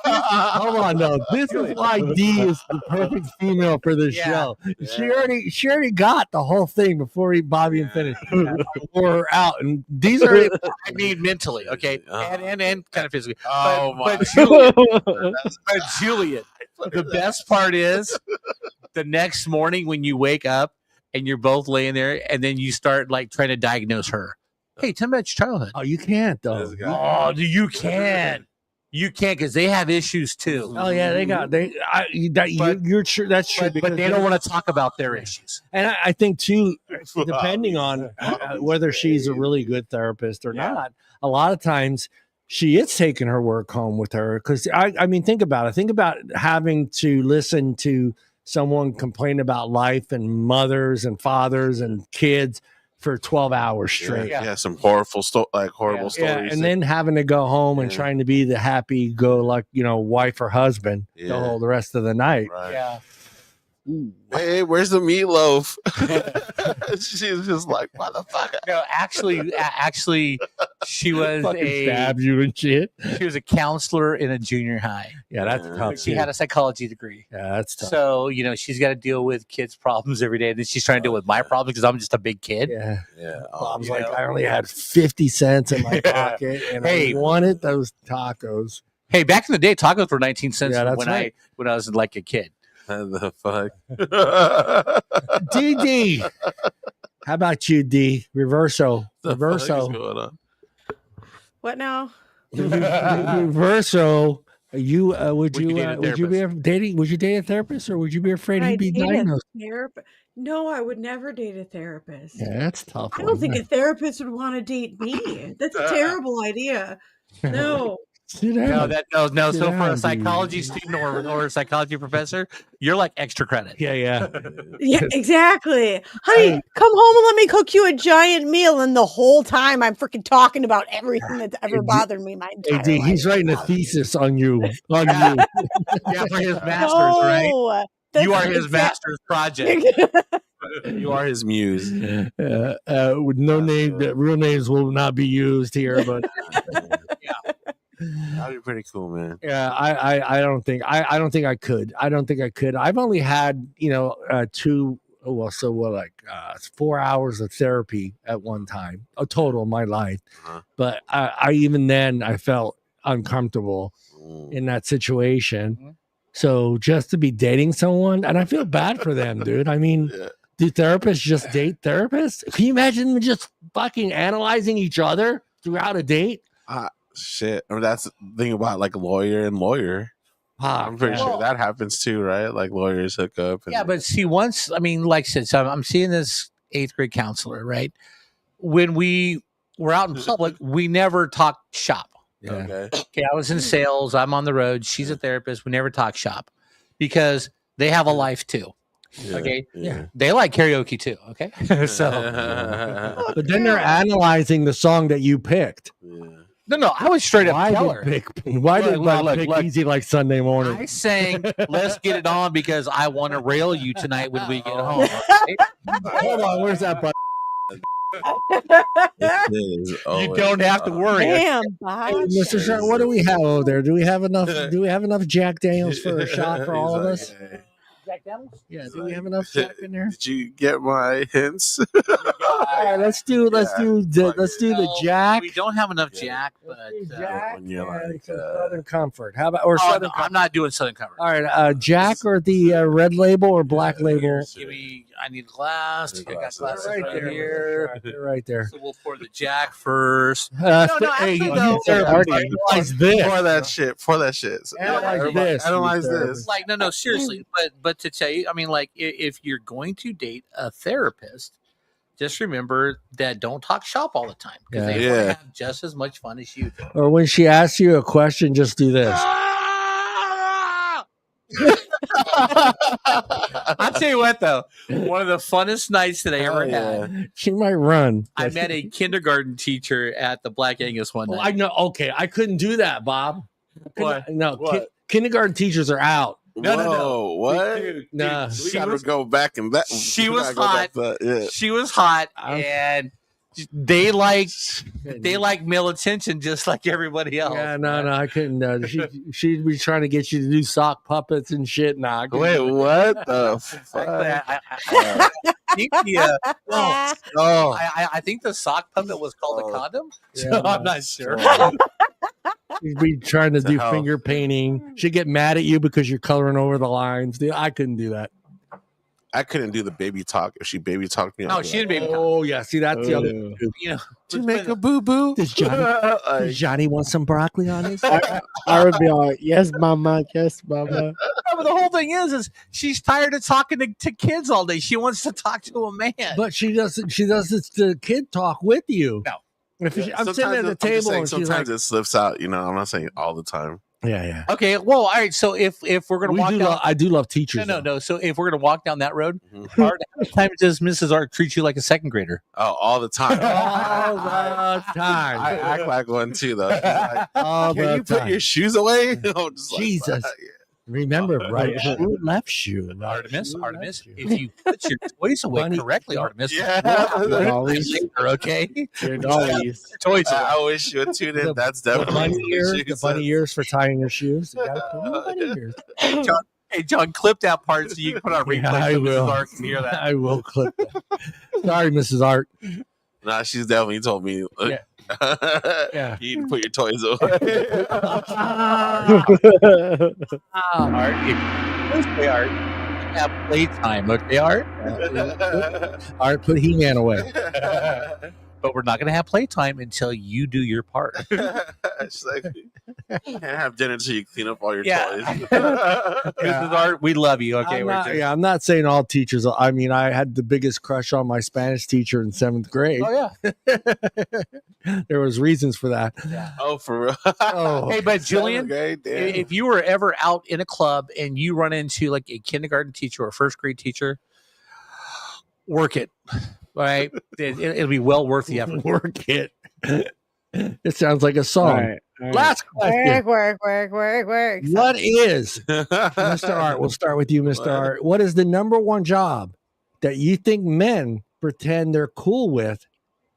S3: hold on, no. This is why D is the perfect female for this show. Yeah. She already got the whole thing before Bobby and finished. Wore her out, and D's already.
S5: I mean, mentally, okay, and kind of physically.
S2: But
S5: Julian, the best part is the next morning when you wake up and you're both laying there, and then you start like trying to diagnose her. Hey, tell me about your childhood.
S3: Oh, you can't though.
S5: Oh, you can. You can't because they have issues too.
S3: Oh yeah, you're true. That's true.
S5: But they don't want to talk about their issues.
S3: And I think too, depending on whether she's a really good therapist or not, a lot of times she is taking her work home with her. Because I mean, think about it. Think about having to listen to someone complain about life and mothers and fathers and kids for 12 hours straight.
S2: Yeah, some horrible stories.
S3: Yeah, and then having to go home and trying to be the happy-go-lucky, wife or husband the whole the rest of the night.
S2: Right.
S5: Yeah.
S2: Ooh. Hey, where's the meatloaf? She's just like, motherfucker.
S5: No, actually, she was
S3: stab you and shit.
S5: She was a counselor in a junior high.
S3: Yeah, that's tough.
S5: She had a psychology degree.
S3: Yeah, that's tough.
S5: So she's got to deal with kids' problems every day, and then she's trying to deal with my problems because I'm just a big kid.
S3: Yeah. Mom's like,
S5: know?
S3: I only had 50 cents in my pocket, and I wanted those tacos.
S5: Hey, back in the day, tacos were 19 cents
S3: when
S5: I was like a kid.
S2: The fuck?
S3: DD. How about you, D? Reverso.
S2: What is going on?
S4: What now?
S3: Reverso. Would you date a therapist, or would you be afraid he'd be diagnosed?
S4: No, I would never date a therapist.
S3: Yeah, that's tough.
S4: I don't think a therapist would want to date me. That's a terrible idea. No.
S5: No. So for a psychology student or a psychology professor, you're like extra credit.
S3: Yeah,
S4: exactly. Honey, come home and let me cook you a giant meal. And the whole time I'm freaking talking about everything that's ever bothered me my entire life.
S3: He's writing a thesis on you.
S5: Yeah, for his master's, right? You are his master's project.
S2: You are his muse.
S3: With no name, real names will not be used here, but
S2: That'd be pretty cool, man.
S3: Yeah, I don't think I could. I don't think I could. I've only had 4 hours of therapy at one time, a total in my life. But I even then I felt uncomfortable in that situation. So just to be dating someone, and I feel bad for them, dude. I mean, do therapists just date therapists? Can you imagine just fucking analyzing each other throughout a date?
S2: Shit. I mean, that's the thing about like lawyer and lawyer. I'm pretty sure that happens too, right? Like lawyers hook up.
S5: Yeah, but see, like I said, so I'm seeing this 8th grade counselor, right? When we were out in public, we never talked shop.
S3: Yeah.
S5: Okay, I was in sales. I'm on the road. She's a therapist. We never talk shop because they have a life too.
S2: Yeah,
S5: okay.
S2: Yeah.
S5: They like karaoke too. Okay. So,
S3: but then they're analyzing the song that you picked.
S5: No, I was straight up tell her.
S3: Why did Bob pick Easy Like Sunday Morning?
S5: I sang Let's Get It On because I want to rail you tonight when we get home. Okay?
S3: Hold on, where's that button?
S5: You don't have to worry.
S4: Damn,
S3: Hey, Mr. Sharp, what do we have over there? Do we have enough? Do we have enough Jack Daniels for a shot for all of us?
S5: Jack Daniels?
S3: Yeah. Do we have enough Jack in there?
S2: Did you get my hints?
S3: All right, let's do the Jack.
S5: We don't have enough Jack, but
S3: Jack
S2: when you're
S3: and
S2: like,
S3: some Southern Comfort. How about Southern Comfort?
S5: I'm not doing Southern Comfort.
S3: All right, Jack or the red label or black label?
S5: I need a glass. I got glasses
S3: right
S5: right
S3: there.
S5: here.
S3: They're right there.
S5: So we'll pour the Jack first.
S3: Analyze this.
S2: For that shit.
S3: Analyze this.
S2: Analyze this.
S5: Like, no, seriously. But to tell you, I mean, like, if you're going to date a therapist, just remember that don't talk shop all the time because they want to have just as much fun as you do.
S3: Or when she asks you a question, just do this.
S5: I'll tell you what, though, one of the funnest nights that I ever had.
S3: She might run.
S5: I met a kindergarten teacher at the Black Angus one night.
S3: I know. Okay, I couldn't do that, Bob.
S5: What?
S3: Kindergarten teachers are out.
S2: No. What?
S5: Dude,
S3: nah.
S2: We gotta go back and back.
S5: She was hot. She was hot, and they like male attention just like everybody else.
S3: Yeah, no, I couldn't. She'd be trying to get you to do sock puppets and shit. Nah.
S2: Wait, what the fuck?
S5: I think the sock puppet was called a condom. So I'm not sure.
S3: She'd be trying to do finger painting. She'd get mad at you because you're coloring over the lines. Dude, I couldn't do that.
S2: I couldn't do the baby talk if she baby talked me.
S5: No, she didn't baby talk.
S3: Oh yeah, see that's the other.
S2: To make a boo boo.
S3: Does Johnny want some broccoli on his?
S1: I would be like, yes, mama, yes, mama.
S5: But the whole thing is she's tired of talking to kids all day. She wants to talk to a man.
S3: But she doesn't. She does the kid talk with you.
S5: No.
S3: I'm sitting at the table and
S2: sometimes it slips out. You know, I'm not saying all the time.
S3: Yeah.
S5: Okay. Well, all right. So if we're gonna walk down,
S3: I do love teachers.
S5: No. So if we're gonna walk down that road, how many times does Mrs. Art treat you like a second grader?
S2: Oh, all the time.
S3: All the time.
S2: I act like one too, though. She's like,
S3: all
S2: can you put your shoes away?
S3: Jesus. Remember, right shoe, left shoe.
S5: Artemis, if you put your toys away correctly, Artemis, okay?
S1: Your dollies.
S2: Toys. I wish you would tune in. That's definitely
S3: the bunny ears for tying your shoes. You gotta put the bunny ears.
S5: Hey, John, clip that part so you can put on replay.
S3: I will.
S5: Mrs. Art can hear that.
S3: I will clip that. Sorry, Mrs. Art.
S2: Nah, she's definitely told me.
S3: Yeah.
S2: You need to put your toys away.
S5: Art, Art, have playtime, okay, Art?
S3: Art, put He-Man away.
S5: But we're not going to have playtime until you do your part.
S2: It's like, you can't have dinner until you clean up all your toys.
S5: Mrs. Art, we love you. Okay,
S3: I'm not saying all teachers. I mean, I had the biggest crush on my Spanish teacher in 7th grade.
S5: Oh, yeah.
S3: There was reasons for that.
S5: Yeah.
S2: Oh, for real?
S5: Hey, but Julian, if you were ever out in a club and you run into like a kindergarten teacher or a 1st grade teacher, work it. Right, it'll be well worth the effort.
S3: Work it. It sounds like a song. All right. Last question.
S4: Work.
S3: What is, Mr. Art? We'll start with you, Mr. Art. What is the number one job that you think men pretend they're cool with,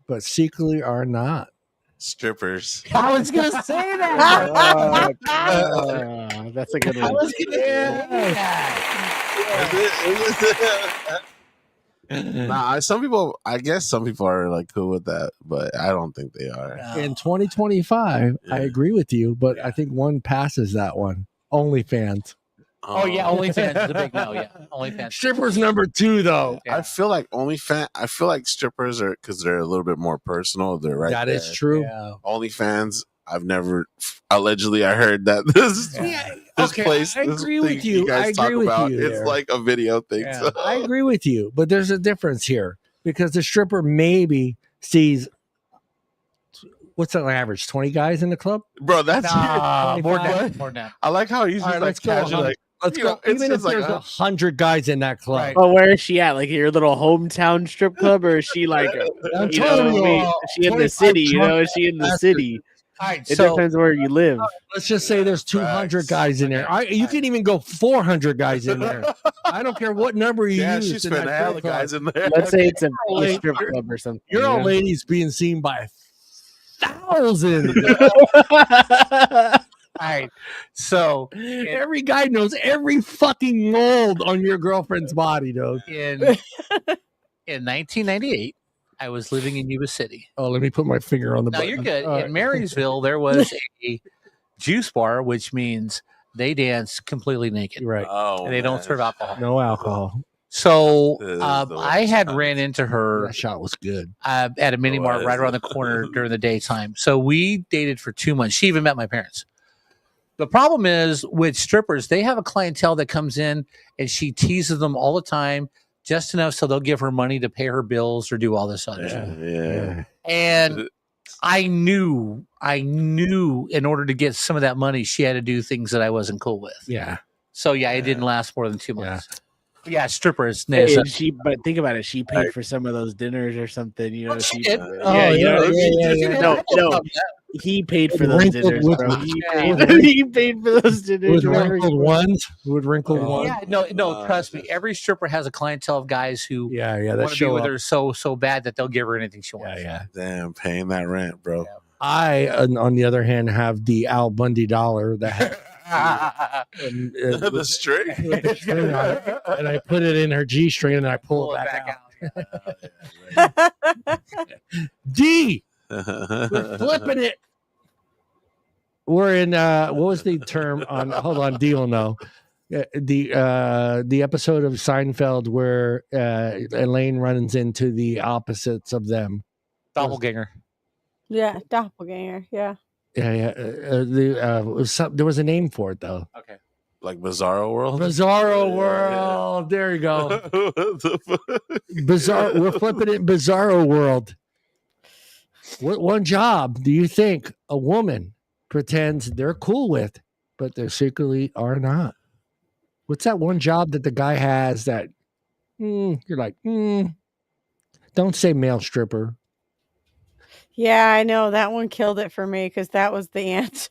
S3: but secretly are not?
S2: strippers.
S5: I was gonna say that.
S1: That's a good one.
S5: I was gonna say that.
S2: Nah, I guess some people are like cool with that, but I don't think they are.
S3: In 2025, I agree with you, but I think one passes that one. OnlyFans.
S5: Oh yeah, OnlyFans is a big no. Yeah, OnlyFans.
S3: Strippers number 2 though.
S2: I feel like I feel like strippers are because they're a little bit more personal. They're right.
S3: That
S2: there.
S3: is true.
S5: Yeah.
S2: OnlyFans. I've never allegedly. I heard that this place.
S3: I agree with you. I agree with you.
S2: It's like a video thing.
S5: Yeah.
S2: So.
S3: I agree with you, but there's a difference here because the stripper maybe sees what's that average 20 guys in the club,
S2: bro. That's
S5: more than that.
S2: I like how he's just like casual, like.
S3: Let's go. Even if there's 100 guys in that club.
S1: Right. Oh, where is she at? Like your little hometown strip club, or is she like, is she in the city? Is she in the city?
S5: All right,
S1: it depends where you live.
S3: Let's just say there's 200 guys in there. You can even go 400 guys in there. I don't care what number you use.
S2: She's spent hell of guys in there.
S1: Let's say it's a strip club or something.
S3: Your old lady's being seen by thousands.
S5: All right, so
S3: every guy knows every fucking mold on your girlfriend's body, dude.
S5: In 1998, I was living in Yuba City.
S3: Oh, let me put my finger on the button.
S5: No, you're good. In Marysville, there was a juice bar, which means they dance completely naked.
S3: Right.
S5: And they don't serve alcohol.
S3: No alcohol.
S5: So I had ran into her.
S3: That shot was good.
S5: At a mini mart right around the corner during the daytime. So we dated for 2 months. She even met my parents. The problem is with strippers, they have a clientele that comes in and she teases them all the time, just enough so they'll give her money to pay her bills or do all this other stuff.
S2: Yeah.
S5: And I knew in order to get some of that money, she had to do things that I wasn't cool with.
S3: Yeah.
S5: So it didn't last more than 2 months. Yeah, strippers.
S1: Hey, but think about it. She paid for some of those dinners or something. She did. No. He paid for those dinners, bro. He paid for those dinners.
S3: With wrinkled ones.
S5: Yeah, no. Trust me. Every stripper has a clientele of guys who
S3: that
S5: want to be with her so bad that they'll give her anything she wants.
S3: Yeah.
S2: Damn, paying that rent, bro.
S5: Yeah.
S3: I, on the other hand, have the Al Bundy dollar that
S2: the string,
S3: with the string on it, and I put it in her G string and I pull it back out. D, we're flipping it. We're in what was the term on? Hold on, D will know. The episode of Seinfeld where Elaine runs into the opposites of them.
S5: Doppelganger.
S4: Yeah, doppelganger. Yeah.
S3: Yeah. There was a name for it though.
S5: Okay.
S2: Like Bizarro World.
S3: Bizarro World. There you go. Bizarre. We're flipping it. Bizarro World. What one job do you think a woman pretends they're cool with, but they secretly are not? What's that one job that the guy has that you're like, don't say male stripper.
S4: Yeah, I know that one killed it for me because that was the answer.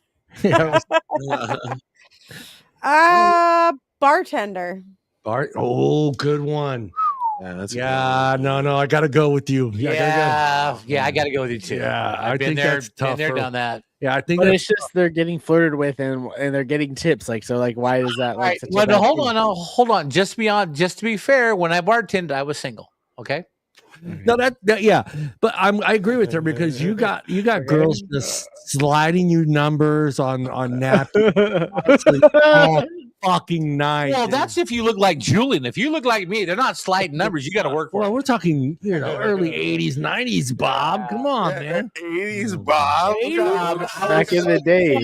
S4: Bartender.
S3: Oh, good one.
S2: Yeah, that's
S3: no, I gotta go with you.
S5: I gotta go with you too.
S3: Yeah,
S5: I've been
S3: think
S5: there,
S3: that's tough.
S5: done that.
S3: Yeah, I think
S1: but it's just they're getting flirted with and they're getting tips. Why is that?
S5: Right. Well, no, hold on. Just to be fair, when I bartended, I was single. Okay.
S3: No, that but I agree with her because you got girls just sliding you numbers on napkins all fucking night.
S5: Well, that's if you look like Julian. If you look like me, they're not sliding numbers. You got to work for.
S3: Well, we're talking early '80s, '90s, Bob. Come on, man.
S2: '80s, Bob.
S1: Back in the day,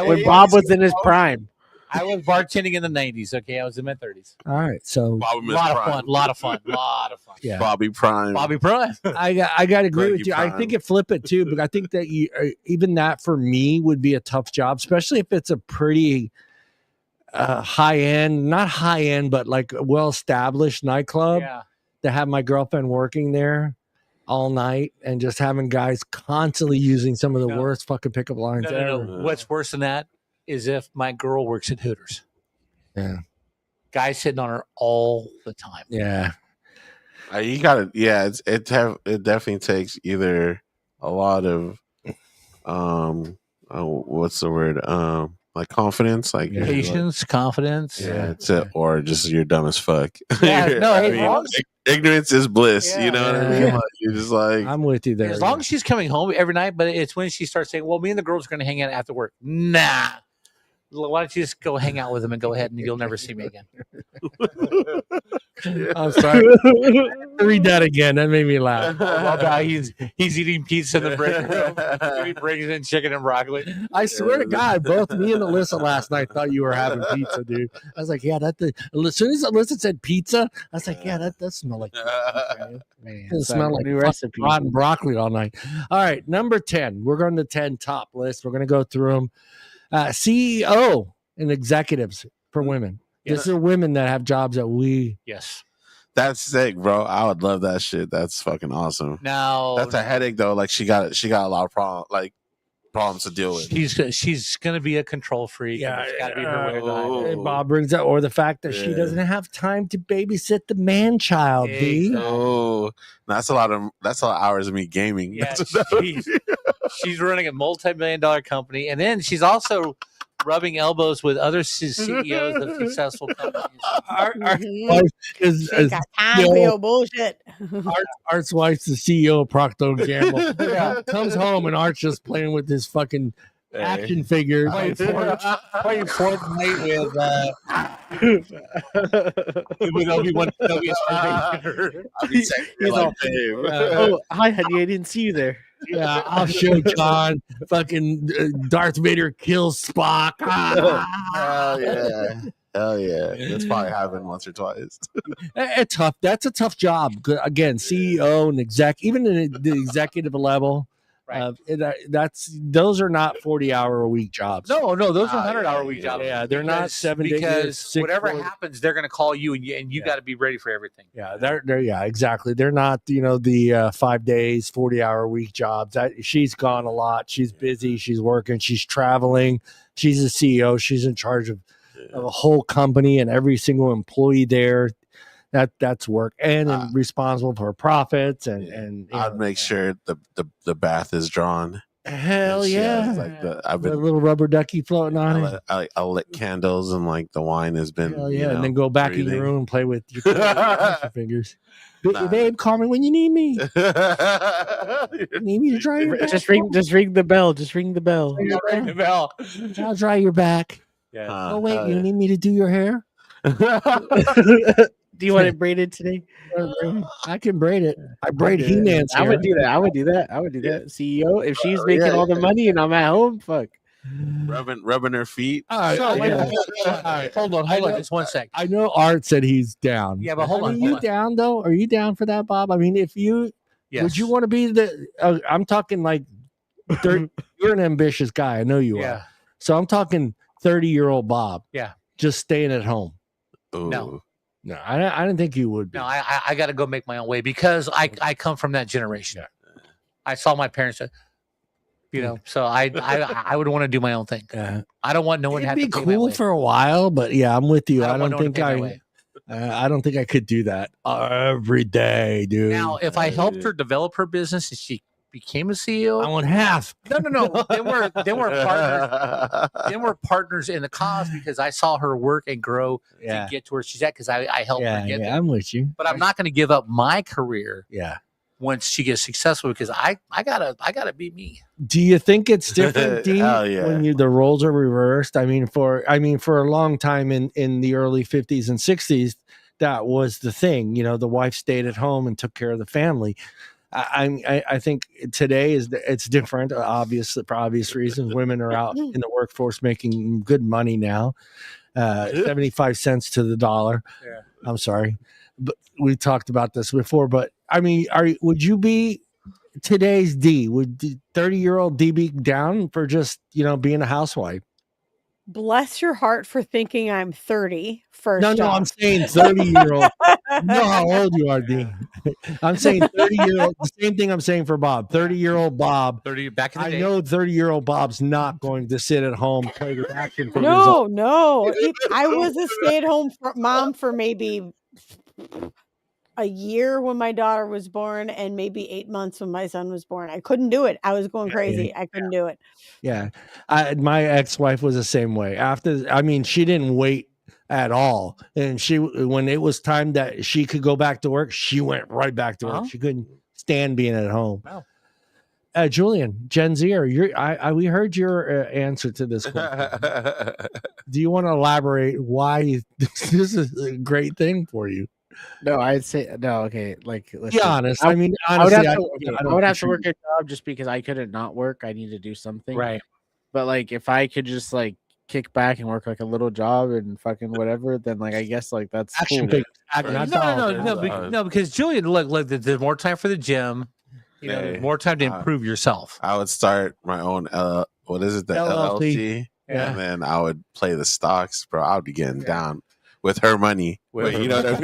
S1: when Bob was in his prime.
S5: I was bartending in the 90s. Okay, I was in my 30s.
S3: All right, so
S5: a lot of fun.
S3: Yeah,
S2: Bobby Prime.
S3: I got to agree with you.
S2: Prime.
S3: I think it flip it too, but I think that even that for me would be a tough job, especially if it's a pretty high end, not high end, but like a well established nightclub.
S5: Yeah.
S3: To have my girlfriend working there all night and just having guys constantly using some of the worst fucking pickup lines ever.
S5: No. What's worse than that is if my girl works at Hooters.
S3: Yeah.
S5: Guys sitting on her all the time.
S3: Yeah.
S2: You got to, it definitely takes either a lot of what's the word? Like confidence, like
S5: patience, confidence.
S2: Yeah, it's it, or just you're dumb as fuck.
S5: Yeah, no,
S2: ignorance is bliss. You know what I mean? Like, you're just like,
S3: I'm with you there.
S5: As long as she's coming home every night, but it's when she starts saying, "Well, me and the girls are going to hang out after work." Nah. Why don't you just go hang out with him and go ahead and you'll never see me again.
S3: I'm sorry. Read that again. That made me laugh.
S5: He's eating pizza in the break room. He brings in chicken and broccoli.
S3: I swear to God, both me and Alyssa last night thought you were having pizza, dude. I was like, yeah, as soon as Alyssa said pizza, I was like, yeah, that does smell like pizza. Man, it smelled like recipe. Rotten broccoli all night. All right, number 10. We're going to 10 top list. We're going to go through them. CEO and executives for women.
S5: Yes.
S3: These are women that have jobs that we.
S5: Yes.
S2: That's sick, bro. I would love that shit. That's fucking awesome.
S5: Now
S2: that's a headache though. Like she got a lot of problems to deal with.
S5: She's gonna be a control freak.
S3: Yeah,
S5: it's gotta be her way.
S3: Bob brings up, or the fact that she doesn't have time to babysit the man child.
S2: That's a lot of hours of me gaming.
S5: Yeah, she's running a multi-million-dollar company, and then she's also rubbing elbows with other CEOs of successful companies.
S4: Got time for your bullshit.
S3: Art's wife's the CEO of Procter & Gamble. Comes home and Art's just playing with his fucking action figures.
S5: Playing Fortnite with Obi-Wan.
S1: Oh, hi, honey. I didn't see you there.
S3: Yeah, I'll show John. Fucking Darth Vader kills Spock.
S2: Hell yeah. That's probably happened once or twice.
S3: It's tough. That's a tough job. Again, CEO and exec, even in the executive level. Right. Those are not 40-hour-a-week jobs.
S5: No, those are 100-hour-a-week jobs.
S3: Yeah, they're not 7 days.
S5: Because whatever happens, they're going to call you, and you got to be ready for everything.
S3: Yeah, they're exactly. They're not the 5 days, 40-hour-a-week jobs. She's gone a lot. She's busy. She's working. She's traveling. She's a CEO. She's in charge of a whole company and every single employee there. That's work and responsible for profits and
S2: I'd make sure the bath is drawn.
S3: Hell yeah!
S2: Like I've been
S3: a little rubber ducky floating on it.
S2: I lit candles and like the wine has been.
S3: Hell yeah! And then go back in your room and play with your fingers. Babe, call me when you need me. Need me to dry your back?
S1: Just ring the bell. Just ring the bell.
S5: Ring the bell.
S3: I'll dry your back.
S5: Yeah.
S3: Oh wait, you need me to do your hair?
S1: Do you want it braided today?
S3: I can braid it. I braid He-Man's hair.
S1: I would do that. CEO, if she's making all the money and I'm at home, fuck.
S2: Rubbing her feet.
S3: All right,
S5: hold on, just 1 sec.
S3: I know Art said he's down.
S5: Yeah, but hold on.
S3: Are you down though? Are you down for that, Bob? I mean, if you would you want to be the? I'm talking like 30, you're an ambitious guy. I know you are. So I'm talking 30-year-old Bob.
S5: Yeah,
S3: just staying at home.
S2: Ooh.
S3: No, I didn't think you would be.
S5: No, I got to go make my own way because I come from that generation. I saw my parents, so I would want to do my own thing. I don't want no one to have to.
S3: It'd be cool for a while, but yeah, I'm with you. I don't think I could do that every day, dude.
S5: Now, if I helped her develop her business and she became a CEO,
S3: I want half.
S5: No. Then we're partners. Then we're partners in the cause because I saw her work and grow to get to where she's at because I helped her get there.
S3: I'm with you.
S5: But I'm not going to give up my career.
S3: Yeah.
S5: Once she gets successful, because I gotta be me.
S3: Do you think it's different, Dean, when the roles are reversed? I mean, for a long time in the early 50s and 60s, that was the thing. The wife stayed at home and took care of the family. I think today it's different, obviously, for obvious reasons. Women are out in the workforce making good money now, 75 cents to the dollar. Yeah. I'm sorry, but we talked about this before. But I mean, would you be today's D? Would 30-year-old D be down for just being a housewife?
S4: Bless your heart for thinking I'm 30. First,
S3: no, I'm saying 30-year-old. You know how old you are, D. I'm saying 30-year-old. The same thing I'm saying for Bob. 30-year-old Bob.
S5: 30 back in the day.
S3: I know 30-year-old Bob's not going to sit at home play with action figures.
S4: No. I was a stay-at-home mom for maybe a year when my daughter was born and maybe 8 months when my son was born. I couldn't do it. I was going crazy. I couldn't do it.
S3: Yeah. My ex-wife was the same way. She didn't wait at all. And when it was time that she could go back to work, she went right back to work. She couldn't stand being at home. Wow. Julian, Gen Zer, we heard your answer to this question. Do you want to elaborate why this is a great thing for you?
S1: No, I'd say no. Okay, like
S3: be honest. Honestly, I
S1: would have to work a job just because I couldn't not work. I need to do something,
S5: right?
S1: But like, if I could just like kick back and work like a little job and fucking whatever, then like I guess like that's
S3: action.
S1: Cool.
S5: No, because Julian, look, there's more time for the gym. More time to improve yourself.
S2: I would start my own what is it, the LLC? And then I would play the stocks, bro. I would be getting down with her money. You know what I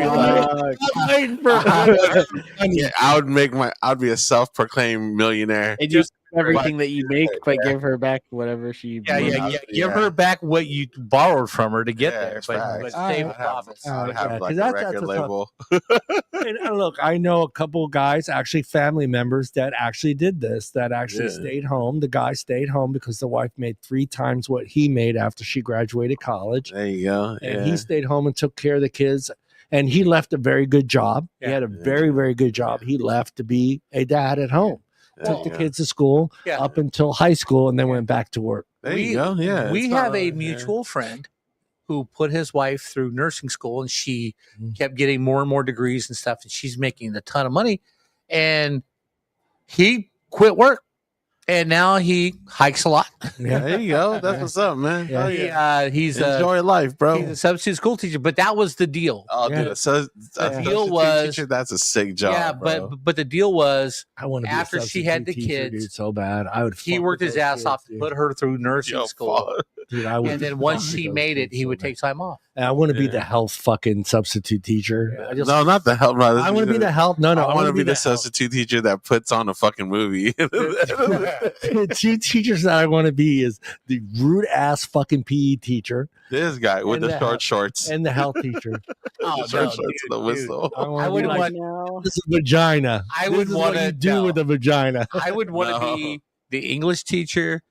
S2: mean? I'd be a self-proclaimed millionaire.
S1: And just everything that you make, but give her back whatever she.
S5: Give her back what you borrowed from her to get there, but save profits.
S2: I'd have like a record label.
S3: And look, I know a couple of guys, actually family members, that actually did this. That actually stayed home. The guy stayed home because the wife made 3 times what he made after she graduated college.
S2: There you go.
S3: And he stayed home and took care of the kids. And he left a very good job. He had a very, very good job. He left to be a dad at home. Took the kids to school up until high school and then went back to work.
S2: There you go. Yeah.
S5: We have a mutual friend who put his wife through nursing school, and she kept getting more and more degrees and stuff, and she's making a ton of money. And he quit work. And now he hikes a lot.
S2: Yeah, there you go. That's what's up, man.
S5: He's
S2: enjoy life, bro.
S5: He's a substitute school teacher, but that was the deal.
S2: Oh, dude, the deal was teacher, that's a sick job. Yeah,
S5: but the deal was
S3: I want to
S5: after she had the kids,
S3: dude, so bad.
S5: He worked his ass off to put her through nursing school. Dude, and then once she made it, he would take time off.
S3: And I want to be the health fucking substitute teacher.
S2: No, not the health. No,
S3: I want to be the health. No,
S2: I want to be the substitute teacher that puts on a fucking movie.
S3: The 2 teachers that I want to be is the rude ass fucking PE teacher.
S2: This guy with the short shorts.
S3: And the health teacher.
S2: Short shorts and the whistle.
S3: I would want this is vagina.
S5: I would want to
S3: do with a vagina.
S5: I would want to be the English teacher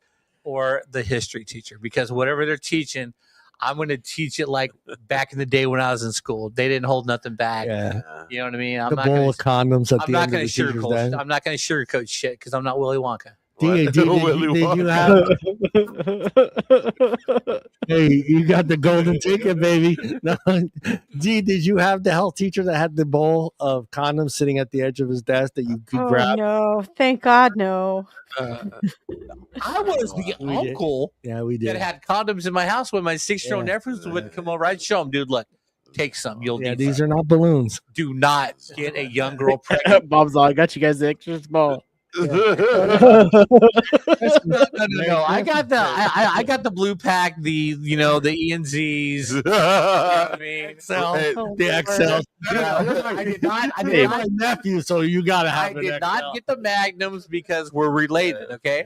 S5: or the history teacher, because whatever they're teaching, I'm going to teach it like back in the day when I was in school. They didn't hold nothing back. Yeah. You know what I mean?
S3: I'm the bowl of condoms at the end of the teacher's day.
S5: I'm not going to sugarcoat shit because I'm not Willy Wonka.
S3: Did you have? Hey, you got the golden ticket, baby. No. Did you have the health teacher that had the bowl of condoms sitting at the edge of his desk that you could grab?
S4: No, thank God, no.
S5: I was the uncle
S3: we did.
S5: that had condoms in my house when my 6-year-old nephews would come over. I'd show them, dude, look, take some. You'll need
S3: these are not balloons.
S5: Do not get a young girl pregnant.
S1: Bob's all, I got you guys the extra small.
S5: No. I got the blue pack, the ENZs. You know what I mean?
S3: The XL.
S5: I did not.
S3: My nephew, so you gotta have.
S5: I did not get the Magnums because we're related. Okay.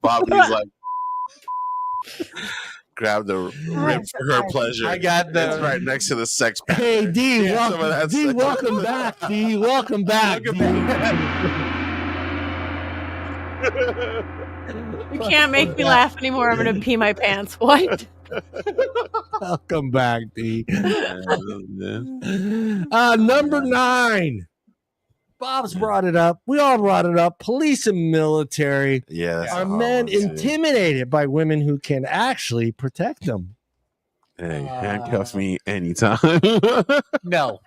S2: Bobby's like. Grab the rib for her pleasure.
S5: I got the
S2: it's right next to the sex pack.
S3: Hey D, welcome back. D, welcome back.
S4: You can't make me laugh anymore. I'm gonna pee my pants. What?
S3: Welcome back, D. Number 9. Bob's brought it up. We all brought it up. Police and military are men intimidated by women who can actually protect them.
S2: Hey, handcuff me anytime.
S5: No,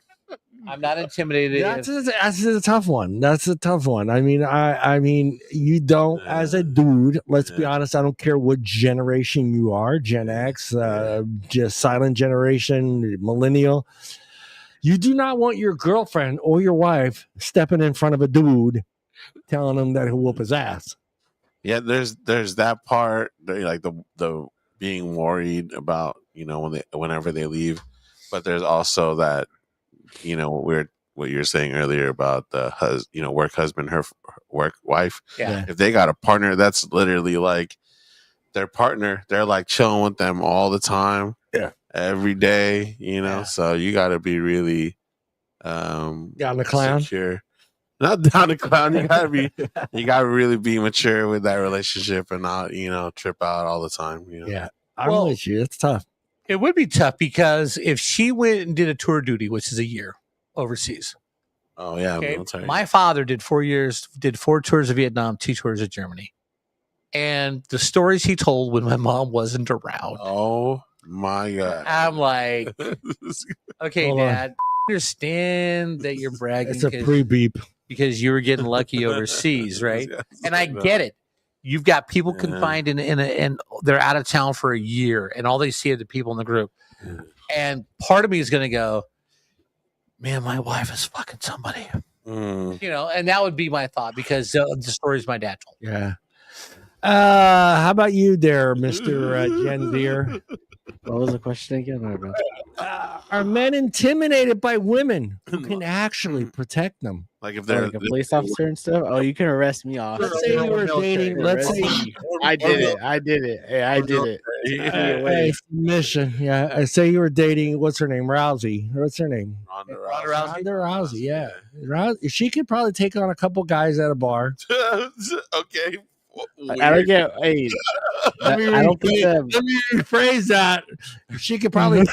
S5: I'm not intimidated.
S3: That's a tough one. That's a tough one. I mean, you don't, as a dude, let's be honest, I don't care what generation you are, Gen X, just silent generation, millennial. You do not want your girlfriend or your wife stepping in front of a dude telling him that he'll whoop his ass.
S2: Yeah, there's that part, like the being worried about, whenever they leave. But there's also that, what you're saying earlier about the work husband, her work wife.
S5: Yeah.
S2: If they got a partner, that's literally like their partner. They're like chilling with them all the time.
S3: Yeah.
S2: every day, you know. So you got to be really
S3: down the clown.
S2: Secure. Not down the clown. You gotta really be mature with that relationship and not, you know, trip out all the time. You know?
S3: Yeah, I'm with you. It's tough.
S5: It would be tough because if she went and did a tour of duty, which is a year overseas.
S2: Oh yeah, military.
S5: My father did 4 years, did 4 tours of Vietnam, 2 tours of Germany, and the stories he told when my mom wasn't around.
S2: Oh my God!
S5: I'm like, okay, hold Dad, on. Understand that you're bragging.
S3: It's a pre-beep
S5: because you were getting lucky overseas, right? And I get it. You've got people confined and they're out of town for a year, and all they see are the people in the group. And part of me is going to go, man, my wife is fucking somebody. You know, and that would be my thought because the stories my dad told.
S3: Yeah. How about you there, Mr. Gen Zer?
S1: What was the question again?
S3: Are men intimidated by women who can actually protect them?
S2: Like if they're
S1: like a police officer and stuff? Oh, you can arrest me off.
S3: Let's say you were dating. Let's say
S1: I did it. Hey, I did it.
S3: Hey, mission. Yeah. I say you were dating. What's her name? Rousey. What's her name?
S2: Ronda
S3: Rousey. Yeah. She could probably take on a couple guys at a bar.
S2: Okay.
S1: I don't get. Hey,
S3: I don't think that. Let me rephrase that. She could probably.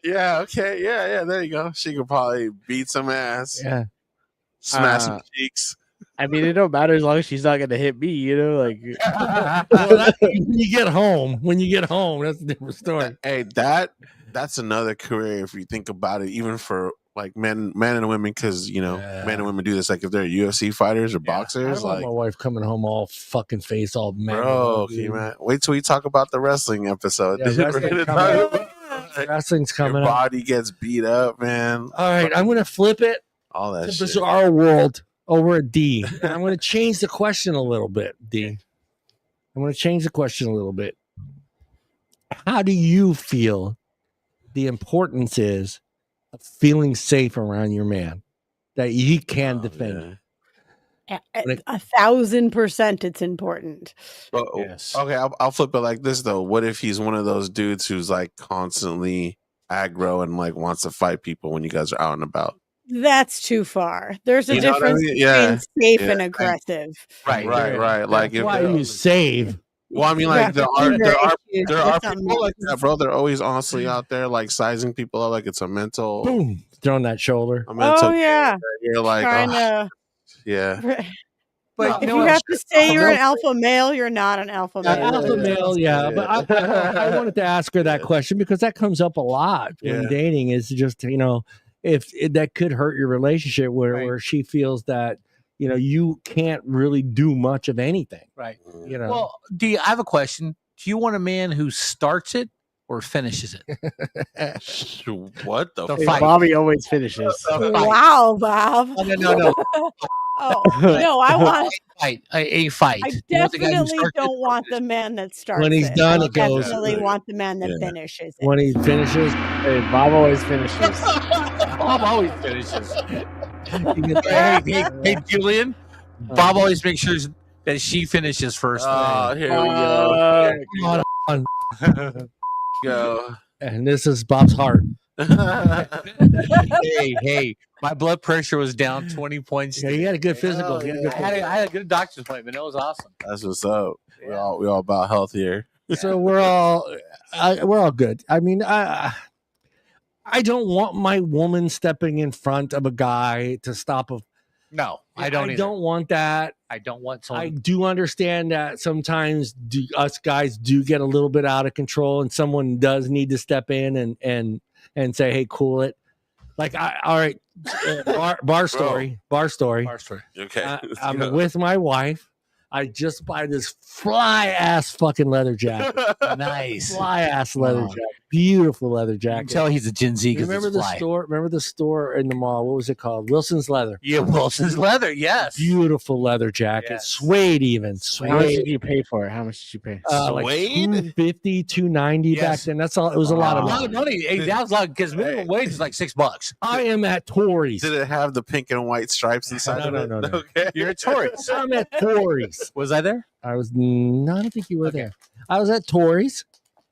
S2: Yeah. Okay. Yeah. There you go. She could probably beat some ass.
S3: Yeah.
S2: Smash some cheeks.
S1: I mean, it don't matter as long as she's not gonna hit me. You know, like
S3: when you get home, that's a different story.
S2: Hey, that's another career if you think about it. Even for like men and women, because you know, men and women do this. Like if they're UFC fighters or boxers,
S3: I don't want my wife coming home all fucking face all mad.
S2: Bro, wait till we talk about the wrestling episode.
S3: Wrestling's coming.
S2: Your body gets beat up, man.
S3: All right, I'm gonna flip it.
S2: All that shit.
S3: This is our world over at D. And I'm gonna change the question a little bit, D. I'm gonna change the question a little bit. How do you feel the importance is of feeling safe around your man that he can defend?
S4: Yeah. 1,000% it's important.
S2: Yes. Okay, I'll flip it like this though. What if he's one of those dudes who's like constantly aggro and like wants to fight people when you guys are out and about?
S4: That's too far. There's a difference between safe and aggressive.
S2: Right. Like if
S3: why you save.
S2: Well, I mean, like there are people like that, bro. They're always honestly out there, like sizing people up, like it's a mental.
S3: Boom, throwing that shoulder.
S4: Yeah,
S2: you're like, yeah.
S4: But if you have to say you're an alpha male, you're not an alpha male.
S3: Alpha male, yeah. But I wanted to ask her that question because that comes up a lot when dating. Is just if that could hurt your relationship where she feels that. You can't really do much of anything.
S5: Right. Well, I have a question. Do you want a man who starts it or finishes it?
S2: What the
S1: fight? Bobby always finishes.
S4: Wow, Bob.
S5: No.
S4: No, I want
S5: a fight.
S4: I definitely don't want the man that starts.
S3: When he's done, it goes.
S4: I definitely want the man that finishes it.
S3: When he finishes,
S1: hey, Bob always finishes.
S5: Bob always finishes. Hey, Julian. Bob always makes sure that she finishes first.
S2: Here we go.
S3: Go. And this is Bob's heart.
S5: Hey, my blood pressure was down 20 points.
S3: Yeah, you had a good physical.
S5: I had a good doctor's appointment. It was awesome.
S2: That's what's up. Yeah. We're all about health here.
S3: So we're all good. I mean, I don't want my woman stepping in front of a guy to stop a.
S5: No, I don't.
S3: I don't want that.
S5: I don't want someone.
S3: I do understand that sometimes us guys do get a little bit out of control, and someone does need to step in and say, "Hey, cool it." Like, all right, bar story.
S2: Okay,
S3: I'm with my wife. I just buy this fly ass fucking leather jacket.
S5: Nice.
S3: Fly ass leather jacket. Beautiful leather jacket.
S5: You can tell he's a Gen Z.
S3: Remember the store? Remember the store in the mall? What was it called? Wilson's Leather.
S5: Yeah, Wilson's Leather. Yes.
S3: Beautiful leather jacket. Yes. Suede even.
S1: Suede. How much did you pay for it? How much did you pay?
S3: Like $250, $290 back then. That's all. It was a lot of money.
S5: A lot of money. Hey, that was like because minimum wage is like $6.
S3: I am at Tories.
S2: Did it have the pink and white stripes inside?
S3: No.
S2: Okay.
S5: You're at Tories.
S3: I'm at Tories.
S5: Was I there?
S3: I was. No, I don't think you were there. I was at Tories.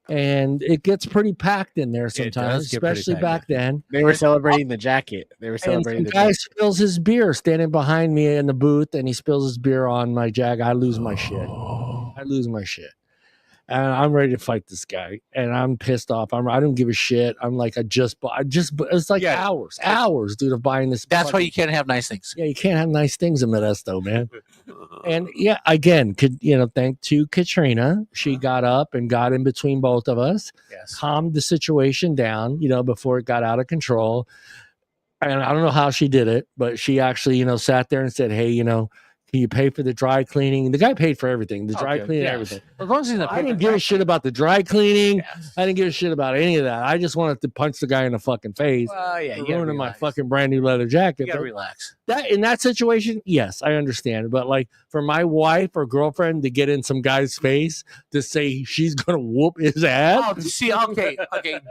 S3: and it gets pretty packed in there sometimes, especially back then.
S1: They were celebrating the jacket. They were celebrating.
S3: The guy spills his beer standing behind me in the booth, and he spills his beer on my Jag. I lose my shit. And I'm ready to fight this guy, and I'm pissed off. I don't give a shit. I'm like, it's like hours, dude, of buying this.
S5: That's why you can't have nice things.
S3: Yeah, you can't have nice things in Modesto, man. And yeah, again, thank to Katrina, she got up and got in between both of us, calmed the situation down, before it got out of control. And I don't know how she did it, but she actually, sat there and said, hey, can you pay for the dry cleaning? The guy paid for everything, the dry cleaning, everything.
S5: As long as he's
S3: I didn't give a shit about the dry cleaning. Yes. I didn't give a shit about any of that. I just wanted to punch the guy in the fucking face. Ruining my fucking brand new leather jacket.
S5: You gotta relax.
S3: In that situation, yes, I understand. But like for my wife or girlfriend to get in some guy's face to say she's gonna whoop his ass.
S5: Oh, see, okay,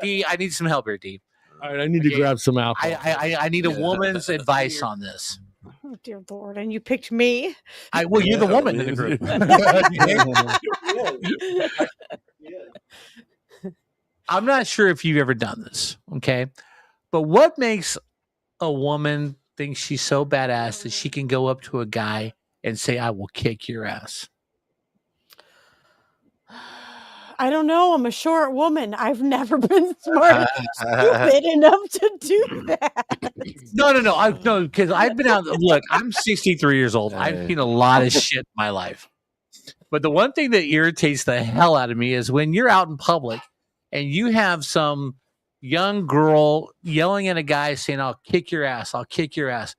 S5: D, I need some help here, D.
S3: All right, I need to grab some alcohol.
S5: I need a woman's advice on this.
S4: Oh, dear Lord. And you picked me.
S5: You're the woman in the group. I'm not sure if you've ever done this, okay? But what makes a woman think she's so badass that she can go up to a guy and say, I will kick your ass?
S4: I don't know. I'm a short woman. I've never been smart, stupid enough to do that.
S5: No, because I've been out. Look, I'm 63 years old. I've seen a lot of shit in my life. But the one thing that irritates the hell out of me is when you're out in public and you have some young girl yelling at a guy saying, I'll kick your ass. I'll kick your ass.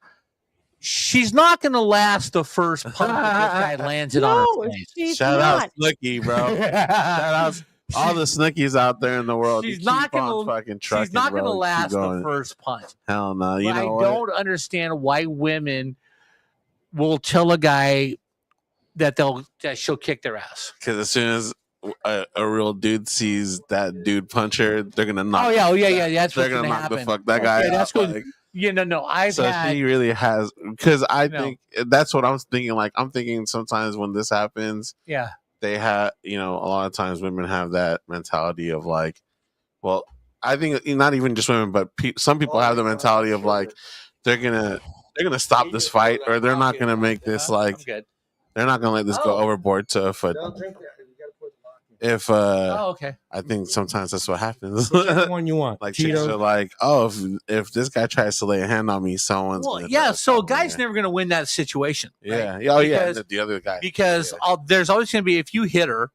S5: She's not going to last the first punch that this guy lands it on her face.
S2: Shout out Snooki, bro. Shout out all the Snookies out there in the world.
S5: She's not going to last the first punch.
S2: Hell no.
S5: I don't understand why women will tell a guy that she'll kick their ass.
S2: Because as soon as a real dude sees that dude punch her, they're going to knock.
S5: Oh, yeah. That's what's going to happen.
S2: The fuck that guy
S5: that's
S2: out.
S5: Good. She
S2: really has, because I think that's what I'm thinking. Like, I'm thinking sometimes when this happens, they have, a lot of times women have that mentality of like, well, I think not even just women, but some people have the mentality of like, they're gonna stop this fight, or they're not gonna make this like, they're not gonna let this go overboard to a foot.
S5: Okay.
S2: I think sometimes that's what happens.
S3: Whichever one you want.
S2: Like chicks are like, oh, if this guy tries to lay a hand on me, someone's
S5: so a guy's never gonna win that situation.
S2: Yeah.
S5: Right?
S2: The other guy.
S5: Because there's always gonna be, if you hit her,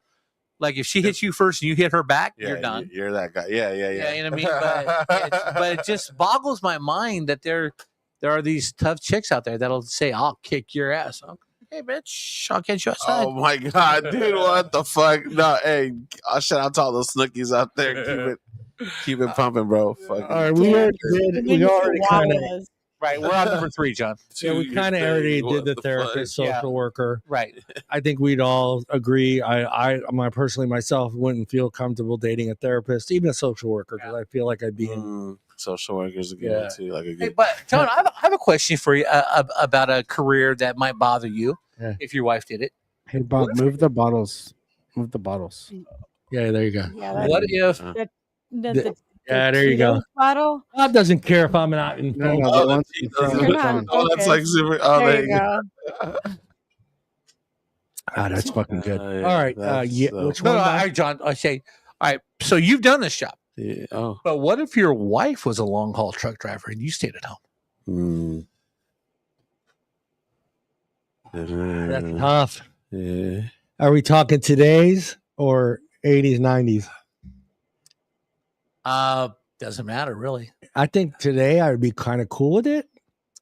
S5: like if she hits you first and you hit her back, you're done.
S2: You're that guy. Yeah.
S5: You know what I mean? But it just boggles my mind that there are these tough chicks out there that'll say, I'll kick your ass. Hey, bitch, I'll get you outside.
S2: Oh, my God, dude, what the fuck? No, hey, I'll shout out to all those Snookies out there. Keep it pumping, bro. Fuck.
S3: All right, we already kind of...
S5: Right, we're on number 3, John.
S3: Yeah, we kind of already did the therapist, social worker.
S5: Right.
S3: I think we'd all agree. I personally, myself, wouldn't feel comfortable dating a therapist, even a social worker, because I feel like I'd be in...
S2: Social workers are good too.
S5: Hey, but John, I have a question for you about a career that might bother you if your wife did it.
S1: Hey, Bob, move the bottles. Move the bottles.
S3: Yeah, there you go.
S4: Yeah,
S5: what if?
S3: There you go.
S4: Bottle?
S3: Bob doesn't care if I'm not in.
S2: That's like super. Oh, there you go.
S3: That's fucking good. All right. Which one?
S5: All right, John. I say. All right. So you've done this job.
S2: Yeah. Oh.
S5: But what if your wife was a long haul truck driver and you stayed at home?
S3: That's tough.
S2: Yeah.
S3: Are we talking today's or 80s, 90s?
S5: Doesn't matter really.
S3: I think today I would be kind of cool with it.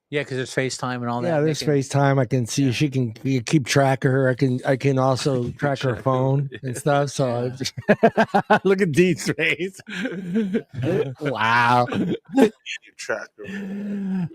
S5: Yeah, because there's FaceTime and all that.
S3: Yeah, there's FaceTime. I can see she can keep track of her. I can also track her phone and stuff. So look at Dee's face. Wow.
S2: You track her.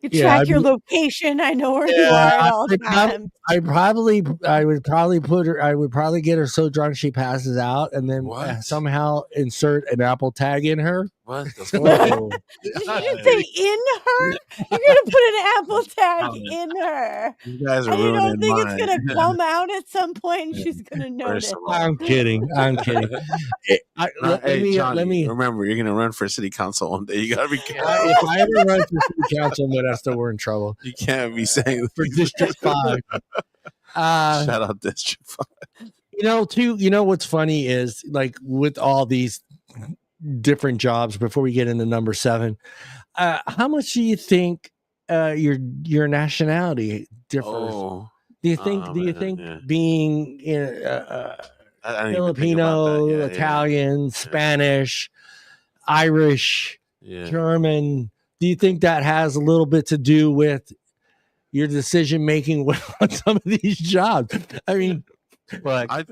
S4: You track your location. I know where you are at all times.
S3: I would probably get her so drunk she passes out, and then somehow insert an Apple tag in her.
S2: What?
S4: Did you say in her? You're gonna put an Apple tag in her.
S2: You guys are
S4: and you don't think
S2: mine.
S4: it's gonna come out at some point and she's gonna notice.
S3: I'm kidding. Let me
S2: remember, you're gonna run for city council one day. You gotta be careful.
S3: If I ever run for city council, then I still we're in trouble.
S2: You can't be saying
S3: for District 5.
S2: Shout out District 5.
S3: You know what's funny is like with all these different jobs. Before we get into number 7, how much do you think your nationality differs? Do you think being Filipino, Italian, Spanish, Irish, German, do you think that has a little bit to do with your decision making on some of these jobs? I mean,
S5: but I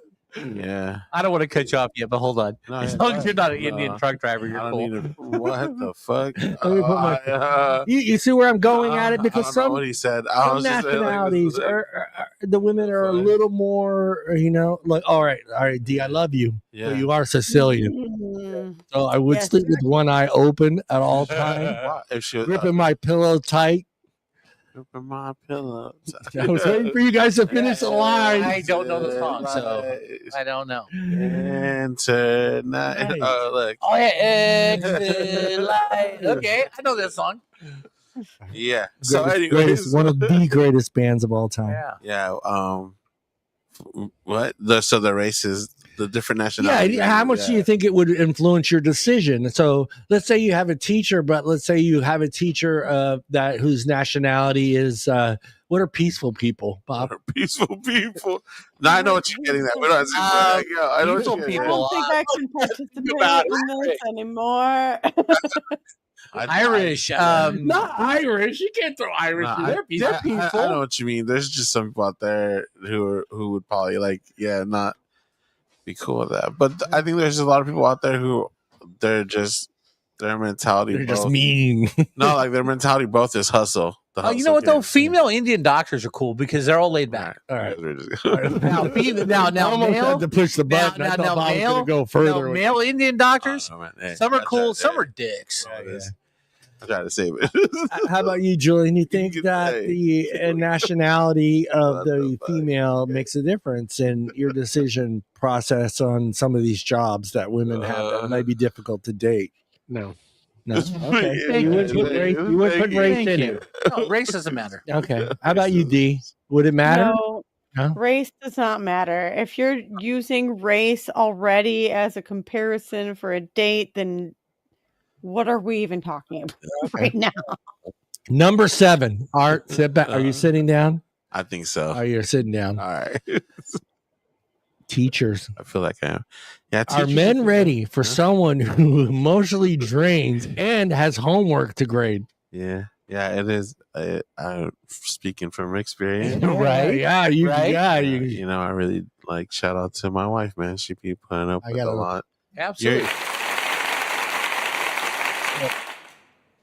S5: don't want to cut you off yet, but hold on. As long as you're not an Indian truck driver, you're cool.
S2: What the fuck?
S3: You see where I'm going at it? Because some
S2: what he said.
S3: Some nationalities the women are a little more, like, all right, D, I love you.
S2: Yeah.
S3: But you are Sicilian. So I would sleep with one eye open at all times, gripping my pillow tight.
S2: My pillow.
S3: I was waiting for you guys to finish the line.
S5: I don't know the song, so I don't know.
S2: And tonight, look.
S5: Oh yeah, okay, I know that song.
S2: Yeah. So, anyways,
S3: one of the greatest bands of all time.
S2: Yeah. What? So the races, the different nationalities.
S3: Yeah. How much do you think it would influence your decision? So let's say you have a teacher, but let's say you have a teacher that whose nationality is what are peaceful people, Bob?
S2: What are peaceful people? No, I know what you're getting at. I know
S5: peaceful people.
S4: I don't think I can participate in this anymore.
S5: Irish,
S3: not Irish. You can't throw Irish. They're peaceful.
S2: I know what you mean. There's just some people out there who would probably not be cool with that. But I think there's a lot of people out there who their mentality.
S3: They're just mean.
S2: No, like their mentality both is hustle.
S5: You know what though? Female Indian doctors are cool because they're all laid back.
S3: All right.
S5: Now
S3: almost
S5: male,
S3: had to push the button. I thought Bob was going to go further.
S5: Male Indian doctors, some are cool, some are dicks.
S2: I try to save it.
S3: How about you, Julian? You think that the nationality of the female makes a difference in your decision process on some of these jobs that women have that might be difficult to date?
S1: No.
S3: Okay. You would put race in it.
S5: No, race doesn't matter.
S3: Okay. How about you, D? Would it matter?
S4: No, race does not matter. If you're using race already as a comparison for a date, then what are we even talking about right now?
S3: Number 7. Art, sit back. Are you sitting down?
S2: I think so.
S3: Oh, you're sitting down.
S2: All right.
S3: Teachers.
S2: I feel like I am. Yeah.
S3: Are men ready for someone who emotionally drains and has homework to grade?
S2: Yeah. Yeah, it is. I'm speaking from experience.
S3: Right. Yeah. You.
S2: I really shout out to my wife, man. She be putting up with a lot.
S5: Absolutely.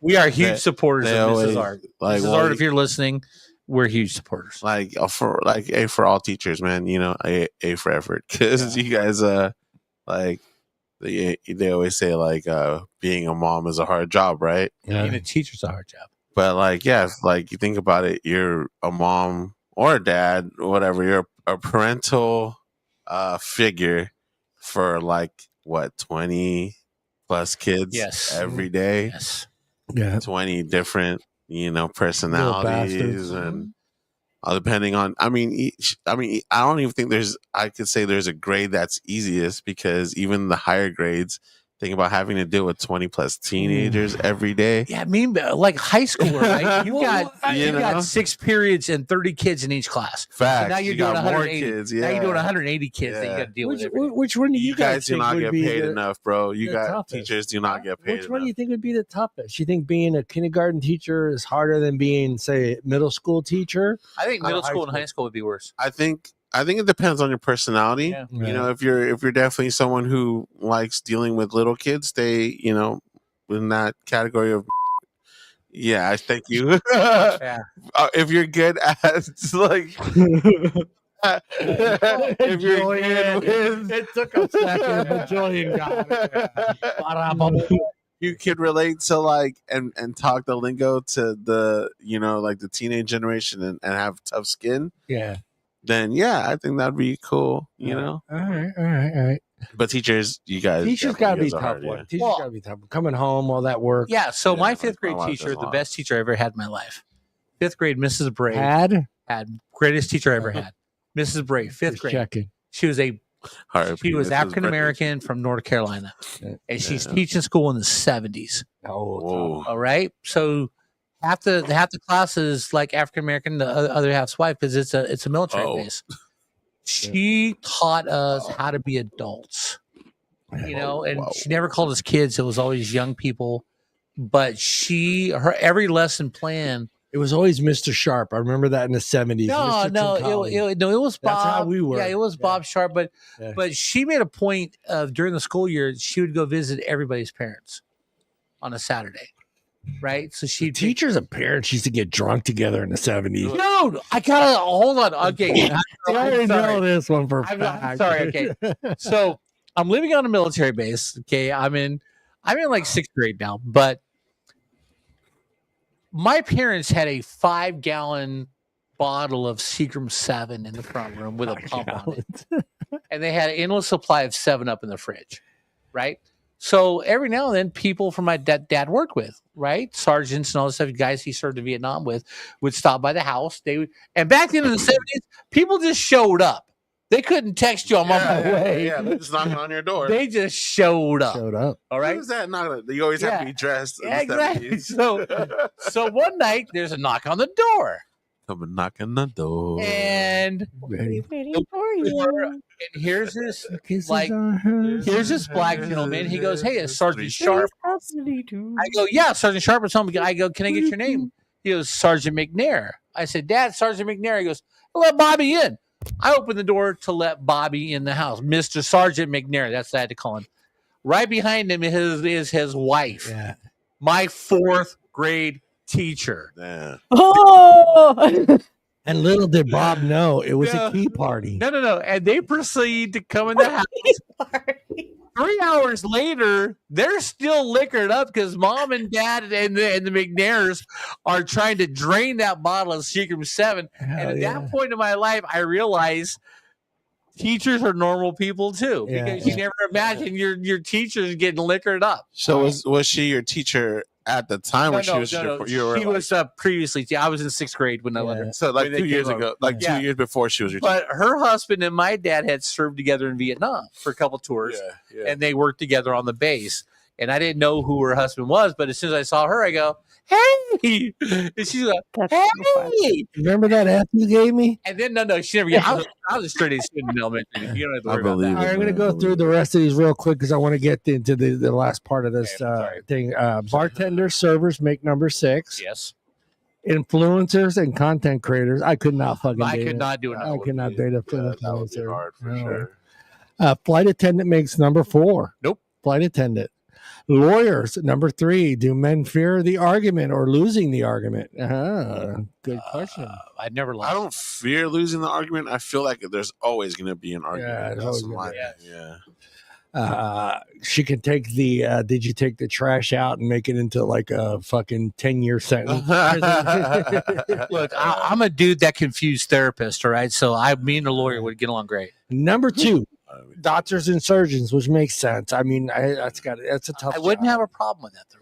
S5: We are huge supporters of Mrs. Art. Mrs. Art, if you're listening, we're huge supporters.
S2: For all teachers, man. A for effort, because you guys they always say being a mom is a hard job, right?
S5: Yeah. Being a teacher's a hard job.
S2: But you think about it, you're a mom or a dad, whatever. You're a parental figure for 20 plus kids every day.
S5: Yes.
S3: Yeah.
S2: 20 different, personalities and depending on, I don't even think I could say there's a grade that's easiest, because even the higher grades, think about having to deal with 20 plus teenagers every day.
S5: Yeah, high school, right? You got 6 periods and 30 kids in each class.
S2: Facts.
S5: So now you're doing 180 kids. Yeah. Now you're doing 180 kids that you got to deal with.
S3: Which one do you guys
S2: do not get paid enough, bro? You got teachers do not get paid.
S3: Which one do you think would be the toughest? You think being a kindergarten teacher is harder than being, say, middle school teacher?
S5: I think middle school and high school would be worse.
S2: I think it depends on your personality. Yeah. If you're definitely someone who likes dealing with little kids, stay, in that category of. Yeah, I thank you. If you're good at if you're good with,
S3: it took a second, but Julian got it.
S2: you could relate to like and talk the lingo to the like the teenage generation and have tough skin, then I think that'd be cool.
S3: All right.
S2: But teachers
S3: gotta be tough. Teachers gotta be tough. Coming home, all that work.
S5: Yeah. So my fifth grade teacher, the best teacher I ever had in my life. Fifth grade, Mrs. Bray
S3: had
S5: greatest teacher I ever had. Mrs. Bray, fifth grade.
S3: Checking.
S5: She was African American from North Carolina, and she's teaching school in the 70s.
S3: Oh,
S5: all right. So half the class is like African American, the other half's white because it's a military base. She taught us how to be adults, and she never called us kids. It was always young people. But her every lesson plan.
S3: It was always Mr. Sharp. I remember that in the 70s.
S5: It was Bob.
S3: That's how we were.
S5: Yeah, it was Bob Sharp. But she made a point of during the school year, she would go visit everybody's parents on a Saturday. Right, so
S3: teachers and parents used to get drunk together in the 70s.
S5: Dude, I gotta hold on. Okay,
S3: I already know this one for a fact.
S5: I'm sorry. Okay, so I'm living on a military base. Okay, I'm in like 6th grade now, but my parents had a 5-gallon bottle of Seagram 7 in the front room with a pump on it, and they had an endless supply of 7-Up in the fridge. Right. So every now and then, people from my dad worked with, right, sergeants and all this stuff, guys he served in Vietnam with, would stop by the house. And back then in the 70s, people just showed up. They couldn't text you on my way.
S2: Yeah, they're just knocking on your door.
S5: They just showed up.
S3: All
S5: right.
S2: Who's that knocking? You always have to be dressed.
S5: Yeah, exactly. So one night there's a knock on the door.
S2: Come knocking on the door.
S5: And
S4: waiting for you.
S5: And here's this black gentleman. He goes, "Hey, it's Sergeant Sharp." I go, "Yeah, Sergeant Sharp or something." I go, "Can I get your name?" He goes, "Sergeant McNair." I said, "Dad, Sergeant McNair." He goes, "Let Bobby in." I opened the door to let Bobby in the house. Mr. Sergeant McNair. That's what I had to call him. Right behind him is his wife.
S3: Yeah.
S5: My 4th grade teacher.
S2: Yeah.
S4: Oh.
S3: And little did Bob know it was a key party.
S5: No. And they proceed to come in the house. 3 hours later, they're still liquored up because Mom and Dad and the McNairs are trying to drain that bottle of Seagram 7. And at that point in my life, I realized teachers are normal people too, because you never imagine your teachers getting liquored up.
S2: So was she your teacher at the time when she was
S5: she was previously. I was in 6th grade when I let her.
S2: So like 2 years ago, 2 years before she was your teacher.
S5: But her husband and my dad had served together in Vietnam for a couple tours, and they worked together on the base. And I didn't know who her husband was, but as soon as I saw her, I go, "Hey!" And she's like, "Hey!"
S3: Remember that F you gave me?
S5: And then no, she never. I was a straight A student in elementary. You don't have to worry about that.
S3: All right, I'm going to go through the rest of these real quick because I want to get into the last part of this thing. Bartender, servers make number 6.
S5: Yes.
S3: Influencers and content creators. I could not fucking.
S5: I could not do it.
S3: I could not date a influencer.
S2: That would be hard for sure.
S3: Flight attendant makes number 4.
S5: Nope.
S3: Flight attendant. Lawyers, number 3. Do men fear the argument or losing the argument? Good question.
S5: I'd never lost.
S2: I don't fear losing the argument. I feel like there's always going to be an argument.
S3: She can take the did you take the trash out and make it into like a fucking 10-year sentence?
S5: Look, I'm a dude that confused therapist, all right? So me and the lawyer would get along great.
S3: Number 2. Doctors and surgeons, which makes sense. I mean, that's a tough.
S5: I wouldn't have a problem with that, though.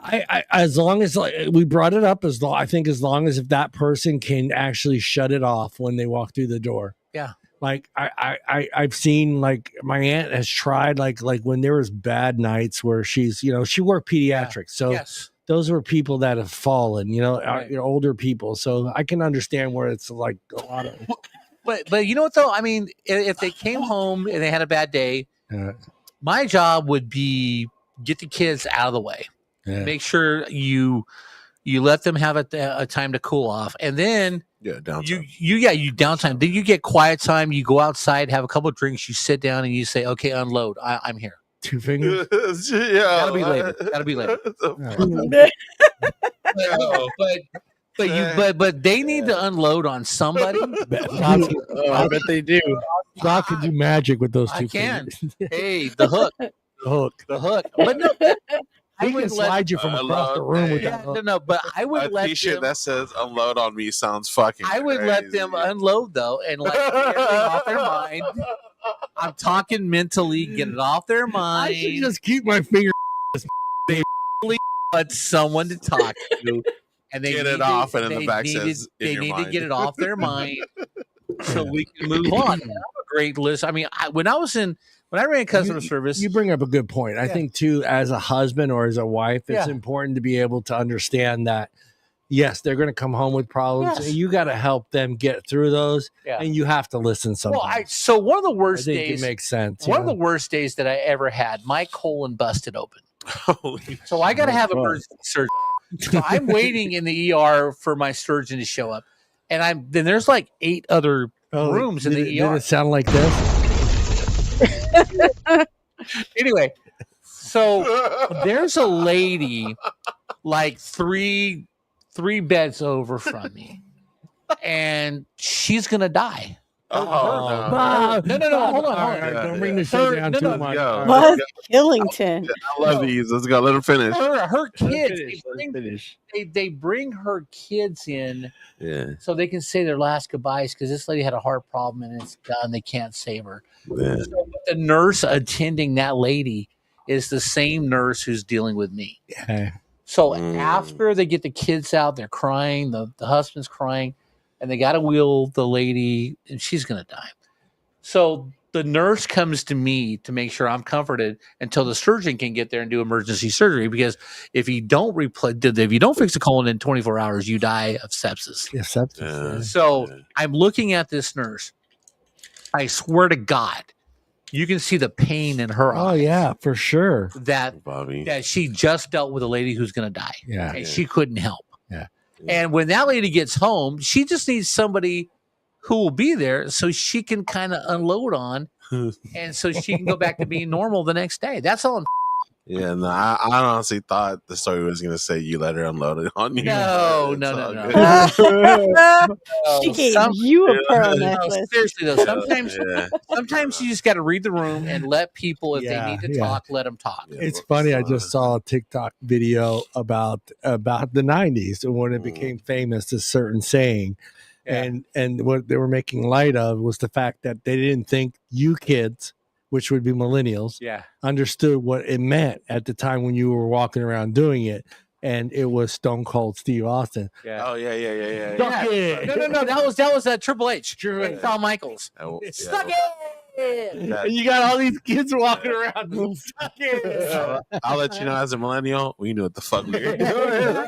S3: I as long as we brought it up, as long as if that person can actually shut it off when they walk through the door.
S5: Yeah.
S3: Like I've seen, like my aunt has tried, like when there was bad nights where she worked pediatrics, so those were people that have fallen, older people. So I can understand where it's like a lot of.
S5: But you know what though? I mean, if they came home and they had a bad day, my job would be get the kids out of the way, make sure you let them have a time to cool off, and then
S2: downtime.
S5: You downtime. Then you get quiet time. You go outside, have a couple of drinks, you sit down, and you say, "Okay, unload. I'm here."
S3: 2 fingers.
S5: That'll be later. But they need to unload on somebody.
S1: I bet they do.
S3: God can do magic with those 2
S5: I can.
S3: fingers.
S5: Hey, the hook.
S3: The hook.
S5: But no,
S3: He can slide you from across the room with that.
S5: No, but I would let
S2: T-shirt
S5: them,
S2: that says "unload on me" sounds fucking.
S5: I would let them unload though, and like get everything off their mind. I'm talking mentally, get it off their mind.
S3: I should just keep my finger.
S5: They want someone to talk to, and they
S2: get it off, and in the back says,
S5: they need to get it off their mind so we can move on. I'm a great list. I mean, when I ran customer service,
S3: you bring up a good point. I think too, as a husband or as a wife, it's important to be able to understand that. Yes, they're going to come home with problems. Yes. And you got to help them get through those, and you have to listen sometimes.
S5: Well, so one of the worst days,
S3: it makes sense.
S5: One of the worst days that I ever had, my colon busted open. So I got to have emergency surgery. So I'm waiting in the ER for my surgeon to show up, and then there's like 8 other rooms in the ER.
S3: Did it sound like this?
S5: Anyway, so there's a lady like three beds over from me, and she's gonna die.
S3: No, hold on. Don't bring the show down too much.
S4: Buzz Killington.
S2: I love these. Let's go. Let her finish.
S5: Her kids. They bring her kids in, so they can say their last goodbyes because this lady had a heart problem and it's done. They can't save her. Yeah. So the nurse attending that lady is the same nurse who's dealing with me.
S3: Yeah.
S5: So after they get the kids out, they're crying. The husband's crying. And they got to wheel the lady, and she's going to die. So the nurse comes to me to make sure I'm comforted until the surgeon can get there and do emergency surgery. Because if you don't fix the colon in 24 hours, you die of sepsis.
S3: Yeah, sepsis.
S5: So I'm looking at this nurse. I swear to God, you can see the pain in her eyes.
S3: Oh yeah, for sure.
S5: That she just dealt with a lady who's going to die.
S3: Yeah,
S5: and she couldn't help.
S3: Yeah.
S5: And when that lady gets home, she just needs somebody who will be there so she can kind of unload on, and so she can go back to being normal the next day. That's all.
S2: Yeah, no, I honestly thought the story was going to say you let her unload it on you.
S5: No.
S4: She gave you a pearl necklace.
S5: Seriously though, sometimes you just got to read the room and let people, if they need to talk, let them talk.
S3: It's funny. I just saw a TikTok video about the 90s and when it became famous, this certain saying. And what they were making light of was the fact that they didn't think you kids, which would be millennials, understood what it meant at the time when you were walking around doing it. And it was Stone Cold Steve Austin.
S2: Yeah. Oh, yeah.
S5: No. That was Triple H. Shawn Michaels. Stuck it.
S3: And you got all these kids walking around. Stuck it.
S2: I'll let you know, as a millennial, we knew what the fuck we were doing.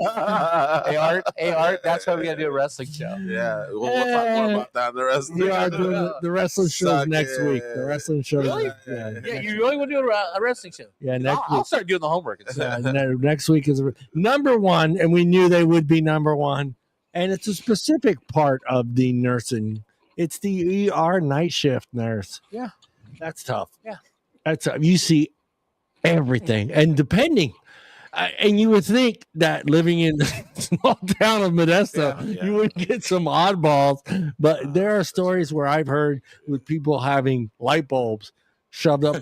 S5: Hey, Art, that's why we got to do a wrestling show.
S2: Yeah. We'll talk more about that in the wrestling show.
S3: We are doing the wrestling show next week. The wrestling show.
S5: Really? Yeah, you really want to do a wrestling show?
S3: Yeah, next week.
S5: I'll start doing the homework.
S3: Next week is number one, and we knew they would be number one. And it's a specific part of the nursing. It's the ER night shift nurse.
S5: Yeah.
S3: That's tough.
S5: Yeah.
S3: That's tough. You see everything. And depending, and you would think that living in the small town of Modesto, you would get some oddballs. But there are stories where I've heard with people having light bulbs shoved up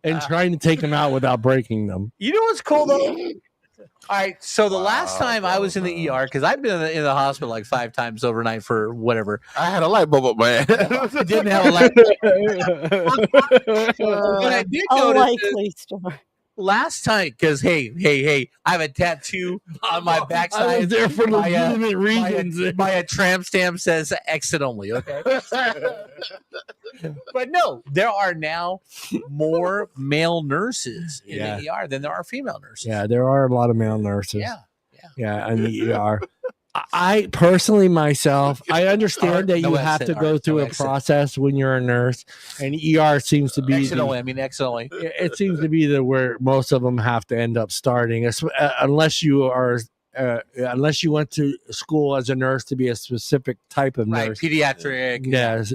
S3: and trying to take them out without breaking them.
S5: You know what's cool though? All right, so the last time I was in the ER, because I've been in the hospital like 5 times overnight for whatever.
S2: I had a light bulb up my head.
S5: I didn't have a light bulb. But I did notice last time, because hey, I have a tattoo on my backside.
S3: I was there for legitimate reasons.
S5: My tramp stamp says exit only, okay? But no, there are now more male nurses in the ER than there are female nurses.
S3: Yeah, there are a lot of male nurses. Yeah, in the ER. I personally, myself, I understand that you have to go through a process when you're a nurse, and ER seems to be
S5: exit only.
S3: It seems to be where most of them have to end up starting, unless you went to school as a nurse to be a specific type of nurse,
S5: pediatric.
S3: Yes,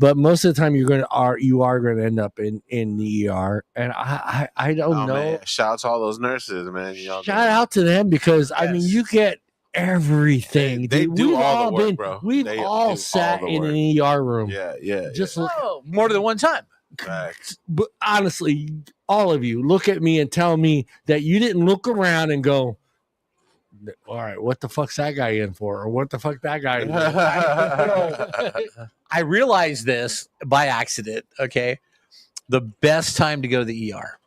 S3: but most of the time you are going to end up in the ER, and I don't know.
S2: Man. Shout out to all those nurses, man.
S3: Shout out to them because I mean you get everything.
S2: They do all the work, bro.
S3: We've all sat in an ER room.
S2: Yeah.
S3: Just
S5: more than one time.
S3: but honestly, all of you look at me and tell me that you didn't look around and go, all right, what the fuck's that guy in for? Or what the fuck that guy in for?
S5: I realized this by accident. Okay. The best time to go to the ER,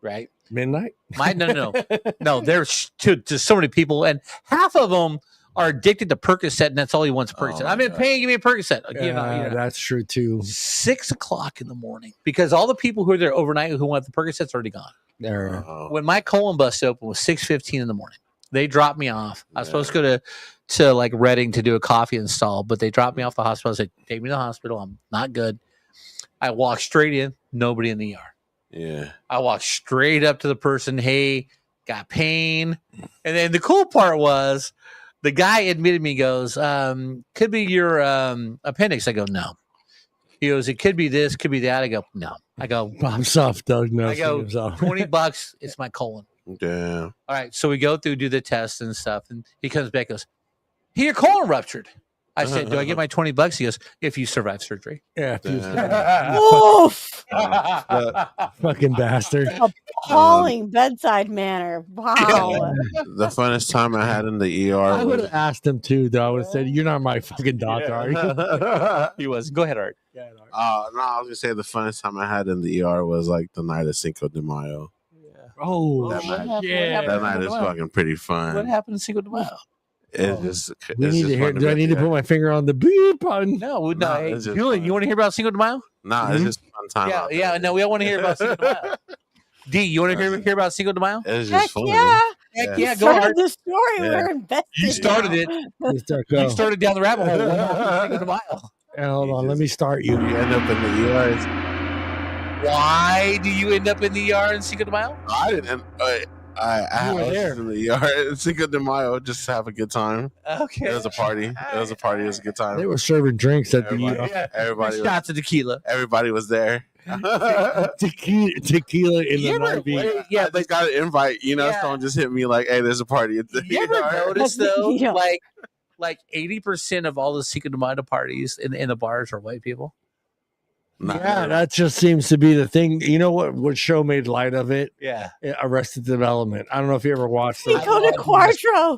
S5: right?
S3: Midnight?
S5: No. There's to so many people, and half of them are addicted to Percocet, and that's all he wants. Percocet. I'm in pain. Give me a Percocet.
S3: That's true too.
S5: 6 o'clock in the morning, because all the people who are there overnight who want the Percocets are already gone. When my colon busted open was 6:15 in the morning. They dropped me off. I was supposed to go to like Reading to do a coffee install, but they dropped me off the hospital. I said, "Take me to the hospital. I'm not good." I walked straight in. Nobody in the ER.
S2: Yeah.
S5: I walked straight up to the person. Hey, got pain. And then the cool part was the guy admitted me, goes, could be your appendix. I go, no. He goes, it could be this, could be that. I go, no. I go,
S3: I'm soft, Doug. No,
S5: I go, $20. It's my colon.
S2: Damn.
S5: All right. So we go through, do the test and stuff. And he comes back, goes, hey, your colon ruptured. I said, do I get my $20? He goes, if you survive surgery.
S3: Yeah.
S4: Oof.
S3: Fucking bastard.
S4: Appalling bedside manner. Wow.
S2: The funnest time I had in the ER.
S3: I would have asked him too, though. I would have said, you're not my fucking doctor, are you?
S5: He was. Go ahead, Art.
S2: No, I was gonna say the funnest time I had in the ER was like the night of Cinco de Mayo.
S3: Oh,
S2: that night,
S3: yeah.
S2: That night is fucking pretty fun.
S5: What happened in Cinco de Mayo?
S2: It's just.
S3: We need to hear. Do I need to put my finger on the beep button?
S5: No. Hey, Julian, you want to hear about Cinco de Mayo?
S2: No, it's just a fun time.
S5: Yeah. No, we all want to hear about Cinco de Mayo. D, you want to hear about Cinco de Mayo?
S2: It's just fun.
S5: Heck yeah, go ahead.
S4: The story we're invested.
S5: You started it. You started down the rabbit hole. Cinco de Mayo.
S3: Hold on, let me start you.
S2: You end up in the ER.
S5: Why do you end up in the ER in Cinco de Mayo?
S2: I didn't. I was there in the ER in Cinco de Mayo just to have a good time.
S5: Okay.
S2: It was a party. It was a good time.
S3: They were serving drinks at the ER.
S5: Yeah.
S2: Everybody
S5: shots of tequila.
S2: Everybody was there.
S3: tequila in the RV.
S2: Yeah, they got an invite. Someone just hit me like, "Hey, there's a party at the."
S5: You ever notice though, like 80% of all the Cinco de Mayo parties in the bars are white people?
S3: Yeah, that just seems to be the thing. You know what show made light of it?
S5: Yeah.
S3: Arrested Development. I don't know if you ever watched it.
S4: Cinco de Cuatro.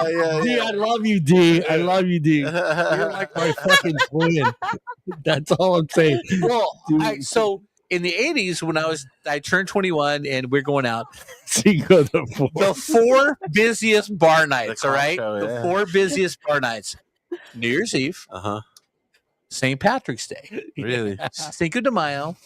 S3: Yeah. D, I love you, D. I love you, D. You're like my fucking twin. That's all I'm saying.
S5: Well, so in the 80s, when I turned 21 and we're going out, the 4 busiest bar nights, all right? The 4 busiest bar nights. New Year's Eve. St. Patrick's Day.
S2: Really?
S5: Cinco de Mayo.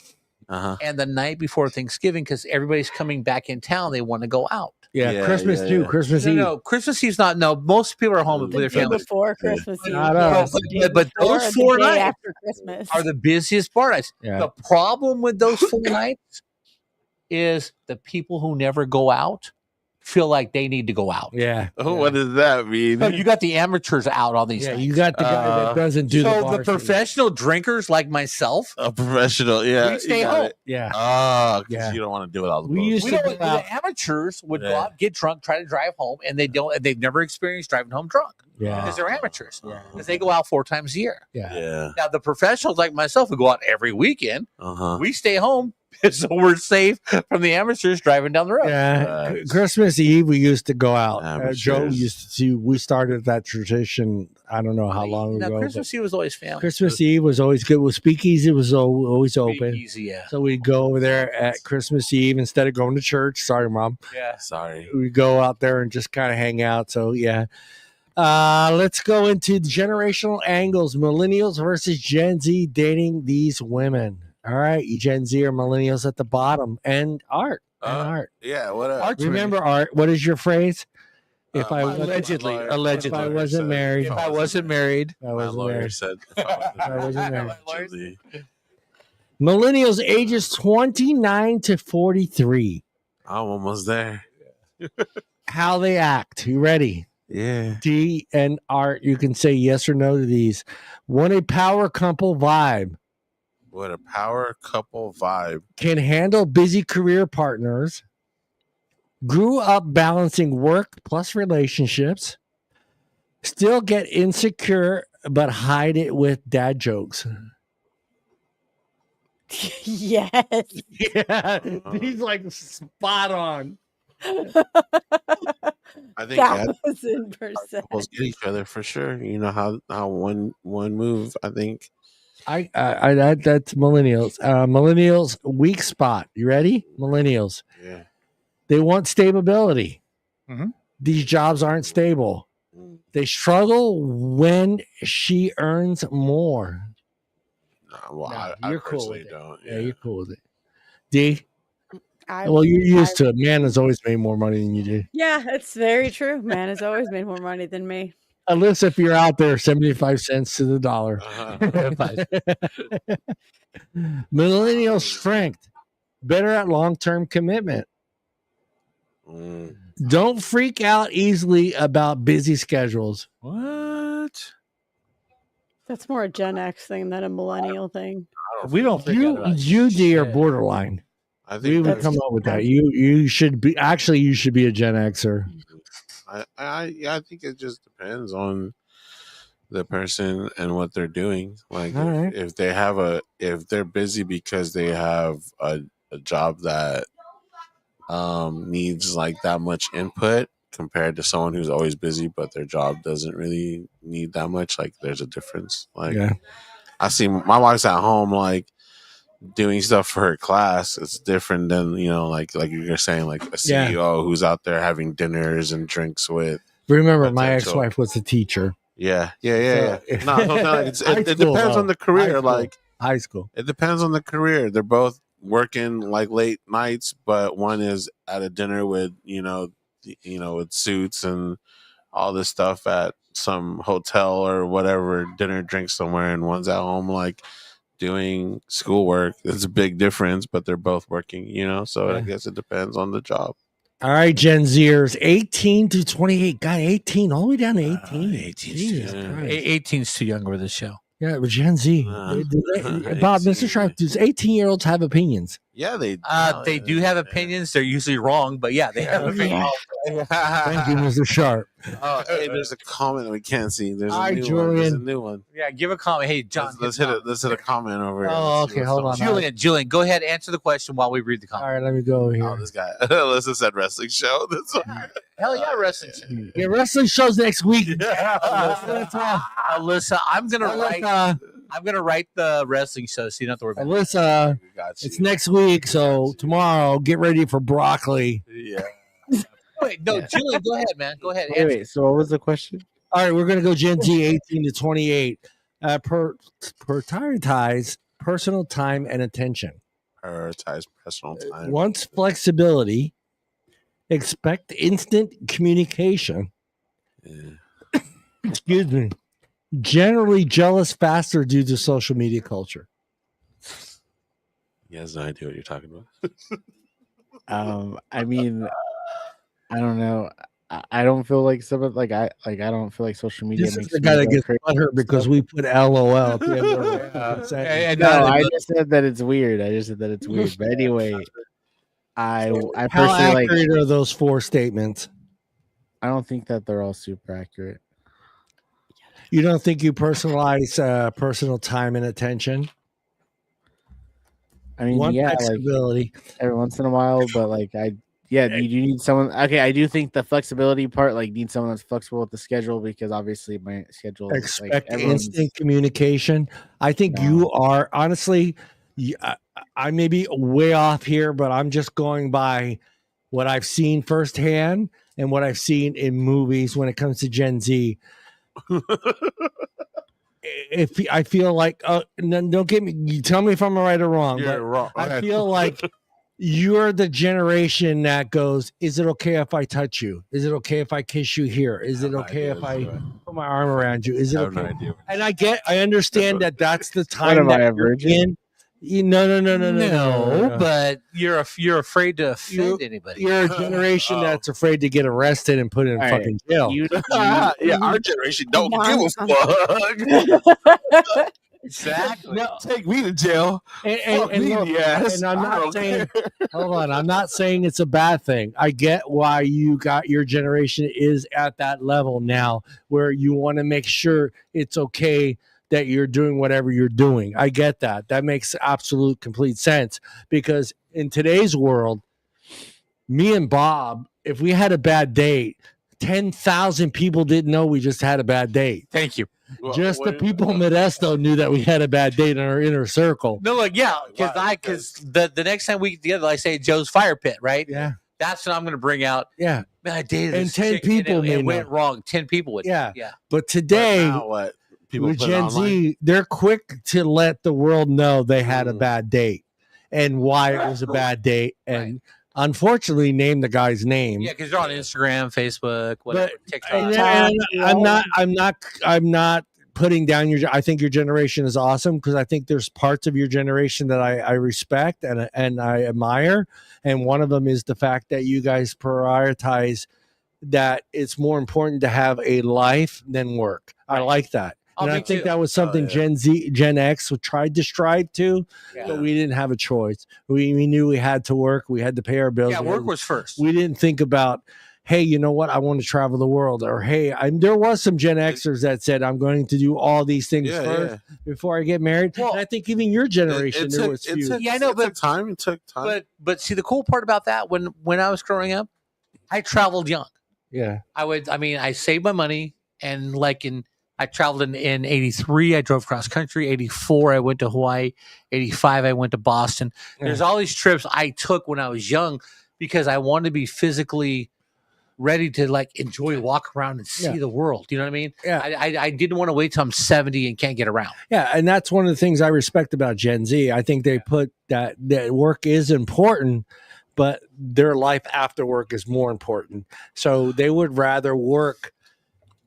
S5: And the night before Thanksgiving, because everybody's coming back in town. They want to go out.
S3: Yeah, Christmas too. Yeah. Christmas Eve.
S5: No, Christmas Eve's not. No, most people are home with their families.
S4: Before Christmas Eve.
S5: But those 4 nights
S4: after Christmas
S5: are the busiest bar nights. Yeah. The problem with those 4 nights is the people who never go out feel like they need to go out.
S3: Yeah.
S2: What does that mean?
S5: So you got the amateurs out on these nights.
S3: You got the guy that doesn't do
S5: the professional drinkers like myself.
S2: A professional, yeah.
S5: We stay home.
S3: Yeah.
S2: Because you don't want to do it all the
S5: The amateurs would go out, get drunk, try to drive home, and they've never experienced driving home drunk.
S3: Yeah.
S5: Because they're amateurs. Because they go out 4 times a year.
S3: Yeah.
S5: Now the professionals like myself who go out every weekend, we stay home. So we're safe from the amateurs driving down the road.
S3: Yeah, Christmas Eve we used to go out. Joe used to. We started that tradition. I don't know how long ago.
S5: Christmas Eve was always family.
S3: Christmas Eve was always good. Well, Speakeasy was always open.
S5: Yeah.
S3: So we'd go over there at Christmas Eve instead of going to church. Sorry, Mom.
S5: Yeah.
S2: Sorry.
S3: We'd go out there and just kind of hang out. So yeah. Let's go into the generational angles. Millennials versus Gen Z dating these women. All right, Gen Z or millennials at the bottom, and Art.
S2: Yeah, what up?
S3: Remember, Art, what is your phrase?
S5: If I allegedly,
S3: if I wasn't married,
S5: if I wasn't married,
S2: my lawyer said if I wasn't
S3: married. Millennials ages 29 to 43.
S2: I'm almost there.
S3: How they act. You ready?
S2: Yeah.
S3: D and Art, you can say yes or no to these. Want a power couple vibe.
S2: What a power couple vibe.
S3: Can handle busy career partners. Grew up balancing work plus relationships. Still get insecure, but hide it with dad jokes.
S4: Yes.
S3: Yeah, he's like spot on.
S2: I think
S4: 1,000%.
S2: couples get each other for sure. You know how one move. I think
S3: That's millennials. Millennials weak spot. You ready? Millennials.
S2: Yeah.
S3: They want stability.
S5: Mm-hmm.
S3: These jobs aren't stable. They struggle when she earns more.
S2: You're cool with it. Don't.
S3: Yeah, you're cool with it. D.
S4: You're
S3: used to it. Man has always made more money than you do.
S4: Yeah, it's very true. Man has always made more money than me.
S3: Unless if you're out there 75 cents to the dollar. Millennial strength. Better at long-term commitment. Don't freak out easily about busy schedules.
S2: What?
S4: That's more a Gen X thing than a millennial thing.
S5: We don't freak out about
S3: you D are borderline.
S2: I think
S3: we would come up with that. You should be a Gen Xer.
S2: I think it just depends on the person and what they're doing. Like if they're busy because they have a job that needs like that much input compared to someone who's always busy but their job doesn't really need that much, like there's a difference. Like I see my wife's at home like doing stuff for her class. It's different than, like you're saying, like a CEO who's out there having dinners and drinks with.
S3: Remember, my ex-wife was a teacher.
S2: Yeah. No, it depends on the career. Like
S3: high school,
S2: it depends on the career. They're both working like late nights, but one is at a dinner with with suits and all this stuff at some hotel or whatever, dinner, drink somewhere, and one's at home like doing schoolwork. There's a big difference, but they're both working, so I guess it depends on the job.
S3: All right, Gen Zers, 18 to 28. God, 18, all the way down to 18.
S5: 18's too young for this show.
S3: Yeah, but Gen Z. Bob, Mr. Sharp, does 18-year-olds have opinions?
S2: Yeah, they
S5: do have opinions. They're usually wrong, but yeah, they have opinions.
S3: Thank you, Mr. Sharp.
S2: Hey, there's a comment that we can't see. There's
S3: Julian.
S2: There's a new one.
S5: Yeah, give a comment. Hey, John.
S2: Let's hit a comment over here.
S3: Oh, okay, hold on.
S5: Julian, go ahead, answer the question while we read the comment.
S3: All right, let me go here.
S2: Oh, this guy. Alyssa said wrestling show.
S5: Hell yeah, wrestling show.
S3: Yeah, wrestling shows next week.
S5: Alyssa, I'm gonna write the wrestling show, so you don't have to worry about
S3: Alyssa, it's next week, so tomorrow get ready for broccoli.
S2: Yeah.
S5: Wait, no, Julian, go ahead, man. Go ahead.
S1: Wait, so what was the question?
S3: All right, we're going to go Gen Z 18 to 28. Prioritize personal time and attention.
S2: Prioritize personal time.
S3: Wants flexibility. Expect instant communication.
S2: Yeah.
S3: Excuse me. Generally jealous faster due to social media culture.
S2: He has no idea what you're talking about.
S1: I mean, I don't know. I don't feel like some of I don't feel like social media
S3: This
S1: makes
S3: is the guy that gets butthurt because we put LOL at the end of
S1: No, I just said that it's weird. But anyway, I
S3: how
S1: personally
S3: accurate are those four statements?
S1: I don't think that they're all super accurate.
S3: You don't think you personalize personal time and attention?
S1: I mean, flexibility every once in a while, but you need someone. Okay, I do think the flexibility part, need someone that's flexible with the schedule because obviously my schedule.
S3: Expect instant communication. I think you are honestly. I may be way off here, but I'm just going by what I've seen firsthand and what I've seen in movies when it comes to Gen Z. If I feel like, don't get me. You tell me if I'm right or wrong.
S2: You're wrong.
S3: I feel like you're the generation that goes, is it okay if I touch you? Is it okay if I kiss you here? Is it okay if I put my arm around you? Is it okay? And I understand that's the time that you're in. No,
S5: but you're afraid to offend anybody.
S3: You're a generation that's afraid to get arrested and put in fucking jail.
S2: Our generation don't give a fuck.
S5: Exactly.
S2: No, take me to jail.
S3: And I'm not saying, hold on, I'm not saying it's a bad thing. I get why your generation is at that level now where you want to make sure it's okay that you're doing whatever you're doing. I get that. That makes absolute complete sense, because in today's world, me and Bob, if we had a bad date, 10,000 people didn't know we just had a bad date.
S5: Thank you.
S3: Just the people in Modesto knew that we had a bad date in our inner circle.
S5: No, look, yeah, because the next time we get together, like say Joe's Fire Pit, right?
S3: Yeah.
S5: That's what I'm going to bring out.
S3: Yeah.
S5: Man, I dated
S3: and
S5: this
S3: 10
S5: chick
S3: people
S5: and it went wrong. 10 people would.
S3: Yeah.
S5: Yeah.
S3: But today,
S2: what? People
S3: with Gen Z, they're quick to let the world know they had a bad date and why it was a bad date. And unfortunately, name the guy's name.
S5: Yeah, because you're on Instagram, Facebook, whatever, TikTok.
S3: I'm not putting down I think your generation is awesome, because I think there's parts of your generation that I respect and I admire. And one of them is the fact that you guys prioritize that it's more important to have a life than work. I like that. And I think that was something Gen X tried to strive to, but we didn't have a choice. We knew we had to work. We had to pay our bills.
S5: Yeah, work was first.
S3: We didn't think about, hey, you know what? I want to travel the world. Or, hey, there was some Gen Xers that said, I'm going to do all these things first before I get married.
S5: Well,
S3: and I think even your generation, there was few.
S2: It took time.
S5: But see, the cool part about that, when I was growing up, I traveled young.
S3: Yeah.
S5: I saved my money, and I traveled in 83. I drove cross country. 84, I went to Hawaii. 85, I went to Boston. Yeah. There's all these trips I took when I was young because I wanted to be physically ready to enjoy, walk around and see the world. You know what I mean?
S3: Yeah.
S5: I didn't want to wait till I'm 70 and can't get around.
S3: Yeah. And that's one of the things I respect about Gen Z. I think they put that work is important, but their life after work is more important. So they would rather work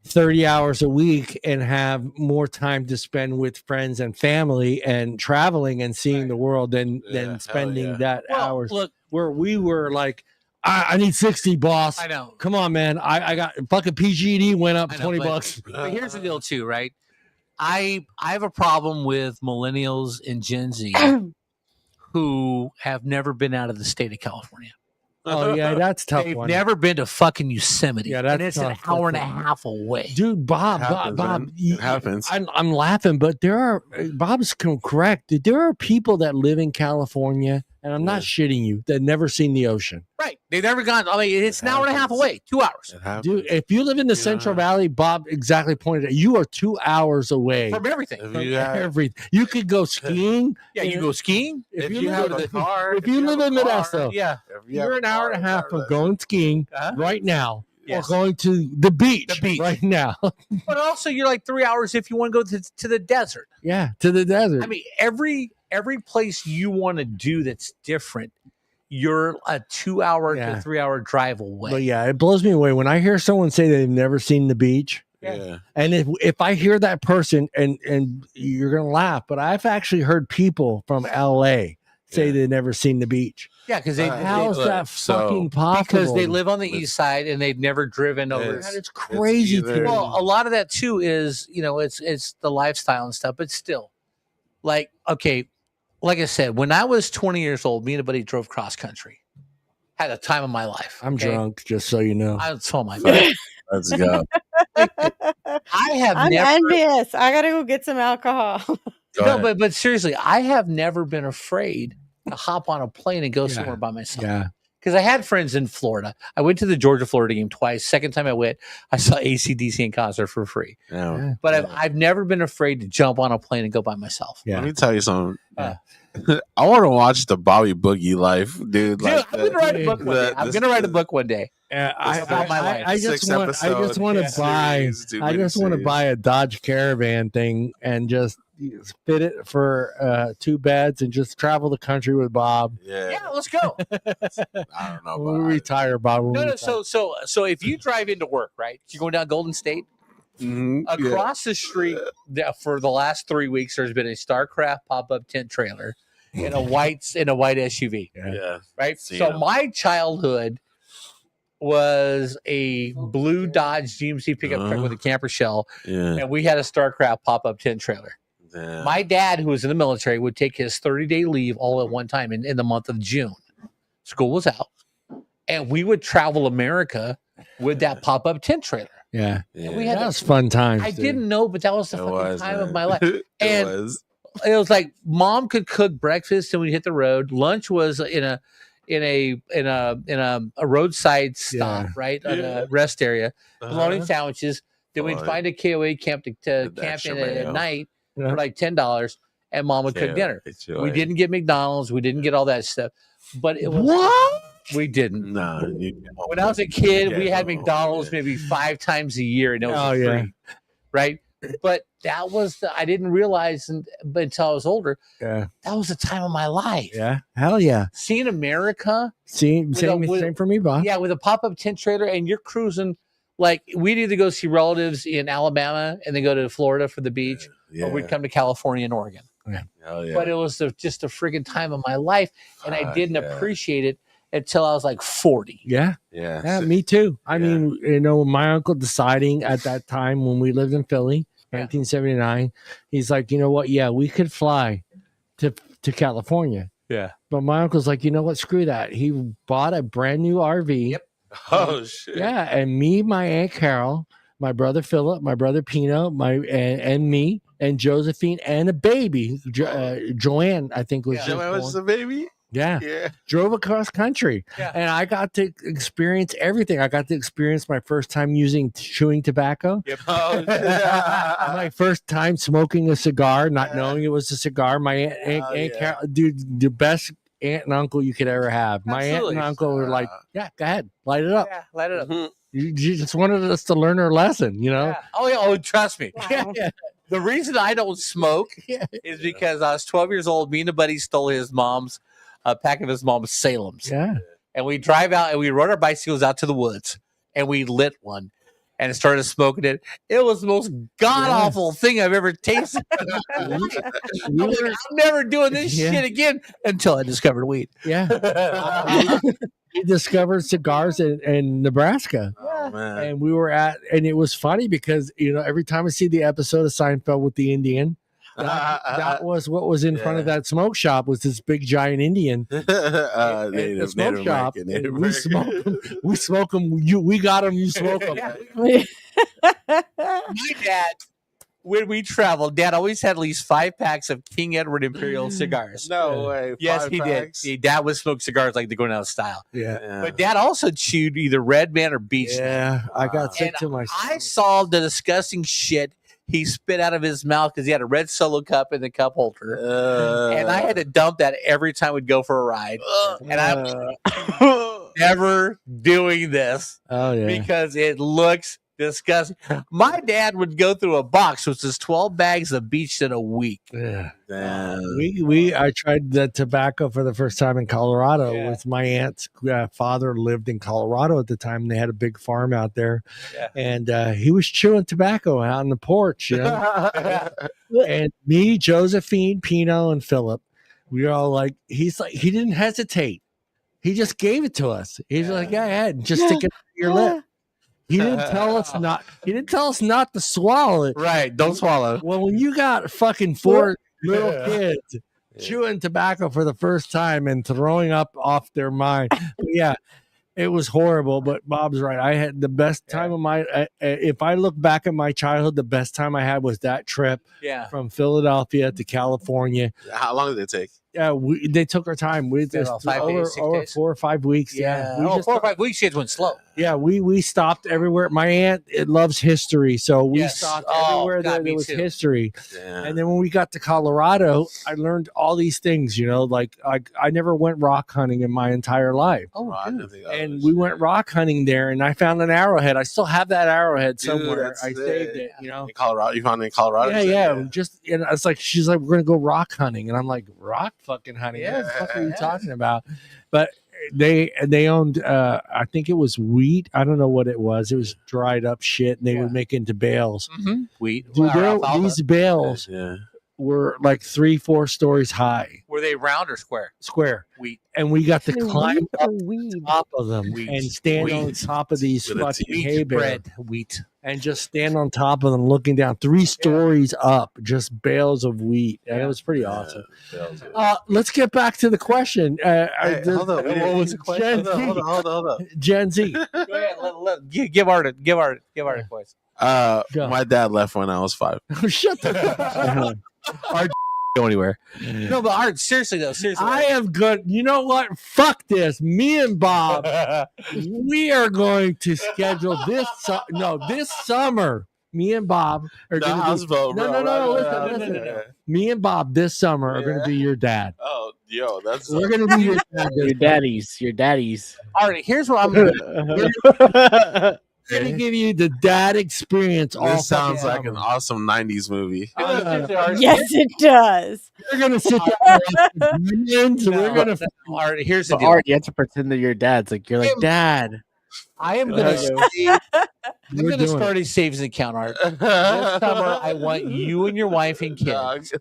S3: 30 hours a week and have more time to spend with friends and family and traveling and seeing the world than spending that hours.
S5: Look,
S3: where we were like, I need 60, boss.
S5: I know.
S3: Come on, man. I got fucking PG&E went up $20.
S5: But here's the deal too, right? I have a problem with millennials and Gen Z who have never been out of the state of California.
S3: Oh yeah, that's tough.
S5: They've never been to fucking Yosemite.
S3: Yeah, that's
S5: and it's
S3: tough.
S5: an hour and a half away.
S3: Dude, Bob,
S2: it happens.
S3: I'm laughing, but Bob's correct. There are people that live in California, and I'm not shitting you, that never seen the ocean.
S5: Right. They've never gone. I mean, it's an hour and a half away, 2 hours.
S3: Dude, if you live in the Central Valley, Bob exactly pointed out, you are 2 hours away
S5: from everything.
S3: Everything. You could go skiing.
S5: Yeah, you go skiing.
S3: If you have a car. If you live in Modesto, you're an hour and a half from going skiing right now. Yes. Or going to the beach right now.
S5: But also, you're like 3 hours if you want to go to the desert.
S3: Yeah, to the desert.
S5: I mean, every place you want to do that's different, you're a 2 hour to 3 hour drive away.
S3: But yeah, it blows me away when I hear someone say they've never seen the beach.
S2: Yeah.
S3: And if I hear that person, and you're gonna laugh, but I've actually heard people from LA say they've never seen the beach.
S5: Yeah, because
S3: how's that fucking possible?
S5: Because they live on the east side and they've never driven over.
S3: It's crazy.
S5: Well, a lot of that too is, it's the lifestyle and stuff, but still, okay, like I said, when I was 20 years old, me and a buddy drove cross country. Had a time of my life.
S3: I'm drunk, just so you know.
S5: Oh my God.
S2: Let's go.
S4: I'm envious. I gotta go get some alcohol.
S5: No, but seriously, I have never been afraid to hop on a plane and go somewhere by myself.
S3: Yeah.
S5: Because I had friends in Florida. I went to the Georgia-Florida game twice. Second time I went, I saw AC/DC in concert for free.
S2: Yeah.
S5: But I've never been afraid to jump on a plane and go by myself.
S2: Yeah. Let me tell you something. I want to watch the Bobby Boogie life, dude.
S5: I'm gonna write a book one day. I'm gonna write a book one day. About my life.
S3: I just want to buy a Dodge Caravan thing and just fit it for 2 beds and just travel the country with Bob.
S5: Yeah, let's go.
S2: I don't know.
S3: We'll retire, Bob.
S5: No. So if you drive into work, right? You're going down Golden State.
S2: Mm-hmm.
S5: Across the street, for the last 3 weeks, there's been a StarCraft pop-up tent trailer in a white SUV.
S2: Yeah.
S5: Right. So my childhood was a blue Dodge GMC pickup truck with a camper shell, and we had a StarCraft pop-up tent trailer.
S2: Yeah.
S5: My dad, who was in the military, would take his 30-day leave all at one time in the month of June. School was out, and we would travel America with that pop-up tent trailer.
S3: Yeah.
S5: We had
S3: that was fun times.
S5: I didn't know, but that was the fucking time of my life. And it was like mom could cook breakfast and we hit the road. Lunch was in a roadside stop, right? On a rest area. Bologna sandwiches. Then we'd find a KOA camp to camp in at night for like $10, and mom would cook dinner. We didn't get McDonald's. We didn't get all that stuff. But it was we didn't.
S2: No.
S5: When I was a kid, we had McDonald's maybe 5 times a year, and it was free, right? But that was I didn't realize until I was older. Yeah, that was the time of my life.
S3: Yeah, hell yeah.
S5: Seeing America.
S3: Same for me, Bob.
S5: Yeah, with a pop-up tent trailer, and you're cruising. Like we'd either go see relatives in Alabama and then go to Florida for the beach, or we'd come to California and Oregon. Yeah. But it was just a friggin' time of my life, and I didn't appreciate it until I was like 40.
S3: Yeah, me too. I mean, my uncle deciding at that time when we lived in Philly, 1979, he's like, you know what? Yeah, we could fly to California.
S5: Yeah,
S3: but my uncle's like, you know what? Screw that. He bought a brand new RV.
S5: Yep.
S2: Oh shit.
S3: Yeah, and me, my Aunt Carol, my brother Philip, my brother Pino, and me and Josephine and a baby, Joanne, I think was.
S2: Joanne was the baby.
S3: Yeah. Drove across country, and I got to experience everything. I got to experience my first time chewing tobacco.
S5: Yep.
S3: My first time smoking a cigar, not knowing it was a cigar. My aunt Carol, dude, the best aunt and uncle you could ever have. My aunt and uncle were like, "Yeah, go ahead, light it up."
S5: Yeah, light it up.
S3: Mm-hmm. You just wanted us to learn our lesson,
S5: Yeah. Oh, trust me. Wow. The reason I don't smoke is because I was 12 years old. Me and a buddy stole his mom's pack of his mom's Salem's.
S3: Yeah.
S5: And we drive out and we rode our bicycles out to the woods and we lit one and started smoking it. It was the most god awful thing I've ever tasted. I'm never doing this shit again until I discovered weed.
S3: Yeah. We discovered cigars in Nebraska.
S2: Oh, man.
S3: And we were and it was funny because, every time I see the episode of Seinfeld with the Indian, that was what was in front of that smoke shop was this big giant Indian.
S2: Native
S3: shop.
S2: Native
S3: we smoke them. We got them. You smoke them.
S5: My dad, when we traveled, Dad always had at least 5 packs of King Edward Imperial cigars.
S2: No way.
S5: Yes, he
S2: packs?
S5: did. Dad would smoke cigars like they're going out of style.
S3: Yeah.
S5: But Dad also chewed either Red Man or Beach.
S3: Yeah, I got sick to my.
S5: I saw the disgusting shit he spit out of his mouth because he had a red Solo cup in the cup holder, and I had to dump that every time we'd go for a ride. And I'm never doing this because it looks disgusting. My dad would go through a box which is 12 bags of Beach in a week.
S3: Yeah. I tried the tobacco for the first time in Colorado with my aunt's father lived in Colorado at the time. They had a big farm out there, and he was chewing tobacco out on the porch, and me, Josephine, Pino, and Philip, we were all like, he didn't hesitate. He just gave it to us. He's like, go ahead, just stick it to your lip. He didn't tell us not. He didn't tell us not to swallow it.
S5: Right? Don't swallow.
S3: Well, when you got fucking 4 little kids chewing tobacco for the first time and throwing up off their mind, it was horrible. But Bob's right. I had the best time of my. If I look back at my childhood, the best time I had was that trip. From Philadelphia to California.
S2: How long did it take?
S3: Yeah, they took our time. We just over 4 or 5 weeks.
S5: Yeah. 4 or 5 weeks. Kids went slow.
S3: Yeah, we stopped everywhere. My aunt loves history, so we stopped everywhere there was history. Damn. And then when we got to Colorado, I learned all these things. Like I never went rock hunting in my entire life.
S5: Oh,
S3: and we went rock hunting there, and I found an arrowhead. I still have that arrowhead somewhere. I saved it.
S2: In Colorado, you found it in Colorado?
S3: Yeah. Just it's like she's like, we're gonna go rock hunting, and I'm like, rock fucking hunting. What the fuck are you talking about? But they owned I think it was wheat. I don't know what it was. It was dried up shit, and they would make into bales.
S5: Wheat.
S3: Dude, these bales were like 3-4 stories high.
S5: Were they round or square?
S3: Square.
S5: Wheat.
S3: And we got to climb up on top of them and stand on top of these fucking hay bales.
S5: Wheat.
S3: and just stand on top of them, looking down 3 stories up, just bales of wheat, and it was pretty awesome. Let's get back to the question.
S2: Hold on.
S3: What was the question?
S2: Hold on.
S3: Gen Z.
S5: Go ahead. Give Art a voice.
S2: My dad left when I was 5.
S3: Shut the fuck up.
S5: Art go anywhere. No, but Art, seriously though,
S3: I am good. You know what? Fuck this. Me and Bob, we are going to schedule this summer. Me and Bob are going to listen. Me and Bob this summer are going to be your dad.
S2: Oh, yo,
S3: we're going to be your dad.
S1: Your daddies.
S5: All right, here's what I'm going to
S3: do. Going to give you the dad experience.
S2: This sounds like an awesome 90s movie.
S4: Yes, it does.
S3: We're going to sit down. We're going to.
S5: Art, here's the deal.
S1: Art, you have to pretend that your dad's like, you're like, Dad.
S5: I am going to start a savings account, Art. This summer, I want you and your wife and kids.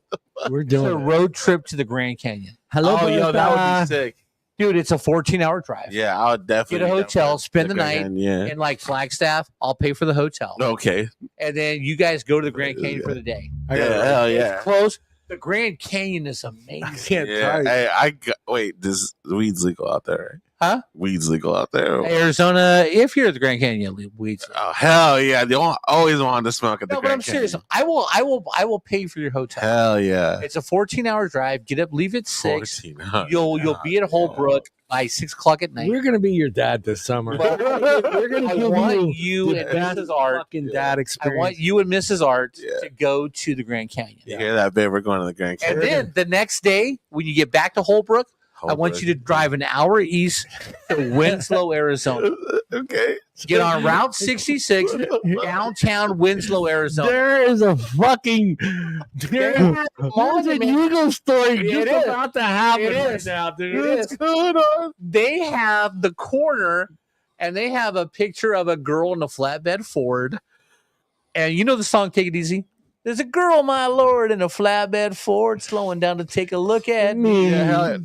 S3: We're doing
S5: a road trip to the Grand Canyon.
S3: Hello,
S2: yo, that would be sick.
S5: Dude, it's a 14-hour drive.
S2: Yeah, I would definitely
S5: get a hotel, spend the night in like Flagstaff. I'll pay for the hotel.
S2: Okay.
S5: And then you guys go to the Grand Canyon for the day.
S2: Hell yeah.
S5: It's close. The Grand Canyon is amazing.
S3: I can't tell you.
S2: Wait, this weed's legal out there, right?
S5: Huh?
S2: Weed's legal out there.
S5: Arizona, if you're at the Grand Canyon, weed's legal.
S2: Oh hell yeah! They always wanted to smoke at the Grand Canyon.
S5: No, but I'm serious. I will pay for your hotel.
S2: Hell yeah!
S5: It's a 14-hour drive. Get up, leave at 6. You'll be at Holbrook by 6 o'clock at night.
S3: We're gonna be your dad this summer. We're gonna
S5: want you and Mrs. Art.
S3: Dad experience.
S5: I want you and Mrs. Art to go to the Grand Canyon.
S2: You hear that, babe? We're going to the Grand Canyon.
S5: And then the next day, when you get back to Holbrook, I want you to drive an hour east to Winslow, Arizona.
S2: Okay.
S5: Get on Route 66, downtown Winslow, Arizona.
S3: There is a fucking there's an Eagle story just about to happen right now, dude.
S5: What's going on? They have the corner, and they have a picture of a girl in a flatbed Ford. And you know the song "Take It Easy"? There's a girl, my lord, in a flatbed Ford, slowing down to take a look at me.
S2: Yeah.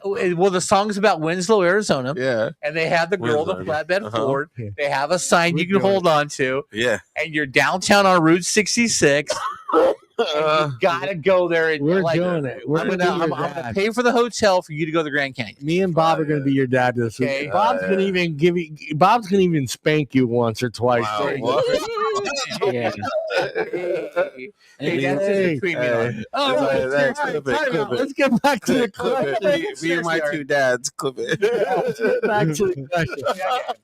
S5: Well, the song's about Winslow, Arizona.
S2: Yeah.
S5: And they have the girl in the flatbed Ford. They have a sign you can hold on to.
S2: Yeah.
S5: And you're downtown on Route 66. You gotta go there. And
S3: we're doing it.
S5: I'm gonna pay for the hotel for you to go to the Grand Canyon.
S3: Me and Bob are gonna be your dad this week. Bob's gonna even spank you once or twice.
S2: Wow.
S1: Yeah.
S5: Hey, that's just between me and
S3: let's get back to the question.
S2: Me and my 2 dads, clip it.
S3: Back to the question.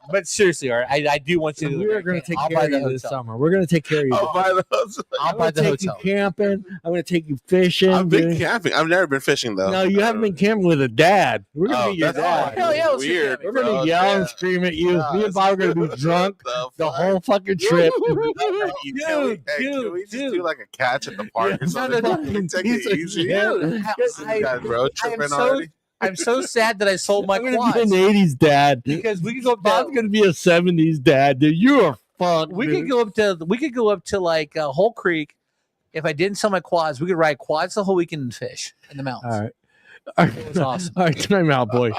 S5: But seriously, Art, I do want you to.
S3: We're going to take care of you this summer. We're going to take care of you.
S2: I'll buy the hotel.
S5: I'll buy the hotel.
S3: You camping. I'm going to take you fishing.
S2: I've been camping. I've never been fishing though.
S3: No, you haven't been camping with a dad. We're going to be your dad.
S5: Hell yeah,
S2: weird.
S3: We're going to yell and scream at you. Me and Bob are going to be drunk the whole fucking trip.
S2: Dude, can we just do like a catch at the park or something? Take it easy. Road tripping already.
S5: I'm so sad that I sold my quads.
S3: I'm going to be an 80s dad.
S5: Because we could go.
S3: Bob's going to be a 70s dad. Dude, you are fucked.
S5: We could go up to like Whole Creek. If I didn't sell my quads, we could ride quads the whole weekend and fish in the mountains.
S3: All right.
S5: It was awesome.
S3: All right, time out, boy.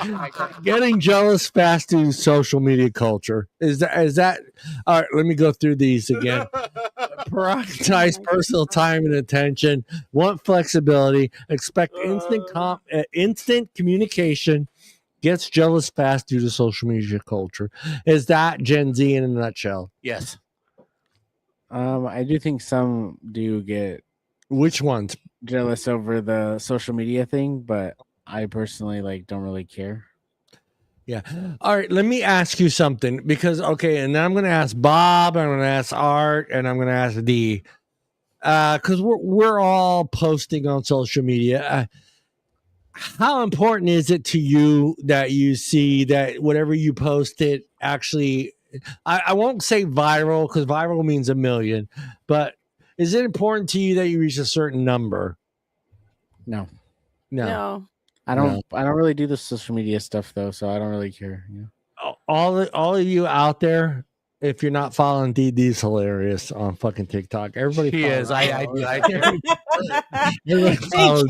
S3: Getting jealous fast to social media culture. Is that all right? Let me go through these again. Prioritize personal time and attention. Want flexibility. Expect instant communication. Gets jealous fast due to social media culture. Is that Gen Z in a nutshell?
S5: Yes.
S1: I do think some do get
S3: which ones
S1: jealous over the social media thing, but I personally don't really care.
S3: Yeah. All right. Let me ask you something because and then I'm going to ask Bob, I'm going to ask Art, and I'm going to ask D. Because we're all posting on social media. How important is it to you that you see that whatever you posted actually? I won't say viral because viral means a million, but is it important to you that you reach a certain number?
S1: No. I don't really do the social media stuff though, so I don't really care. Yeah.
S3: All of you out there, if you're not following D's hilarious on fucking TikTok. Everybody
S5: is. I
S3: follow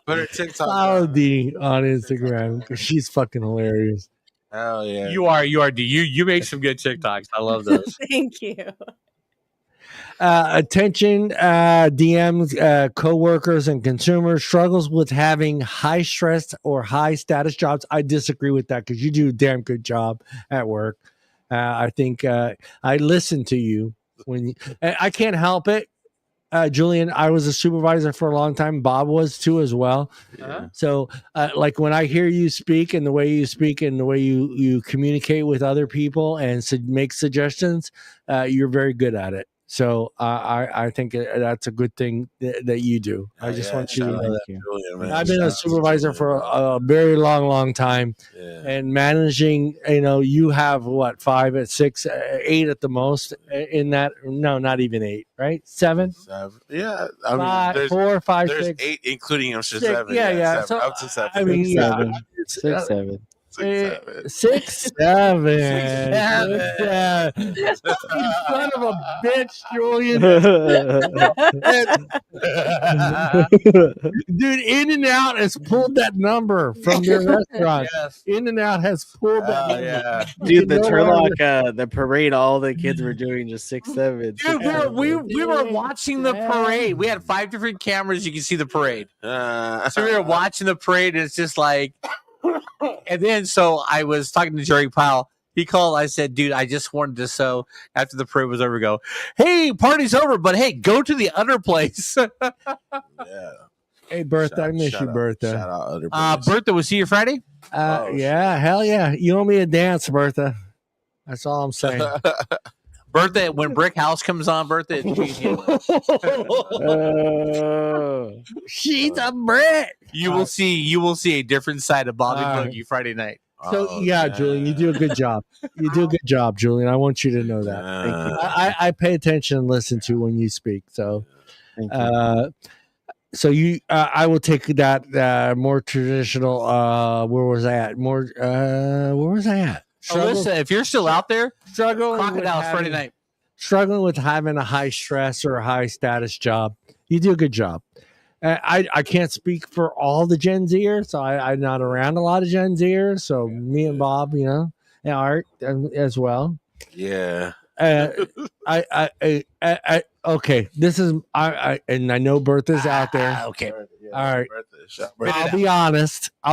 S2: But her TikTok.
S3: Follow D on Instagram because she's fucking hilarious.
S2: Hell yeah.
S5: You are, D. You make some good TikToks. I love those.
S4: Thank you.
S3: Attention, DMs, co-workers and consumers struggles with having high stress or high status jobs. I disagree with that because you do a damn good job at work. I think I listen to you when I can't help it. Julian, I was a supervisor for a long time. Bob was too as well.
S2: Yeah.
S3: So like when I hear you speak and the way you speak and the way you communicate with other people and make suggestions, you're very good at it. So I think that's a good thing that you do. I just want you to know that.
S2: Julian,
S3: I've been a supervisor for a very long time, and managing. You have what 5, 6, 8 at the most in that. No, not even 8. Right? 7.
S2: Yeah, I mean,
S3: 4, 5,
S2: there's
S3: 6.
S2: 8, including him.
S3: 6,
S2: 7.
S3: Yeah.
S2: 7,
S3: So
S2: up to 7.
S3: I mean,
S1: 7. 6, 7.
S3: 6, 7. You son of a bitch, Julian. Dude, In-N-Out has pulled that number from their restaurant.
S5: Yes.
S3: In-N-Out has pulled that number.
S2: Yeah.
S1: Dude, the Turlock, the parade, all the kids were doing just 6, 7.
S5: Dude, we were watching the parade. We had 5 different cameras. You can see the parade. So we were watching the parade, and it's just like. And then, so I was talking to Jerry Powell. He called. I said, dude, I just wanted to, so after the parade was over, go, hey, party's over, but hey, go to the other place.
S2: Yeah.
S3: Hey, Bertha, I miss you, Bertha.
S2: Shout out other place.
S5: Bertha, was see you Friday?
S3: Yeah, hell yeah. You owe me a dance, Bertha. That's all I'm saying.
S5: Bertha, when Brick House comes on, Bertha,
S3: she's a brick.
S5: You will see a different side of Bobby Boogie Friday night.
S3: So Julian, you do a good job. You do a good job, Julian. I want you to know that. Thank you. I pay attention and listen to when you speak. So, so you, I will take that more traditional. Where was I at? Where was I at?
S5: Alyssa, if you're still out there, Crocodiles Friday night.
S3: Struggling with having a high stress or a high status job. You do a good job. I can't speak for all the Gen Zers, so I'm not around a lot of Gen Zers. So me and Bob, and Art as well.
S2: Yeah.
S3: Okay. This is and I know Bertha's out there.
S5: Okay.
S3: All right. I'll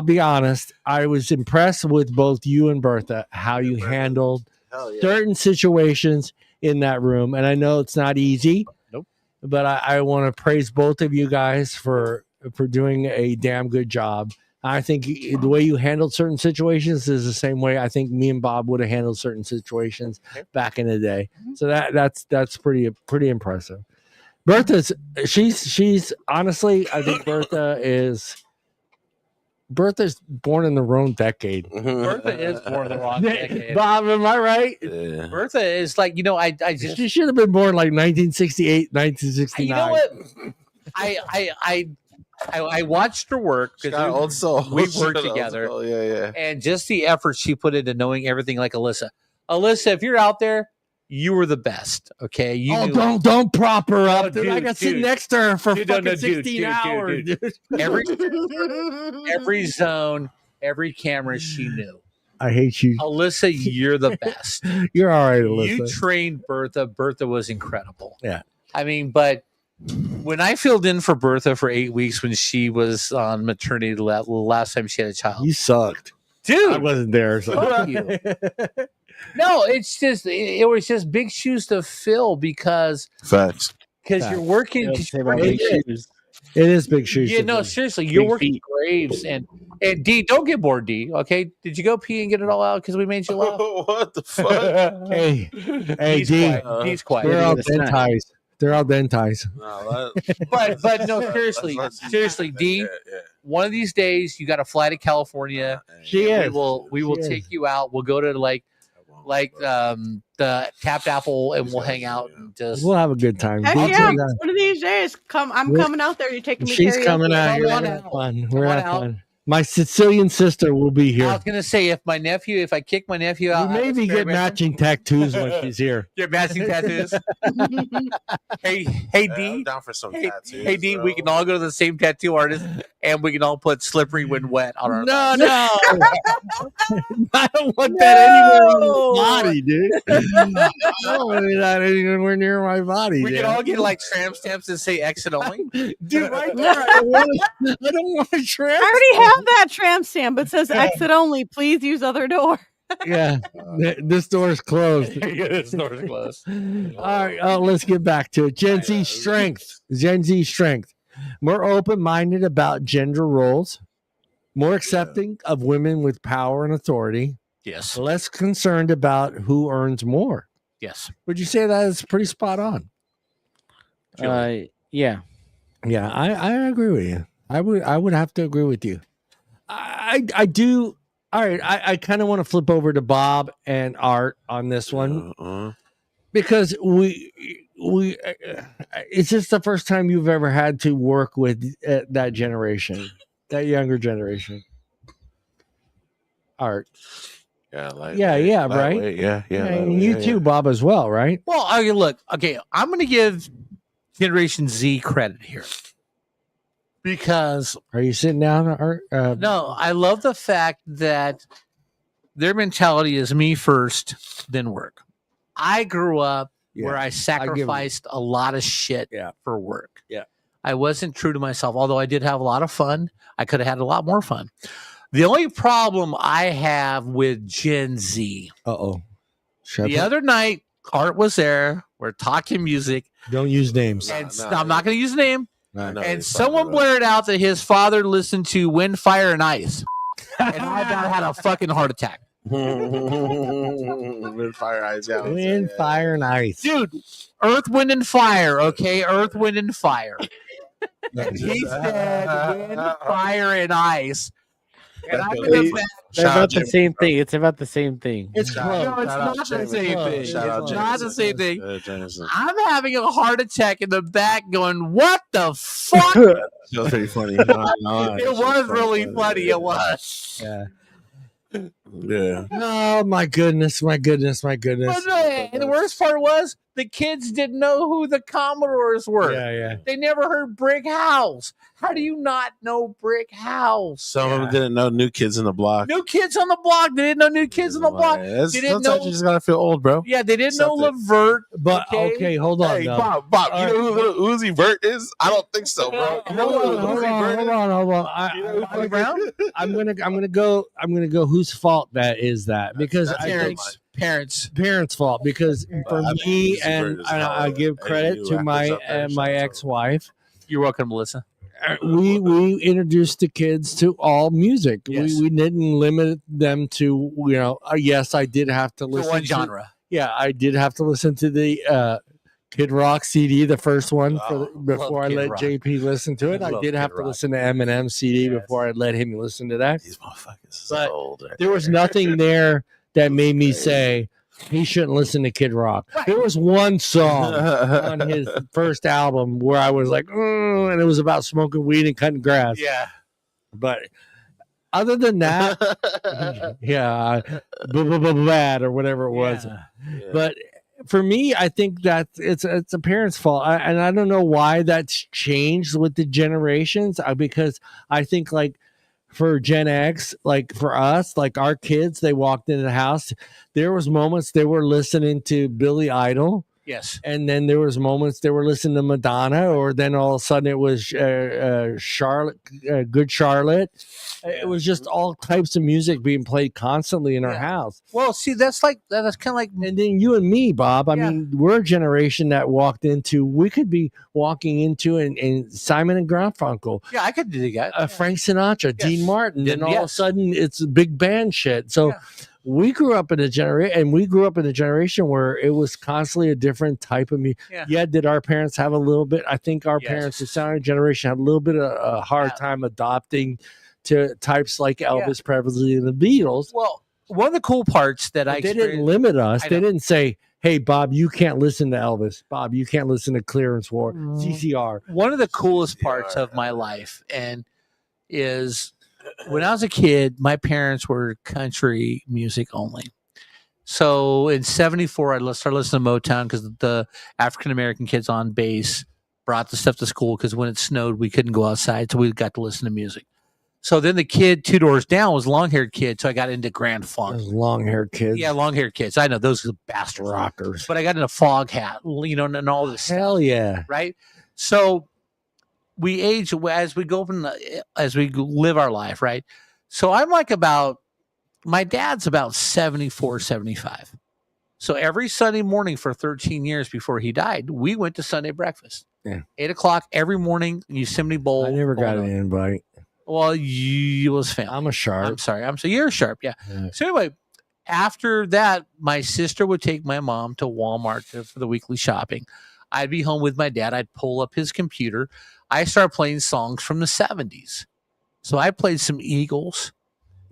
S3: be honest. I was impressed with both you and Bertha, how you handled certain situations in that room. And I know it's not easy.
S5: Nope.
S3: But I want to praise both of you guys for doing a damn good job. I think the way you handled certain situations is the same way I think me and Bob would have handled certain situations back in the day. So that's pretty impressive. Bertha's she's honestly, I think Bertha's born in the wrong decade.
S5: Bertha is born in the wrong decade.
S3: Bob, am I right?
S2: Yeah.
S5: Bertha is like, I just
S3: she should have been born like 1968, 1969.
S5: You know what? I watched her work because we worked together.
S2: Yeah.
S5: And just the effort she put into knowing everything like Alyssa. Alyssa, if you're out there, you were the best. Okay.
S3: Don't prop her up.
S5: Dude,
S3: I got to sit next to her for fucking 16 hours.
S5: Dude. Every zone, every camera, she knew.
S3: I hate you.
S5: Alyssa, you're the best.
S3: You're all right, Alyssa.
S5: You trained Bertha. Bertha was incredible.
S3: Yeah.
S5: I mean, but when I filled in for Bertha for 8 weeks when she was on maternity the last time she had a child.
S3: You sucked.
S5: Dude.
S3: I wasn't there. So.
S5: Fuck you. No, it's just it was just big shoes to fill because you're working.
S3: It is big shoes.
S5: Yeah, no, seriously, you're working graves and D. Don't get bored, D. Okay, did you go pee and get it all out because we made you laugh?
S2: What the fuck?
S3: Hey,
S5: D. He's quiet.
S3: They're all dentais. They're all dentais.
S2: No,
S5: but no, seriously, D. One of these days, you got to fly to California. We will take you out. We'll go to the Tapped Apple and we'll hang out and
S3: we'll have a good time.
S4: Heck yeah. One of these days, I'm coming out there. You're taking me.
S3: She's coming out. We're having fun. My Sicilian sister will be here.
S5: I was gonna say if I kick my nephew out,
S3: we maybe get matching tattoos when she's here.
S5: Get matching tattoos. hey D,
S2: I'm down for some tattoos.
S5: Hey D, we can all go to the same tattoo artist, and we can all put "slippery when wet" on our.
S3: No. I don't want that anywhere on my body, dude. I don't want that anywhere near my body.
S5: We can all get like tramp stamps that say "exit only."
S3: Dude, right there. I don't want a tramp.
S4: I already have that tramp stamp. It says exit only. Please use other door.
S3: Yeah, this door is closed.
S5: This door is closed.
S3: All right, let's get back to it. Gen Z strength. More open-minded about gender roles. More accepting of women with power and authority.
S5: Yes.
S3: Less concerned about who earns more.
S5: Yes.
S3: Would you say that is pretty spot on?
S1: Yeah.
S3: Yeah, I agree with you. I would have to agree with you. I do. All right, I kind of want to flip over to Bob and Art on this one because we it's just the first time you've ever had to work with that generation, that younger generation. Art.
S2: Yeah,
S3: right?
S2: Yeah.
S3: And you too, Bob, as well, right?
S5: Well, look, okay, I'm going to give Generation Z credit here. Because
S3: are you sitting down?
S5: No, I love the fact that their mentality is me first, then work. I grew up where I sacrificed a lot of shit for work.
S3: Yeah.
S5: I wasn't true to myself, although I did have a lot of fun. I could have had a lot more fun. The only problem I have with Gen Z. The other night, Art was there. We're talking music.
S3: Don't use names.
S5: And I'm not going to use a name. And someone blared out that his father listened to Wind, Fire, and Ice. And I about had a fucking heart attack.
S2: Wind, Fire, Ice. Yeah,
S3: Wind, Fire, and Ice.
S5: Dude, Earth, Wind, and Fire. Okay, Earth, Wind, and Fire. And he said Wind, Fire, and Ice. And I'm going to
S1: It's about the same thing. It's about the same thing.
S3: It's close.
S5: No, it's not the same thing. It's not the same thing.
S2: Jameson.
S5: I'm having a heart attack in the back going, what the fuck?
S2: That was pretty funny.
S5: It was really funny. It was.
S3: Yeah.
S2: Yeah.
S3: Oh, my goodness.
S5: But and the worst part was the kids didn't know who the Commodores were.
S3: Yeah.
S5: They never heard Brick House. How do you not know Brick House?
S2: Some of them didn't know New Kids in the Block.
S5: New Kids on the Block. They didn't know New Kids on the Block.
S2: Sometimes you just gotta feel old, bro.
S5: Yeah, they didn't know Levert.
S3: But okay, hold on.
S2: Hey, Bob, you know who Uzi Vert is? I don't think so, bro.
S3: Hold on. I'm gonna go. Whose fault that is that? Because
S5: That's
S3: parents' fault. Because for me, and I give credit to my ex-wife.
S5: You're welcome, Melissa.
S3: We introduced the kids to all music.
S5: Yes.
S3: We didn't limit them to yes, I did have to listen
S5: to one genre.
S3: Yeah, I did have to listen to the Kid Rock CD, the first one, before I let JP listen to it. I did have to listen to Eminem CD before I let him listen to that.
S2: These motherfuckers
S3: but
S2: are old. Right
S3: there was nothing there that made me say he shouldn't listen to Kid Rock. Right. There was one song on his first album where I was like, and it was about smoking weed and cutting grass.
S5: Yeah.
S3: But other than that, bad or whatever it was.
S2: Yeah.
S3: But for me, I think that it's a parent's fault. And I don't know why that's changed with the generations, because I think like for Gen X, like for us, like our kids, they walked into the house. There was moments they were listening to Billy Idol.
S5: Yes.
S3: And then there was moments they were listening to Madonna, or then all of a sudden it was Charlotte, Good Charlotte. It was just all types of music being played constantly in our house.
S5: Well, see, that's kind of like,
S3: and then you and me, Bob. I mean, we're a generation that we could be walking into and Simon and Garfunkel.
S5: Yeah, I could do that.
S3: Frank Sinatra, Dean Martin, and all of a sudden it's big band shit. So. Yeah. We grew up in a generation where it was constantly a different type of music. Yeah, did our parents have a little bit? I think our parents, the sound generation, had a little bit of a hard time adopting to types like Elvis Presley and the Beatles.
S5: Well, one of the cool parts that
S3: they didn't limit us. They didn't say, "Hey, Bob, you can't listen to Elvis. Bob, you can't listen to Clearance War, CCR."
S5: One of the coolest parts of my life is when I was a kid, my parents were country music only. So in '74, I started listening to Motown because the African American kids on bass brought the stuff to school because when it snowed, we couldn't go outside, so we got to listen to music. So then the kid 2 doors down was a long-haired kid, so I got into Grand Funk.
S3: Those long-haired kids.
S5: Yeah, long-haired kids. I know those are the bastard rockers. But I got into Fog Hat, and all this
S3: Hell
S5: stuff,
S3: yeah.
S5: right? So we age as we go as we live our life, right? So I'm like my dad's about 74, 75. So every Sunday morning for 13 years before he died, we went to Sunday breakfast.
S3: Yeah.
S5: 8:00 every morning, Yosemite Bowl.
S3: I never got an invite.
S5: Well, you was family.
S3: I'm a sharp.
S5: I'm sorry. You're a sharp. Yeah. So anyway, after that, my sister would take my mom to Walmart for the weekly shopping. I'd be home with my dad. I'd pull up his computer. I started playing songs from the 70s. So I played some Eagles,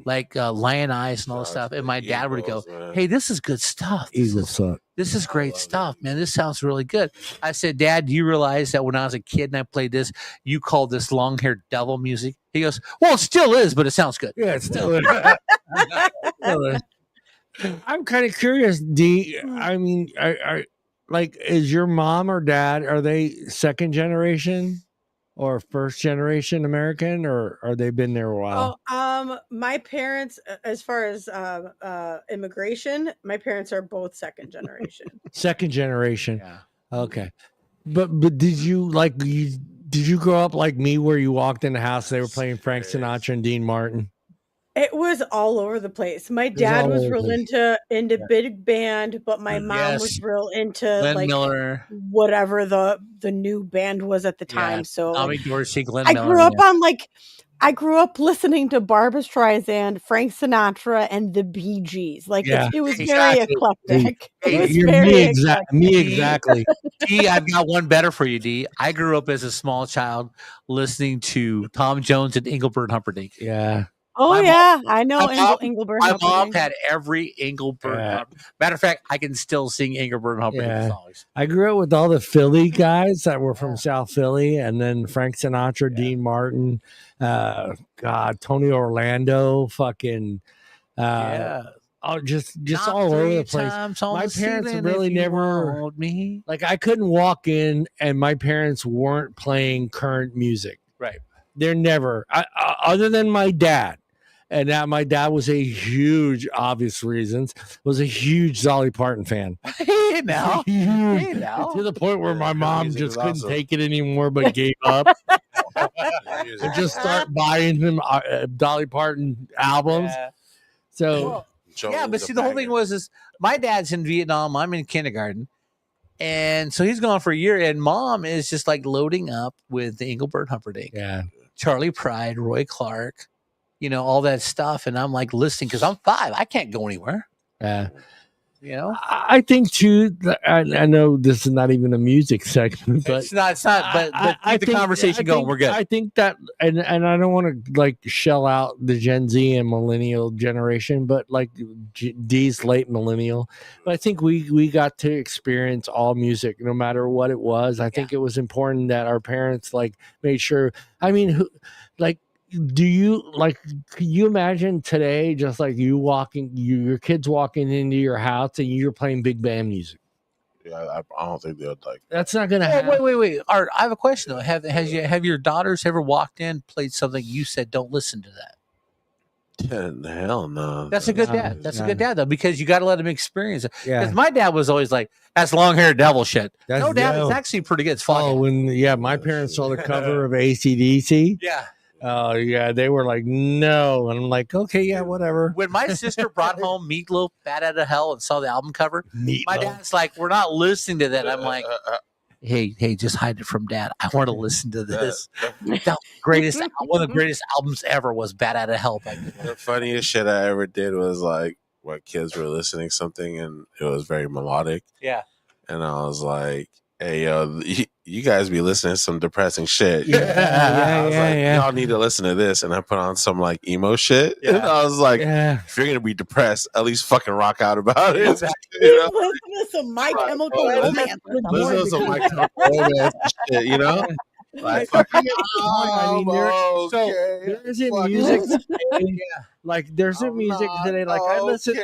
S5: like Lion Eyes and all this stuff. And my dad would go, "Hey, this is good stuff.
S3: Eagles suck.
S5: This is great stuff, man. This sounds really good." I said, "Dad, do you realize that when I was a kid and I played this, you called this long-haired devil music?" He goes, "Well, it still is, but it sounds good."
S3: Yeah, it still is. I'm kind of curious, D. I mean, is your mom or dad, are they second generation or first generation American, or are they been there a while?
S4: My parents, as far as immigration, my parents are both second generation.
S3: Second generation.
S5: Yeah.
S3: Okay. But did you grow up like me where you walked in the house, they were playing Frank Sinatra and Dean Martin?
S4: It was all over the place. My dad was real into big band, but my mom was real into
S5: Glenn Miller,
S4: whatever the new band was at the time. So
S5: Tommy Dorsey, Glenn
S4: I
S5: Miller.
S4: grew up on I grew up listening to Barbra Streisand, Frank Sinatra, and the Bee Gees. It was very eclectic. It was very eclectic.
S3: Me exactly.
S5: D, I've got one better for you, D. I grew up as a small child listening to Tom Jones and Engelbert Humperdinck.
S3: Yeah.
S4: Oh, I know Engelbert.
S5: My mom had every Engelbert. Matter of fact, I can still sing Engelbert Humperdinck songs.
S3: I grew up with all the Philly guys that were from South Philly, and then Frank Sinatra, Dean Martin, Tony Orlando, fucking, just
S5: Not
S3: all over the
S5: 3
S3: place.
S5: times on
S3: My
S5: the
S3: parents
S5: ceiling
S3: really
S5: if you
S3: never
S5: want me.
S3: I couldn't walk in and my parents weren't playing current music.
S5: Right.
S3: They're never, other than my dad. And that my dad was a huge, obvious reasons, was a huge Dolly Parton fan.
S5: Hey now.
S3: To the point where my mom just couldn't take it anymore, but gave up. And just start buying him Dolly Parton albums.
S5: Yeah.
S3: So,
S5: but see, the whole thing was my dad's in Vietnam. I'm in kindergarten. And so he's gone for a year. And mom is just like loading up with the Engelbert Humperdinck.
S3: Yeah.
S5: Charlie Pride, Roy Clark. All that stuff. And I'm like listening because I'm 5. I can't go anywhere.
S3: Yeah.
S5: I
S3: think too, I know this is not even a music segment, but
S5: it's not, but keep the conversation going. We're good.
S3: I think that, and I don't want to shell out the Gen Z and millennial generation, but D's late millennial. But I think we got to experience all music, no matter what it was. I think it was important that our parents made sure, do you can you imagine today just you walking your kids walking into your house and you're playing big band music?
S2: Yeah, I don't think they'll
S3: that's not gonna happen.
S5: Wait. Art, I have a question though. Have your daughters ever walked in, played something you said don't listen to that?
S2: Yeah, hell no.
S5: That's a good dad. That's a good dad though, because you got to let them experience it. Because my dad was always like, "That's long-haired devil shit." No, Dad, it's actually pretty good. It's fun.
S3: My parents saw the cover of AC/DC.
S5: Yeah.
S3: Oh yeah, they were like, no, and I'm like, okay, yeah, whatever.
S5: When my sister brought home Meatloaf, "Bat Out of Hell," and saw the album cover, my dad's like, "We're not listening to that." I'm like, "Hey, just hide it from Dad. I want to listen to this." One of the greatest albums ever was "Bat Out of Hell."
S2: The funniest shit I ever did was when kids were listening something and it was very melodic.
S5: Yeah,
S2: and I was like, "Hey, yo, you guys be listening to some depressing shit." Y'all need to listen to this. And I put on some emo shit. Yeah. And I was like, if you're gonna be depressed, at least fucking rock out about it.
S4: Listen to some My Chemical Romance.
S2: Listen to some My Chemical Romance shit.
S3: there isn't music today. Like there's a music today. Like I listen.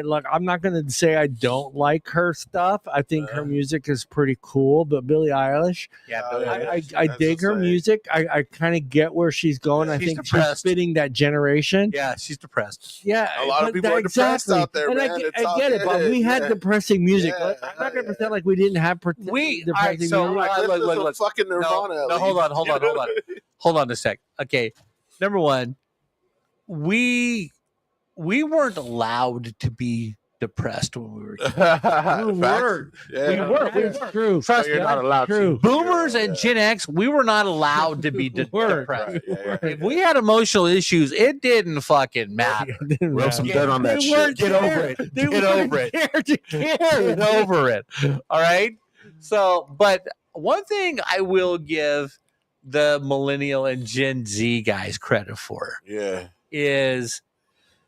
S3: Look, I'm not gonna say I don't like her stuff. I think her music is pretty cool. But Billie Eilish, I dig her music. I kind of get where she's going. I think she's fitting that generation.
S5: Yeah, she's depressed.
S3: Yeah,
S2: a lot of people are depressed out there,
S3: and
S2: man.
S3: I get it, but we had depressing music. I'm not gonna pretend like we didn't have depressing music.
S2: Look, fucking Nirvana.
S5: No, hold on a sec. Okay, number one, we weren't allowed to be depressed when we were kids. We weren't.
S3: It's true.
S5: Trust me,
S2: you're not allowed to.
S5: Boomers and Gen X, we were not allowed to be depressed. If we had emotional issues, it didn't fucking matter.
S2: Rub some dirt on that shit.
S5: Get over it. Get over it. All right. So, but one thing I will give the millennial and Gen Z guys credit for, is,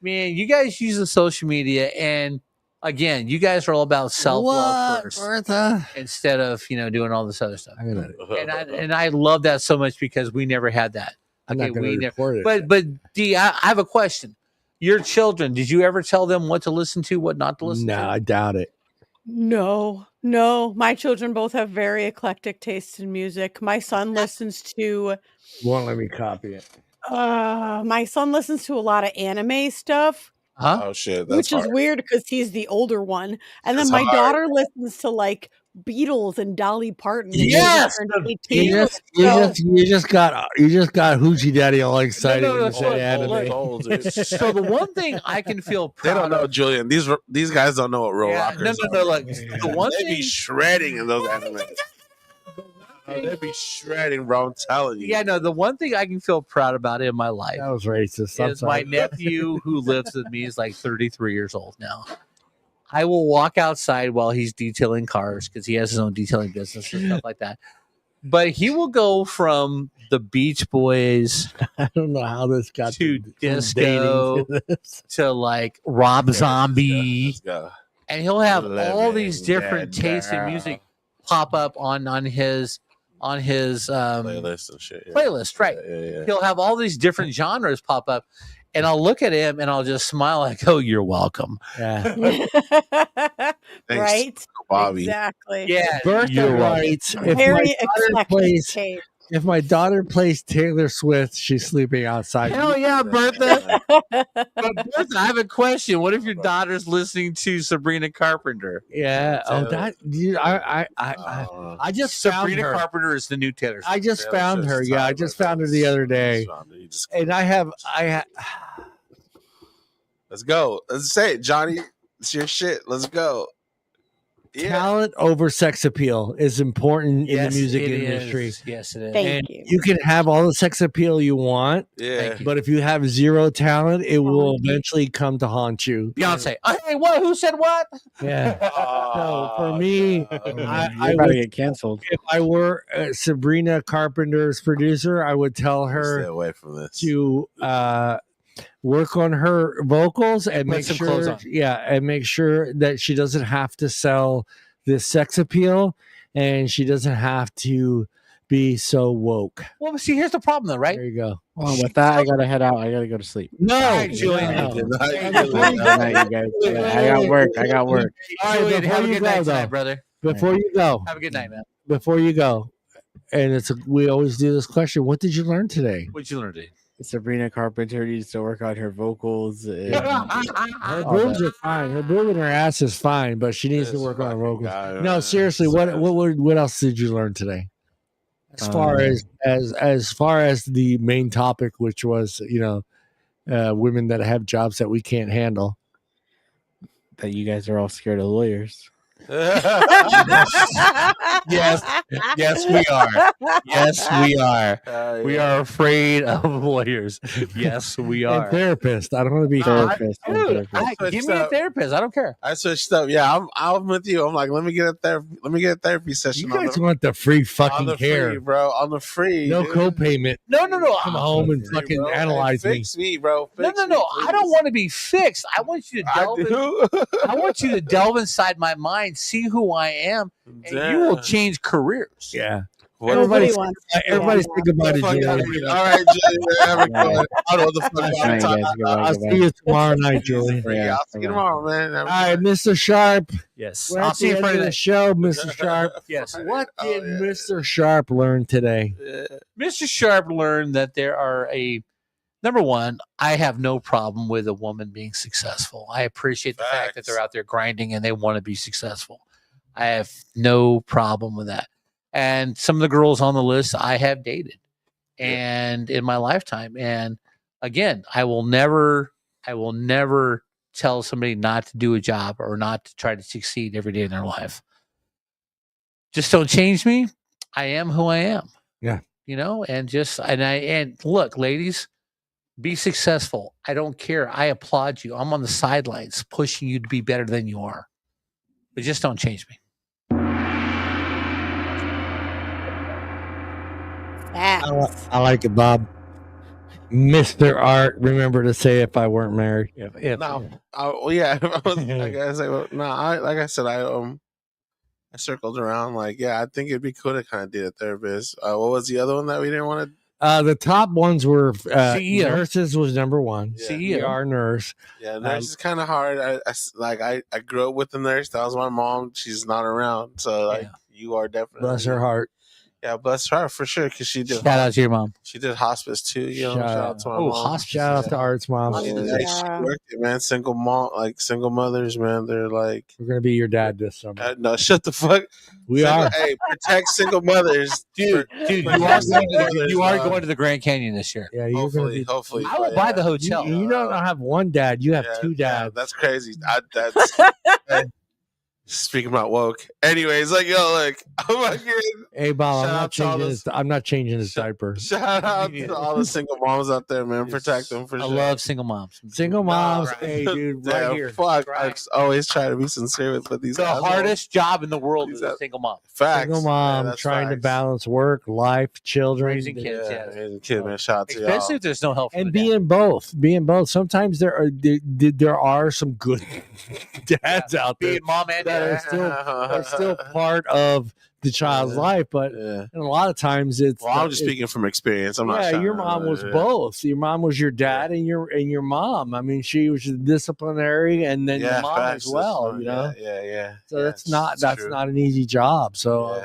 S5: man, you guys use the social media, and again, you guys are all about self-love first,
S3: Bertha?
S5: instead of doing all this other stuff. And I love that so much because we never had that.
S3: I'm not going to report it.
S5: But D, I have a question. Your children, did you ever tell them what to listen to, what not to listen to?
S3: No, I doubt it.
S4: No. My children both have very eclectic tastes in music. My son listens to.
S3: Won't let me copy it.
S4: My son listens to a lot of anime stuff.
S5: Huh?
S2: Oh shit!
S4: Which is weird because he's the older one, and then my daughter listens to like Beatles and Dolly Parton.
S5: Yes,
S3: you just got Hoochie Daddy all excited.
S5: No, so the one thing I can feel proud
S2: they don't know, Julian. These guys don't know what real rockers are.
S5: Like the one
S2: they be shredding in those anime. They be shredding, bro. I'm telling you.
S5: Yeah, no. The one thing I can feel proud about in my life
S3: that was racist.
S5: is my nephew who lives with me is like 33 years old now. I will walk outside while he's detailing cars because he has his own detailing business and stuff like that. But he will go from the Beach Boys.
S3: I don't know how this got
S5: to disco to like Rob Zombie, and he'll have all these different tastes in music pop up on his
S2: playlist and shit.
S5: Playlist, right? He'll have all these different genres pop up. And I'll look at him and I'll just smile like, "Oh, you're welcome."
S3: Yeah.
S4: Right?
S2: Bobby.
S4: Exactly.
S5: Yeah.
S3: You're right. If my daughter plays Taylor Swift, she's sleeping outside.
S5: Hell yeah, Bertha. But Bertha, I have a question. What if your daughter's listening to Sabrina Carpenter?
S3: Yeah. I just
S5: Sabrina Carpenter is the new Taylor Swift.
S3: I just found her. Yeah, I just found her the other day. And I have
S2: Let's go. Let's say it, Johnny. It's your shit. Let's go.
S3: Talent over sex appeal is important in the music industry.
S5: Yes, it is.
S4: Thank you.
S3: You can have all the sex appeal you want, but if you have zero talent, it will eventually come to haunt you.
S5: Beyonce. Hey, what? Who said what?
S3: Yeah. So for me, I
S1: would get canceled.
S3: If I were Sabrina Carpenter's producer, I would tell her
S2: stay away from this.
S3: To work on her vocals and make sure that she doesn't have to sell this sex appeal and she doesn't have to be so woke.
S5: Well, see, here's the problem though, right?
S3: There you go.
S1: Well, with that, I gotta head out. I gotta go to sleep.
S3: No,
S5: Julian.
S1: I got work.
S3: All right,
S5: Julian, have a good night tonight, brother.
S3: Before you go,
S5: have a good night, man.
S3: Before you go, and we always do this question: what did you learn today?
S5: What did you learn today?
S1: Sabrina Carpenter needs to work on her vocals.
S3: Her boobs are fine. Her boob and her ass is fine, but she needs to work on her vocals. No, seriously, what else did you learn today? As far as the main topic, which was women that have jobs that we can't handle.
S1: That you guys are all scared of lawyers.
S5: Yes, we are. Yes, we are. We are afraid of lawyers. Yes, we are.
S3: And therapists. I don't want to be
S1: therapist.
S5: Give me a therapist. I don't care.
S2: I switched up. Yeah, I'm with you. I'm like, let me get a therapy session.
S3: You guys want the free fucking care,
S2: bro? On the free,
S3: no co-payment.
S5: No.
S3: Come home and fucking bro. Analyze me.
S2: Fix me, bro.
S5: No. I don't want to be fixed. I want you to delve. I want you to delve inside my mind, see who I am, and you will change careers.
S3: Yeah.
S4: Nobody wants.
S3: Everybody say goodbye to Julian.
S2: All right, Julian. I don't know what the fuck
S3: I'll see you tomorrow night, Julian.
S2: Yeah, I'll see you tomorrow, man.
S3: All right, Mr. Sharp.
S5: Yes.
S3: We're at the end of the show, Mr. Sharp.
S5: Yes.
S3: What did Mr. Sharp learn today?
S5: Mr. Sharp learned that there are number one, I have no problem with a woman being successful. I appreciate the fact that they're out there grinding and they want to be successful. I have no problem with that. And some of the girls on the list I have dated and in my lifetime. And again, I will never tell somebody not to do a job or not to try to succeed every day in their life. Just don't change me. I am who I am.
S3: Yeah.
S5: And look, ladies, be successful. I don't care. I applaud you. I'm on the sidelines pushing you to be better than you are. But just don't change me.
S3: I like it, Bob. Mr. Art, remember to say if I weren't married.
S2: Like I said, I circled around. I think it'd be cool to kind of date a therapist. What was the other one that we didn't want
S3: to? The top ones were
S5: CEO.
S3: Nurses was number one.
S5: CEO,
S3: our nurse.
S2: Yeah, nurse is kind of hard. I grew up with the nurse. That was my mom. She's not around, so you are definitely
S3: bless her heart.
S2: Yeah, bless her for sure. Because she did.
S5: Shout out to your mom.
S2: She did hospice too. Shout out to my mom.
S3: Hospice. Shout out to Art's mom.
S2: She worked it, man. Single mom, single mothers, man. They're like,
S3: we're gonna be your dad this summer.
S2: No, shut the fuck.
S3: We are.
S2: Hey, protect single mothers,
S5: dude. You are going to the Grand Canyon this year.
S3: Yeah, you're
S2: hopefully.
S5: I will buy the hotel.
S3: You don't have one dad. You have two dads.
S2: That's crazy. Speaking about woke. Anyways,
S3: hey Bob, I'm not changing his diaper.
S2: Shout out to all the single moms out there, man. Protect them for sure.
S5: I love single moms.
S3: Single moms, hey dude, right here.
S2: Fuck. I always try to be sincere with these.
S5: The hardest job in the world is a single mom.
S2: Facts.
S3: Single mom trying to balance work, life, children,
S5: raising kids.
S2: Raising kids, man. Shout out to y'all.
S5: Especially if there's no help.
S3: And being both. Sometimes there are some good dads out there.
S5: Being mom and dad
S3: are still part of the child's life, but and a lot of times it's.
S2: Well, I'm just speaking from experience. I'm not.
S3: Yeah, your mom was both. Your mom was your dad and your mom. I mean, she was the disciplinary and then your mom as well. You know.
S2: Yeah.
S3: So that's not an easy job. So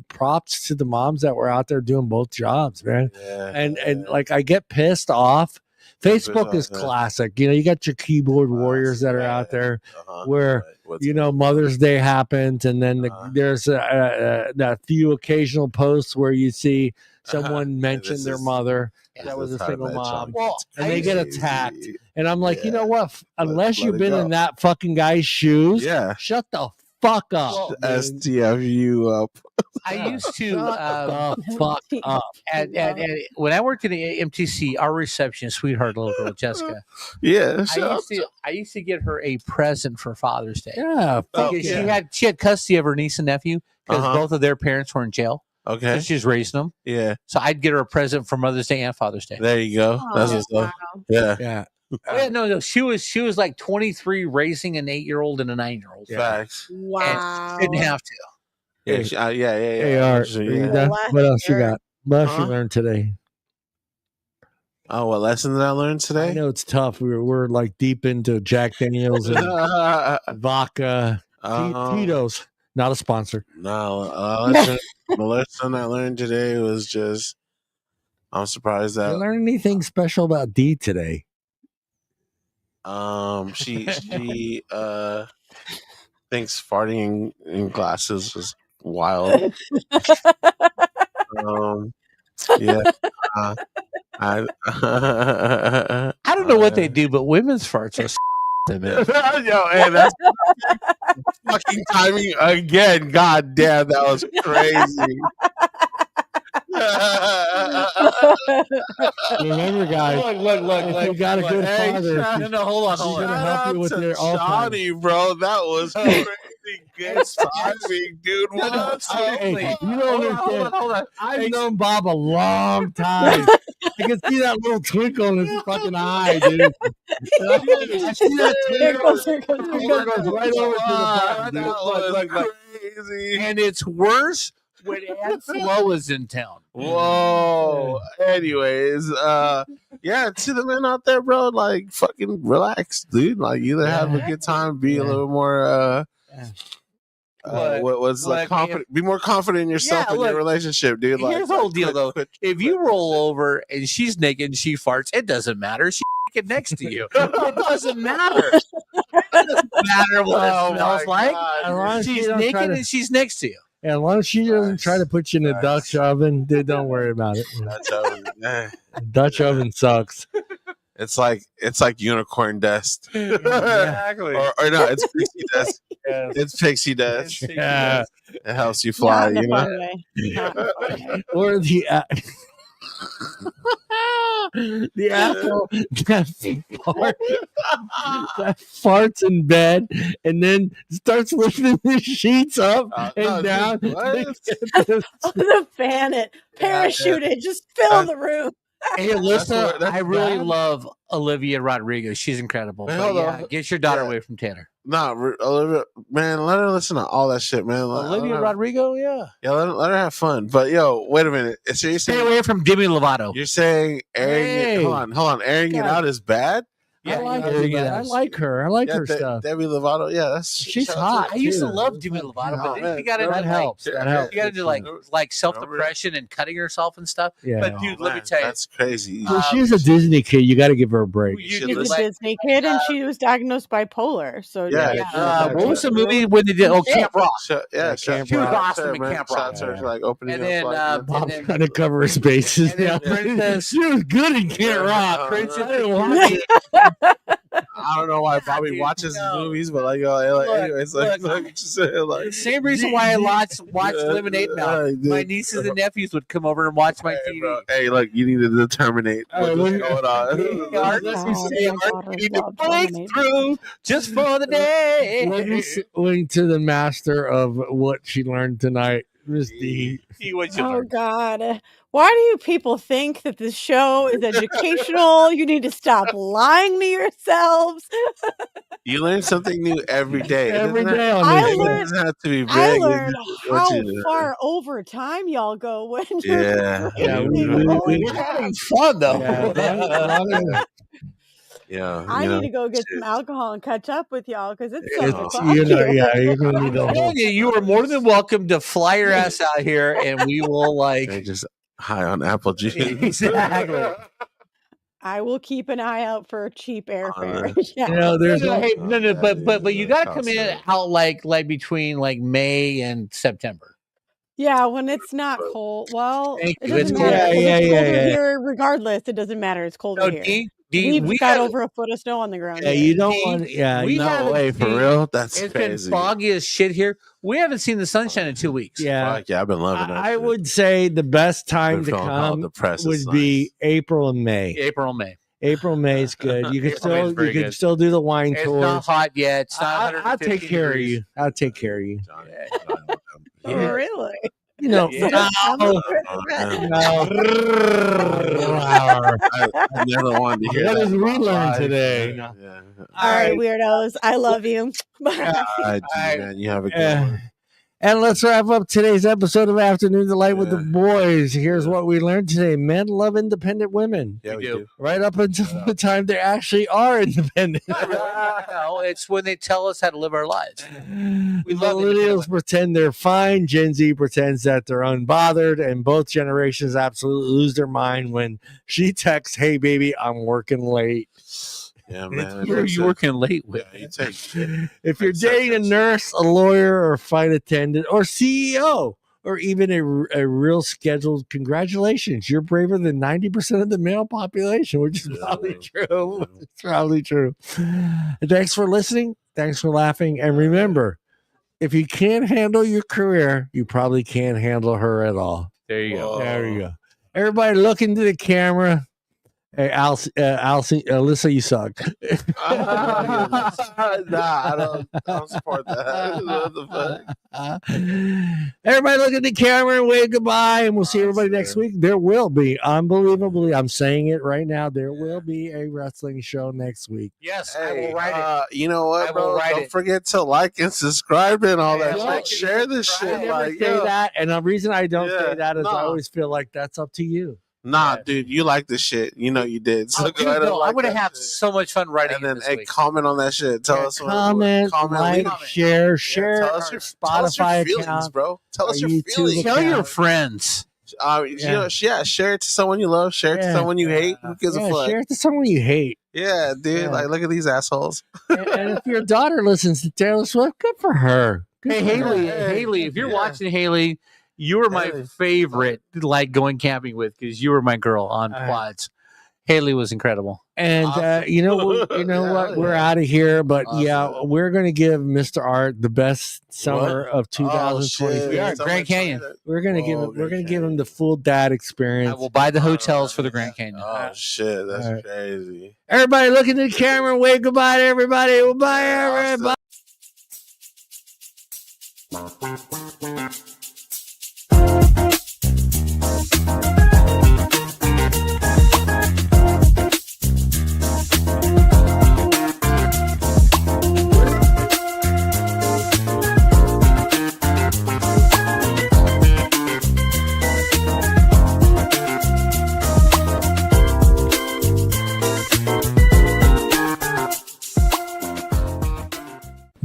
S3: props to the moms that were out there doing both jobs, man. And I get pissed off. Facebook is classic. You got your keyboard warriors that are out there where, Mother's Day happens. And then there's that few occasional posts where you see someone mention their mother. That was a single mom.
S5: Well,
S3: and they get attacked. And I'm like, you know what? Unless you've been in that fucking guy's shoes, shut the fuck up.
S2: STFU up.
S5: I used to
S3: fuck up.
S5: And when I worked at the MTC, our receptionist, sweetheart little girl Jessica.
S2: Yeah,
S5: I used to get her a present for Father's Day.
S3: Yeah,
S5: she had custody of her niece and nephew because both of their parents were in jail.
S2: Okay,
S5: so she was raising them.
S2: Yeah,
S5: so I'd get her a present for Mother's Day and Father's Day.
S2: There you go. That's what's up. Yeah.
S5: No. She was like 23, raising an 8-year-old and a 9-year-old.
S2: Facts.
S4: Wow.
S5: And she didn't have to.
S2: Yeah.
S3: Hey, Art, what else you got? What else you learned today?
S2: Oh, what lesson did I learn today?
S3: I know it's tough. We're like deep into Jack Daniels and vodka, Tito's. Not a sponsor.
S2: No, the lesson I learned today was just I'm surprised that.
S3: Did you learn anything special about Dee today?
S2: She thinks farting in glasses is wild. I
S5: don't know what they do, but women's farts are.
S2: Yo, hey, that's fucking timing again. God damn, that was crazy.
S3: Remember, guys.
S5: Look.
S3: You got a good father.
S5: No, hold on.
S3: She's gonna help you with your
S2: Johnny, bro. That was crazy good timing, dude.
S3: Hey, you don't understand. Hold on. I've known Bob a long time. I can see that little twinkle in his fucking eye, dude. I see that twinkle goes right over to the button, dude.
S2: Look, crazy.
S5: And it's worse when Aunt Flo is in town.
S2: Whoa. Anyways, yeah, to the men out there, bro, like fucking relax, dude. Like either have a good time, be a little more confident, be more confident in yourself and your relationship, dude. Like,
S5: here's the whole deal though. If you roll over and she's naked and she farts, it doesn't matter. She's naked next to you. It doesn't matter. It doesn't matter what it smells like. As long as she's naked and she's next to you.
S3: As long as she doesn't try to put you in a Dutch oven, dude, don't worry about it. Dutch oven sucks.
S2: It's like unicorn dust.
S5: Exactly.
S2: or no, it's pixie dust. Yes. It's pixie dust.
S3: Yeah.
S2: It helps you fly, you know.
S3: Or the the asshole that farts in bed and then starts lifting the sheets up and down.
S4: The fan it, parachute it, just fill the room.
S5: Hey, Alyssa, I really love Olivia Rodrigo. She's incredible. But get your daughter away from Tanner.
S2: Olivia, man, let her listen to all that shit, man.
S5: Olivia Rodrigo,
S2: yeah, let her have fun. But yo, wait a minute. So you're
S5: stay away from Demi Lovato.
S2: You're saying airing hold on, airing it out is bad?
S3: Yeah, I like her. I like her stuff.
S2: Demi Lovato, she's
S3: hot.
S5: I used to love Demi Lovato, but then you got to
S3: helps.
S5: You got to do like self-depression and cutting herself and stuff. Yeah. But dude, let me tell you,
S2: that's crazy.
S3: Well, she's a Disney kid. You got to give her a break.
S4: She's a Disney kid, and she was diagnosed bipolar. So
S5: what was the movie when they did? Oh, Camp Rock.
S2: She was
S5: awesome in Camp Rock.
S2: Like opening
S5: up,
S3: Bob's trying to cover his bases. She was good in Camp Rock.
S5: Princess.
S2: I don't know why Bobby watches movies, but anyways,
S5: the same reason why I watched Lemonade Mouth. My nieces and nephews would come over and watch my TV.
S2: Bro. Hey, look, you need to determinate what's going on.
S5: You need to break through just for the day.
S3: Let me swing to the master of what she learned tonight, Miss D.
S4: Oh God. Why do you people think that this show is educational? You need to stop lying to yourselves.
S2: You learn something new every day.
S3: Every day on
S4: I
S3: this.
S2: It doesn't have to be big.
S4: I learned how far over time y'all go when
S2: we're
S5: having fun though.
S4: I need to go get some alcohol and catch up with y'all because it's so
S3: you're gonna need to.
S5: You are more than welcome to fly your ass out here, and we will
S2: just high on apple juice.
S5: Exactly.
S4: I will keep an eye out for cheap airfare.
S5: But you got to come in out like between May and September.
S4: Yeah, when it's not cold. Well, it doesn't matter. It's colder here regardless. It doesn't matter. It's colder here. We've got over a foot of snow on the ground.
S3: Yeah, you don't want. Yeah,
S2: no way for real. That's
S5: it's
S2: crazy.
S5: Been foggy as shit here. We haven't seen the sunshine in 2 weeks.
S3: Yeah,
S2: I've been loving it.
S3: I would say the best time to come would be April and May. April, May is good. You can still do the wine tour.
S5: It's not hot yet. It's not.
S3: I'll take care of you. I'll take care of you.
S4: Really?
S3: You know,
S2: I never wanted to hear
S3: what
S2: that.
S3: did we learn today?
S4: All right, weirdos. I love you.
S2: Bye. All right, man. You have a good one.
S3: And let's wrap up today's episode of Afternoon Delight with the boys. Here's what we learned today. Men love independent women.
S2: Yeah, we do.
S3: Right up until the time they actually are independent.
S5: No, it's when they tell us how to live our lives.
S3: Millennials pretend they're fine. Gen Z pretends that they're unbothered. And both generations absolutely lose their mind when she texts, "Hey, baby, I'm working late."
S2: Yeah, man.
S5: Who are you working late with?
S3: If you're dating a nurse, a lawyer, or a flight attendant, or CEO, or even a real scheduled, congratulations. You're braver than 90% of the male population, which is probably true. It's probably true. Thanks for listening. Thanks for laughing. And remember, if you can't handle your career, you probably can't handle her at all.
S5: There you go.
S3: There you go. Everybody look into the camera Hey, Alyssa, you suck.
S2: Nah, I don't support that. What the fuck?
S3: Everybody look at the camera and wave goodbye, and we'll see everybody next week. There will be, unbelievably, I'm saying it right now, there will be a wrestling show next week.
S5: Yes, I will write it.
S2: You know what, bro? Don't forget to like and subscribe and all that.
S3: Like,
S2: share this shit.
S3: I never say that, and the reason I don't say that is I always feel like that's up to you.
S2: Nah, dude, you like this shit. You know you did. So go ahead and
S5: I'm going to have so much fun writing
S2: and then comment on that shit. Tell us
S3: comment, like, share
S2: tell us your
S3: Spotify
S2: feelings,
S3: account,
S2: bro. Tell us your feelings.
S5: Tell your friends.
S2: Share it to someone you love. Share it to someone you hate. Who gives a fuck?
S3: Share it to someone you hate.
S2: Yeah, dude. Like, look at these assholes.
S3: And if your daughter listens to Taylor Swift, good for her.
S5: Hey, Haley, if you're watching, Haley, you were my favorite, like going camping with, because you were my girl on quads. Haley was incredible.
S3: And awesome. You know what? We're out of here, but we're going to give Mr. Art the best summer of 2023.
S5: Grand Canyon.
S3: We're going to give him the full dad experience.
S5: I will buy the hotels for the Grand Canyon.
S2: Oh shit, that's crazy.
S3: Everybody look at the camera and wave goodbye to everybody. Goodbye, everybody.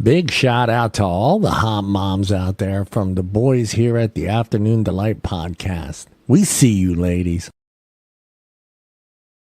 S3: Big shout out to all the hot moms out there from the boys here at the Afternoon Delight podcast. We see you, ladies.